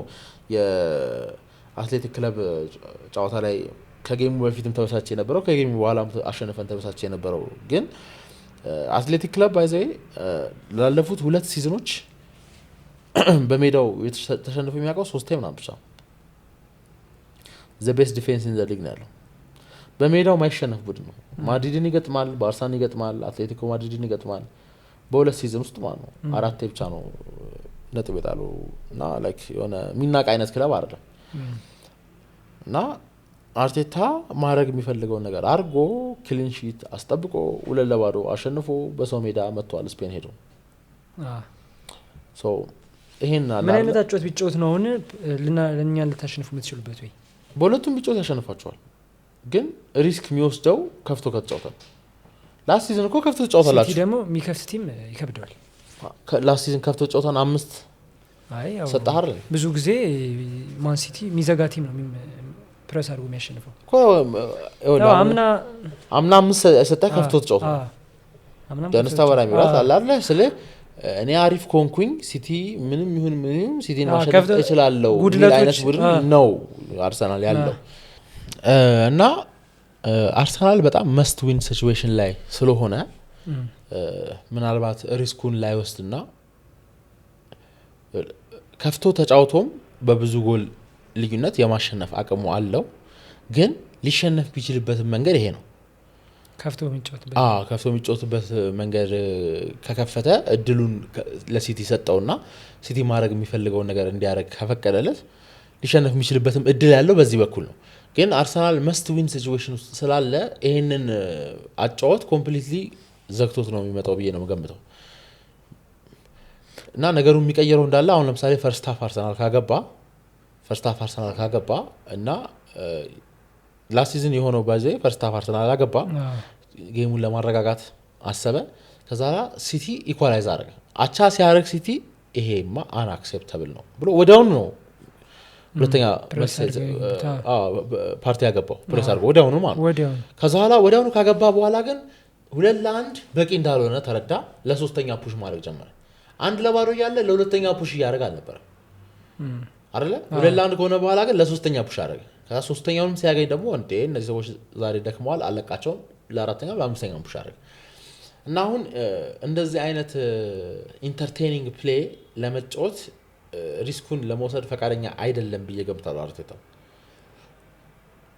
የአትሌቲክ ክለብ ጨዋታ ላይ ከጌሙ በፊትም ተበሳጨ የነበረው ከጌሙ በኋላም አሸነፈን ተበሳጨ የነበረው ግን አትሌቲክ ክለብ ባይዘይ ላለፉት 2 ሲዝኖች በሜዳው ተሸንፎ የሚያውቀው 3 ታይም ብቻ the best defense in the league ነው በሜዳው ማይሸነፍ ቡድን ነው ማድሪድን ይገጥማል ባርሳን ይገጥማል አትሌቲኮ ማድሪድን ይገጥማል በሁለት ሲዝን ውስጥ ማለት ነው 4 ብቻ ነው ነጥብ የጣለው እና ላይክ የሆነ ሚናቅ አይነት ክለብ አይደለም እና አርቴታ ማድረግ የሚፈልገው ነገር አርጎ ክሊን ሺት አስጠብቆ 2-2 አሸንፎ በሰው ሜዳ መጥቷል ስፔን ሄዶ ሶ ይሄን አላ ምን አይነት አጫወት ቢጫወት ነው አሁን ለኛ ልታሸንፉ የምትችሉበት ወይ በሁለቱም ቢጫወት ያሸንፋቸዋል ግን ሪስክ የሚወስደው ከፍቶ ከተጫወተ ላስት ሲዝን እኮ ከፍቶ ተጫውታላችሁ ሲቲ ደግሞ የሚከፍት ቲም ይከብደዋል ላስት ሲዝን ከፍቶ ተጫውታን 5 አይ ያው ሰጣር ብዙ ጊዜ ማን ሲቲ ሚዘጋ ቲም ነው ፕሬስ አድርጎ የሚያሸንፈው እኮ አምና 5 ሰጣ ከፍቶ ተጫውታ ደንስታ ወራሚ ራት አላለ ስለ እኔ አሪፍ ኮንኩኝ ሲቲ ምንም ይሁን ምንም ሲቲን ማሸነፍ ይችላልው አይነት ቡድን ነው አርሰናል ያለው እና አርሰናል በጣም መስት ዊን ሲቹዌሽን ላይ ስለሆነ ምናልባት ሪስኩን ላይ ወስድና ከፍቶ ተጫውቶም በብዙ ጎል ልዩነት የማሸነፍ አቅሙ አለው ግን ሊሸነፍ ቢችልበት መንገድ ይሄ ነው ከፍቶ የሚጫወትበት መንገድ ከከፈተ እድሉን ለሲቲ ሰጠውና ሲቲ ማድረግ የሚፈልገው ነገር እንዲያደርግ ከፈቀደለት ሊሸነፍ የሚችልበትም እድል ያለው በዚህ በኩል ነው ግን አርሰናል መስት ዊን ሲቹዌሽን ስላለ ይሄንን አጫወት ኮምፕሊትሊ ዘግቶት ነው የሚመጣው ብዬ ነው መገምተው እና ነገሩ የሚቀየረው እንዳለ አሁን ለምሳሌ ፈርስት ሃፍ አርሰናል ካገባ እና ላስት ሲዝን የሆነው ባዜ ፈርስት ሃፍ አርሰናል አገባ ጌሙን ለማረጋጋት አሰበ ከዛ ሲቲ ኢኳላይዝ አደረገ አቻ ሲያረግ ሲቲ ይሄማ አንአክሴፕተብል ነው ብሎ ወዲያውኑ ነው ሁለተኛ ፓርቲ ያገባው ፕሬስ አድርጎ ወዲያውኑ ማለት ከዛ ወዲያውኑ ካገባ በኋላ ግን 2-1 በቂ እንዳልሆነ ተረዳ ለሶስተኛ ፑሽ ማድረግ ጀመረ 1-0 ያለ ለሁለተኛ ፑሽ ያደርግ አልነበረ አይደለ 2-1 ከሆነ በኋላ ግን ለሶስተኛ ፑሽ አደረገ ከዛ ሶስተኛውንም ሲያገኝ ደግሞ እንዴ እነዚህ ሰዎች ዛሬ ደክመዋል አለቃቸው ለአራተኛው ለአምስተኛው ፑሽ አደረገ እና አሁን እንደዚህ አይነት ኢንተርቴይኒንግ ፕሌይ ለመጫወት ሪስኩን ለመውሰድ ፈቃደኛ አይደለም ብዬ ገምታለሁ አርቴታ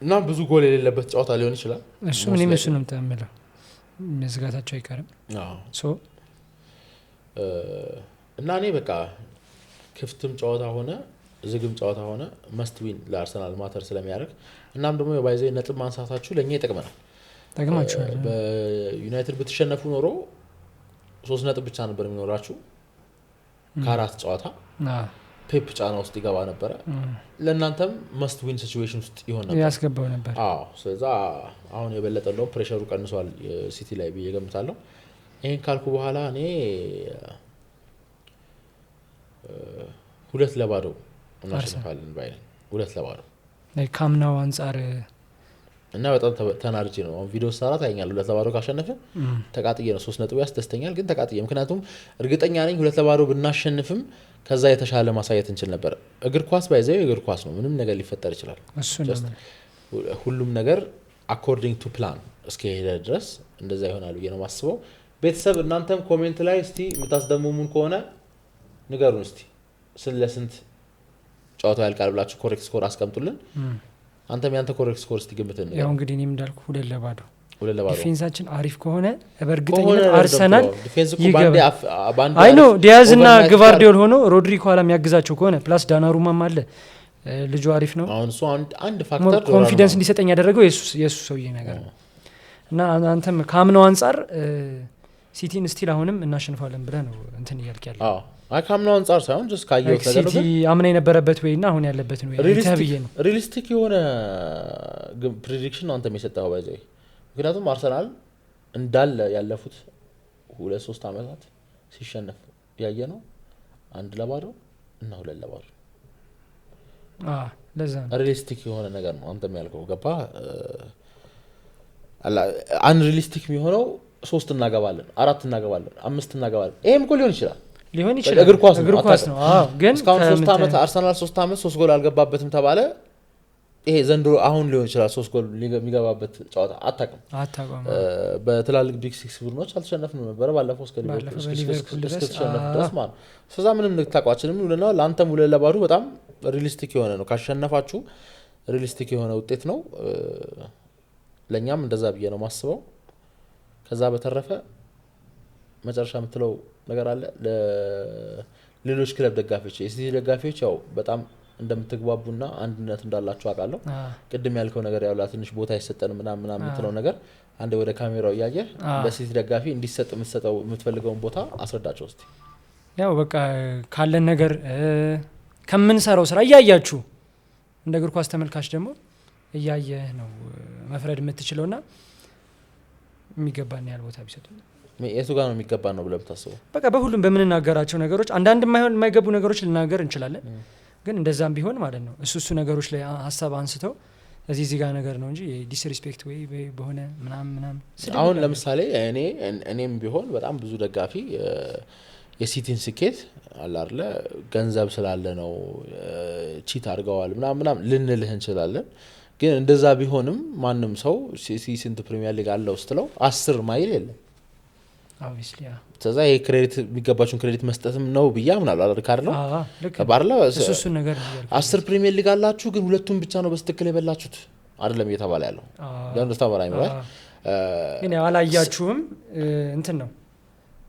እና ብዙ ጎል የሌለበት ጨዋታ ሊሆን ይችላል እሱ ምን መስንም ተመለው መዝጋታቸው አይቀርም ሶ እና እኔ በቃ ክፍትም ጨዋታ ሆነ ዝግም ጨዋታ ሆነ መስት ዊን ለአርሰናል ማተር ስለሚያደርግ እናም ደግሞ የባይዘይ ነጥብ ማንሳታችሁ ለኛ ይጠቅመናል ተገማችኋል በዩናይትድ ብትሸነፉ ኖሮ 3 ነጥብ ብቻ ነበር የሚኖራችሁ ከአራት ጨዋታ ፔፕ ጫና ውስጥ ይገባ ነበር ለእናንተም መስት ዊን ሲቹዌሽን ውስጥ ይሆን ነበር ያስገባው ነበር ስለዚህ አሁን የበለጠ ነው ፕሬሸሩ ቀንሷል ሲቲ ላይ በየገምታለሁ ይሄን ካልኩ በኋላ እኔ 2-0 እናሸንፋለን ባይነን 2-0 ካምናው አንፃር እና በጣም ተናርጂ ነው አሁን ቪዲዮ ሰራ ታይኛል 2-0 ካሸነፈ ተቃጥዬ ነው 3 ነጥብ ያስደስተኛል ግን ተቃጥዬ ምክንያቱም እርግጠኛ ነኝ 2-0 ብናሸንፍም ከዛ የተሻለ ማሳየት እንችል ነበር እግር ኳስ ባይዘው እግር ኳስ ነው ምንም ነገር ሊፈጠር ይችላል ሁሉም ነገር አኮርዲንግ ቱ ፕላን እስከሄደ ድረስ እንደዛ ይሆናል ብዬ ነው ማስበው ቤተሰብ እናንተም ኮሜንት ላይ እስቲ የምታስደምሙን ከሆነ ንገሩን እስቲ ስለስንት ጨዋታው ያልቃል ብላችሁ ኮሬክት ስኮር አስቀምጡልን አንተም ያንተ ኮሬክት ስኮር እስቲ ግምትን ያው እንግዲህ እኔም እንዳልኩ 2-0 ዲፌንሳችን አሪፍ ከሆነ በእርግጠኝነት አርሰናል ይገባል አይ ኖ ዲያዝ እና ግቫርዲዮል ሆኖ ሮድሪጎ ኋላም ያግዛቸው ከሆነ ፕላስ ዳናሩማም አለ ልጁ አሪፍ ነው አሁን እሱ አንድ ፋክተር ኮንፊደንስ እንዲሰጠኝ ያደረገው የሱ ሰውዬ ነገር ነው እና አንተም ካምናው አንፃር ሲቲን ስቲል አሁንም እናሸንፋለን ብለህ ነው እንትን ይያልካል ካምናው አንፃር ሳይሆን just ካየው ተገለለ ሲቲ አምና የነበረበት ወይና አሁን ያለበት ነው ሪሊስቲክ ነው ሪሊስቲክ የሆነ ፕሬዲክሽን ነው አንተም የሰጠው ባይዘይ ምክንያቱም አርሰናል እንዳለ ያለፉት 2-3 አመታት ሲሸነፍ ያየ ነው 1-0 እና 2-0 ለዛ ሪሊስቲክ የሆነ ነገር ነው አንተም ያልከው ገባ አንሪሊስቲክ የሚሆነው 3 እናገባለን 4 እናገባለን 5 እናገባለን ይሄም እኮ ሊሆን ይችላል እግር ኳስ ነው ግን እስካሁን 3 አመት አርሰናል 3 አመት 3 ጎል አልገባበትም ተባለ ይሄ ዘንድሮ አሁን ሊሆን ይችላል 3 ጎል የሚገባበት ጨዋታ አታውቅም በትላልቅ ቢግ 6 ቡድኖች አልተሸነፍንም ነበር ባለፈው እስከ ሊቨርፑል ድረስ ማለት ስለዛ ምንም ልታቋችንም ይሉና ለአንተም 2-0 በጣም ሪሊስቲክ የሆነ ነው ካሸነፋችሁ ሪሊስቲክ የሆነ ውጤት ነው ለኛም እንደዛ ብዬ ነው ማስበው ከዛ በተረፈ መጨረሻ የምትለው ነገር አለ ለሌሎች ክለብ ደጋፊዎች የሲቲ ደጋፊዎች ያው በጣም እንደምትግባቡና አንድነት እንዳላችሁ አውቃለሁ ቅድም ያልከው ነገር ያው ለትንሽ ቦታ ይሰጠን ምናምን የምትለው ነገር አንዴ ወደ ካሜራው ያያየ ለሲቲ ደጋፊ እንዲሰጥ የምትፈልገውን ቦታ አስረዳቸው እስቲ ያው በቃ ካለን ነገር ከምንሰራው ስራ ያያያችሁ እንደ እግር ኳስ ተመልካች ደግሞ ያያየ ነው መፍረድ የምትችለውና የሚገባን ያል ቦታ ቢሰጡ የቱ ጋር ነው የሚገባ ነው ብለህ ብታስበው በቃ በሁሉም በመናገራቸው ነገሮች አንዳንድ የማይገቡ ነገሮች ልናገር እንችላለን ግን እንደዛም ቢሆን ማለት ነው እሱ ነገሮች ላይ ሐሳብ አንስተው እዚህ ጋር ነገር ነው እንጂ ዲስሪስፔክት ወይ በሆነ ምናምን አሁን ለምሳሌ እኔም ቢሆን በጣም ብዙ ደጋፊ የሲቲን ስኬት አለ አይደለ ገንዘብ ስላለ ነው ቺት አድርገዋል ምናምን ልንልህ እንችላለን ግን እንደዛ ቢሆንም ማንም ሰው ሲቲ ስንት ፕሪሚየር ሊግ አለው ስትለው 10 ማይል የለም obviously ስለዚህ ይሄ ክሬዲት የሚገባችሁን ክሬዲት መስጠትም ነው ብያምናል አይደል ነው ከባርላ እሱ ነገር 10 ፕሪሚየር ሊግ አላችሁ ግን ሁለቱም ብቻ ነው በስትክክል የበላችሁት አይደለም እየተባለ ያለው ለምን ተባራይ ነው ግን ያላያችሁም እንትን ነው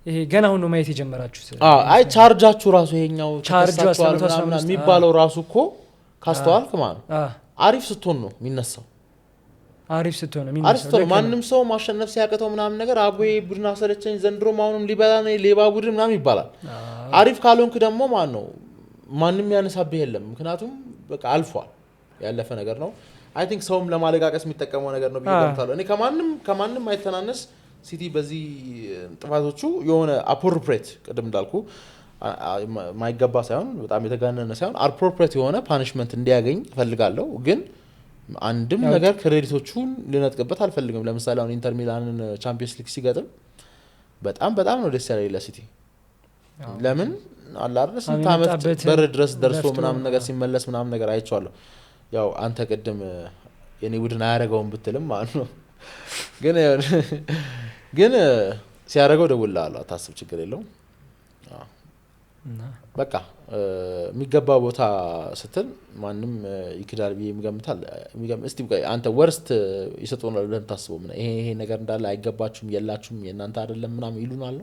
ይሄ ገና ሆኖ ማየት የጀመራችሁት አይ ቻርጃችሁ ራሱ ይሄኛው ተከሳችኋል ምናምን የሚባለው ራሱ እኮ ካስተዋልክ ማለት አሪፍ ስትሆን ነው የሚነሳው አሪፍ ስትሆን የሚነሳው ማንንም ሰው ማሸነፍ ሲያቀተው ምናምን ነገር አቦይ ቡድን አሰለቸኝ ዘንድሮ ማውንም ሊበላ ነው ሌባ ቡድን ምናምን ይባላል አሪፍ ካልሆንክ ደግሞ ማን ነው ማንንም ያነሳብህ የለም ምክንያቱም በቃ አልፏል ያለፈ ነገር ነው አይ ቲንክ ሰውም ለማለቃቀስ የሚጠቀመው ነገር ነው ቢገምታለሁ እኔ ከማንም አይተናነስ ሲቲ በዚህ ጥፋቶቹ የሆነ አፕሮፕሪየት ቅድም እንዳልኩ ማይገባ ሳይሆን በጣም የተጋነነ ሳይሆን አፕሮፕሪየት የሆነ ፓኒሽመንት እንዲያገኝ ፈልጋለሁ ግን አንድም ነገር ክሬዲቶቹን ልነጥቅበት አልፈልግም ለምሳሌ አሁን ኢንተር ሚላንን ቻምፒየንስ ሊግ ሲገጥም በጣም ነው ደስ ያለኝ ለሲቲ ለምን አላርስ ስንት አመት በር ድረስ ደርሶ ምናምን ነገር ሲመለስ ምናምን ነገር አይቻለሁ ያው አንተ ቀደም የኔ ቡድን አያረጋውም ብትልም ማለት ነው ግን ሲያረጋው ደውልልሃለሁ አታስብ ችግር የለውም በቃ የሚገባ ቦታ ስትል ማንም ይክዳል ብዬ የሚገምታል እስቲ አንተ ወርስት ይሰጡናል ብለን ታስበው ምን ይሄ ነገር እንዳለ አይገባችሁም የላችሁም የናንተ አይደለም ምናምን ይሉናል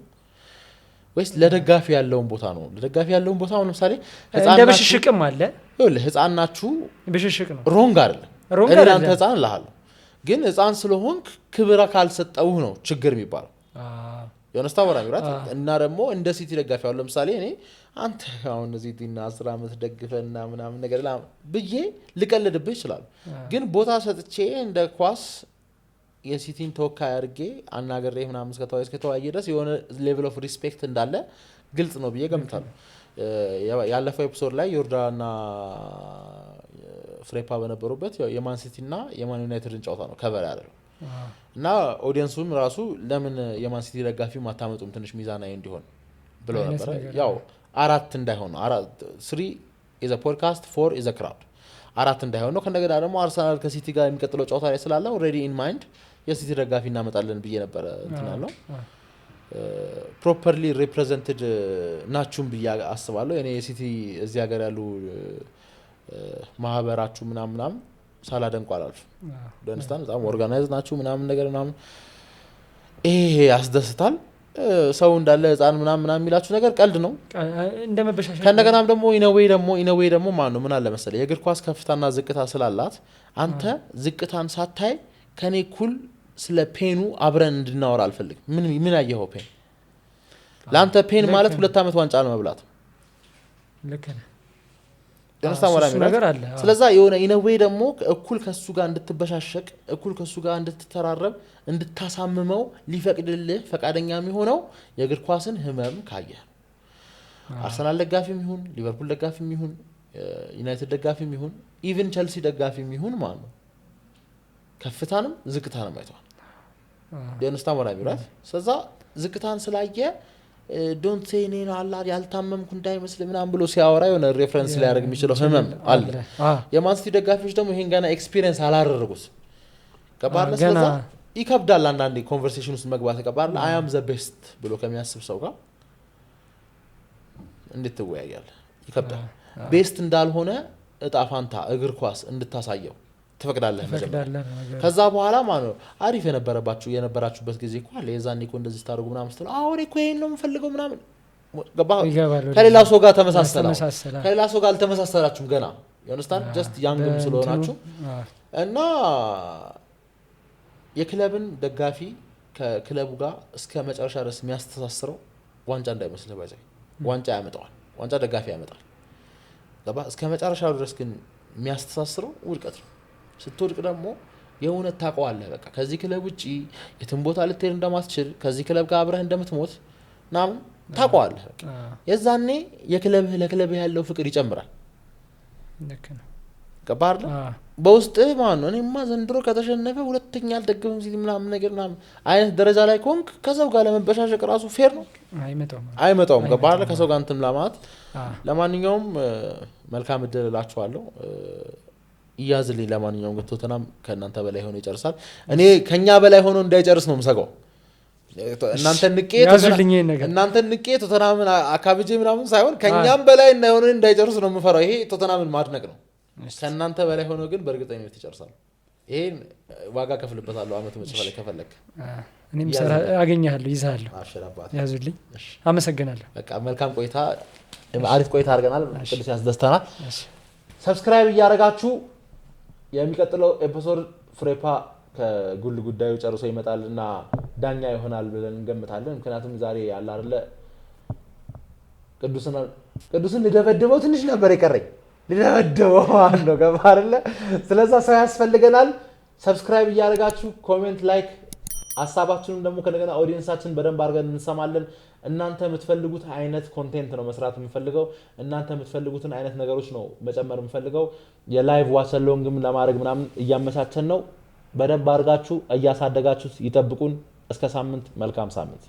ወይስ ለደጋፊ ያለውን ቦታ ነው ለደጋፊ ያለውን ቦታ ነው ለምሳሌ እንደ በሽሽቅም አለ ይኸውልህ ህፃናችሁ በሽሽቅ ነው ሮንግ አይደለም እኔ አንተ ህፃን እልሃለሁ ግን ህፃን ስለሆንክ ክብር ካልሰጠውህ ነው ችግር የሚባለው የሆነስታ ወራሚራት እና ደግሞ እንደ ሲቲ ደጋፊ ያለው ለምሳሌ እኔ አንተ አሁን ሲቲና 10 አመት ደግፈና ምናምን ነገር ብዬ ልቀልድብህ ይችላል ግን ቦታ ሰጥቼ እንደ ኳስ የሲቲን ተወካይ አድርጌ አናገሬ ምናምን እስከተዋየ ድረስ የሆነ ሌቭል ኦፍ ሪስፔክት እንዳለ ግልጽ ነው ብዬ ገምታለሁ ያለፈው ኤፒሶድ ላይ ዮርዳና ፍሬፓ በነበሩበት የማን ሲቲና የማን ዩናይትድን ጨዋታ ነው ከቨር ያደረገው እና ኦዲየንሱም ራሱ ለምን የማን ሲቲ ደጋፊ ማታመጡም ትንሽ ሚዛናዊ እንዲሆን ብሎ ነበር ያው አራት እንዳይሆን 3 is a podcast 4 is a crowd አራት እንዳይሆን ነው ከነገዳ ደግሞ አርሰናል ከሲቲ ጋር የሚቀጥለው ጨዋታ ላይ ስላለ already in mind የሲቲ ደጋፊ እናመጣለን ብዬ ነበር እንትናለው properly represented ናችሁም ብዬ አስባለሁ እኔ የሲቲ እዚህ ሀገር ያሉ ማህበራችሁ ምናምን ሳላደንቁ አላልፍ ደንስታን በጣም ኦርጋናይዝ ናችሁ ምናምን ነገር ምናምን ይሄ ያስደስታል ሰው እንዳለ ህፃን ምናምን የሚላችሁ ነገር ቀልድ ነው እንደመበሻሻ ከነገናም ደግሞ ኢነዌይ ደግሞ ማን ነው ምን አለ መሰለ የእግር ኳስ ከፍታና ዝቅታ ስላላት አንተ ዝቅታን ሳታይ ከኔ ኩል ስለ ፔኑ አብረን እንድናወራ አልፈልግ ምን ያየው ፔን ላንተ ፔን ማለት 2 አመት ዋንጫ ለመብላት ልክ ነህ ነገር አለ ስለዚህ የሆነ ኢነዌይ ደግሞ እኩል ከሱ ጋር እንድትበሻሸቅ እኩል ከሱ ጋር እንድትተራረብ እንድታሳምመው ሊፈቅድልህ ፈቃደኛ የሚሆነው የእግር ኳስን ህመም ካየ አርሰናል ደጋፊም ይሁን ሊቨርፑል ደጋፊም ይሁን ዩናይትድ ደጋፊም ይሁን ኢቭን ቸልሲ ደጋፊም ይሁን ማለት ነው ከፍታንም ዝቅታንም አይቷል ደንስታ ወራቢራት ስለዚህ ዝቅታን ስላየ don't say እኔ አላ ያልታመምኩ እንዳይመስል ምናምን ብሎ ሲያወራ የሆነ ሬፈረንስ ላይ ያደርግ የሚችለው ህመም አለ የማን ሲቲ ደጋፊዎች ደግሞ ይሄን ገና ኤክስፒሪየንስ አላደረጉት ከባርለ ስለዛ ይከብዳል አንዳንዴ ኮንቨርሴሽን ውስጥ መግባት ከባርለ I am the best ብሎ ከሚያስብ ሰው ጋር እንዴት ትወያያለህ ይከብዳል ቤስት እንዳልሆነ እጣፋንታ እግር ኳስ እንድታሳየው ተፈቅዳለህ መጀመሪያ ከዛ በኋላ ማለት ነው አሪፍ የነበራችሁበት ጊዜ እኮ አለ የዛኔ እኮ እንደዚህ ታርጉ ምናምን ስትል አሁን እኮ ይሄን ነው የምፈልገው ምናምን ከሌላ ሰው ጋር ተመሳሰለ ከሌላ ሰው ጋር አልተመሳሰላችሁም ገና you just youngም ስለሆናችሁ እና የክለብን ደጋፊ ከክለቡ ጋር እስከ መጨረሻ ድረስ የሚያስተሳስረው ዋንጫ እንዳይመስልህ ባይዘይ ዋንጫ ያመጣዋል ዋንጫ ደጋፊ ያመጣል ገባ እስከ መጨረሻው ድረስ ግን የሚያስተሳስረው ውድቀት ነው ስትወድቅ ደግሞ የሆነ ታቋለህ በቃ ከዚህ ክለብ ውጪ የትም ቦታ ልትሄድ እንደማትችል ከዚህ ክለብ ጋር አብረህ እንደምትሞት ናም ታቋለህ በቃ የዛኔ የክለብህ ለክለብህ ያለው ፍቅር ይጨምራል ልክ ነው ገባህ በውስጥ ማን ነው እኔማ ዘንድሮ ከተሸነፈ ሁለተኛ አልደግፍም ሲል ምናምን ነገር ምናምን አይነት ደረጃ ላይ ኮንክ ከሰው ጋር ለመበሻሸቅ ራሱ ፌር ነው አይመጣውም ገባህ ከሰው ጋር እንትን ለማለት ለማንኛውም መልካም እድል እላችኋለሁ ይያዝልኝ ለማንኛውም ቶተናም ከእናንተ በላይ ሆኖ ይጨርሳል እኔ ከኛ በላይ ሆኖ እንዳይጨርስ ነው የምሰጋው እናንተ ንቄ ቶተናምን አካብጄ ምናምን ሳይሆን ከኛም በላይ እንዳይጨርስ ነው የምፈራው ይሄ ቶተናምን ማድነቅ ነው ከእናንተ በላይ ሆኖ ግን በእርግጠኝነት ይጨርሳል ይሄን ዋጋ ከፍልበታለሁ አመት መጨረሻ ላይ ከፈለክ እኔም ሰራ አገኛለሁ ይዛለሁ ያዙልኝ አመሰግናለሁ በቃ መልካም ቆይታ አሪፍ ቆይታ አድርገናል ቅዱስ ያስደስተናል ሰብስክራይብ እያደረጋችሁ የሚቀጥለው ኤፒሶድ ፍሬፓ ከጉል ጉዳዩ ጨርሶ ይመጣልና ዳኛ ይሆናል ብለን እንገምታለን ምክንያቱም ዛሬ ያለ አይደለ ቅዱስን ልደበድበው ትንሽ ነበር የቀረኝ ልደበድበው አንዶ ገባ አይደለ ስለዚህ ሰው ያስፈልገናል ሰብስክራይብ እያደረጋችሁ ኮሜንት ላይክ ሐሳባችሁን ደግሞ ከነገና ኦዲየንሳችን በደንብ አድርገን እንሰማለን እናንተ የምትፈልጉት አይነት ኮንቴንት ነው መስራት የምፈልገው እናንተ የምትፈልጉትን አይነት ነገሮች ነው መጨመር የምፈልገው የላይቭ ዋቸሎንግም ለማድረግ ምናምን እያመቻቸን ነው በደንብ አድርጋችሁ እያሳደጋችሁ ይጠብቁን እስከ ሳምንት መልካም ሳምንት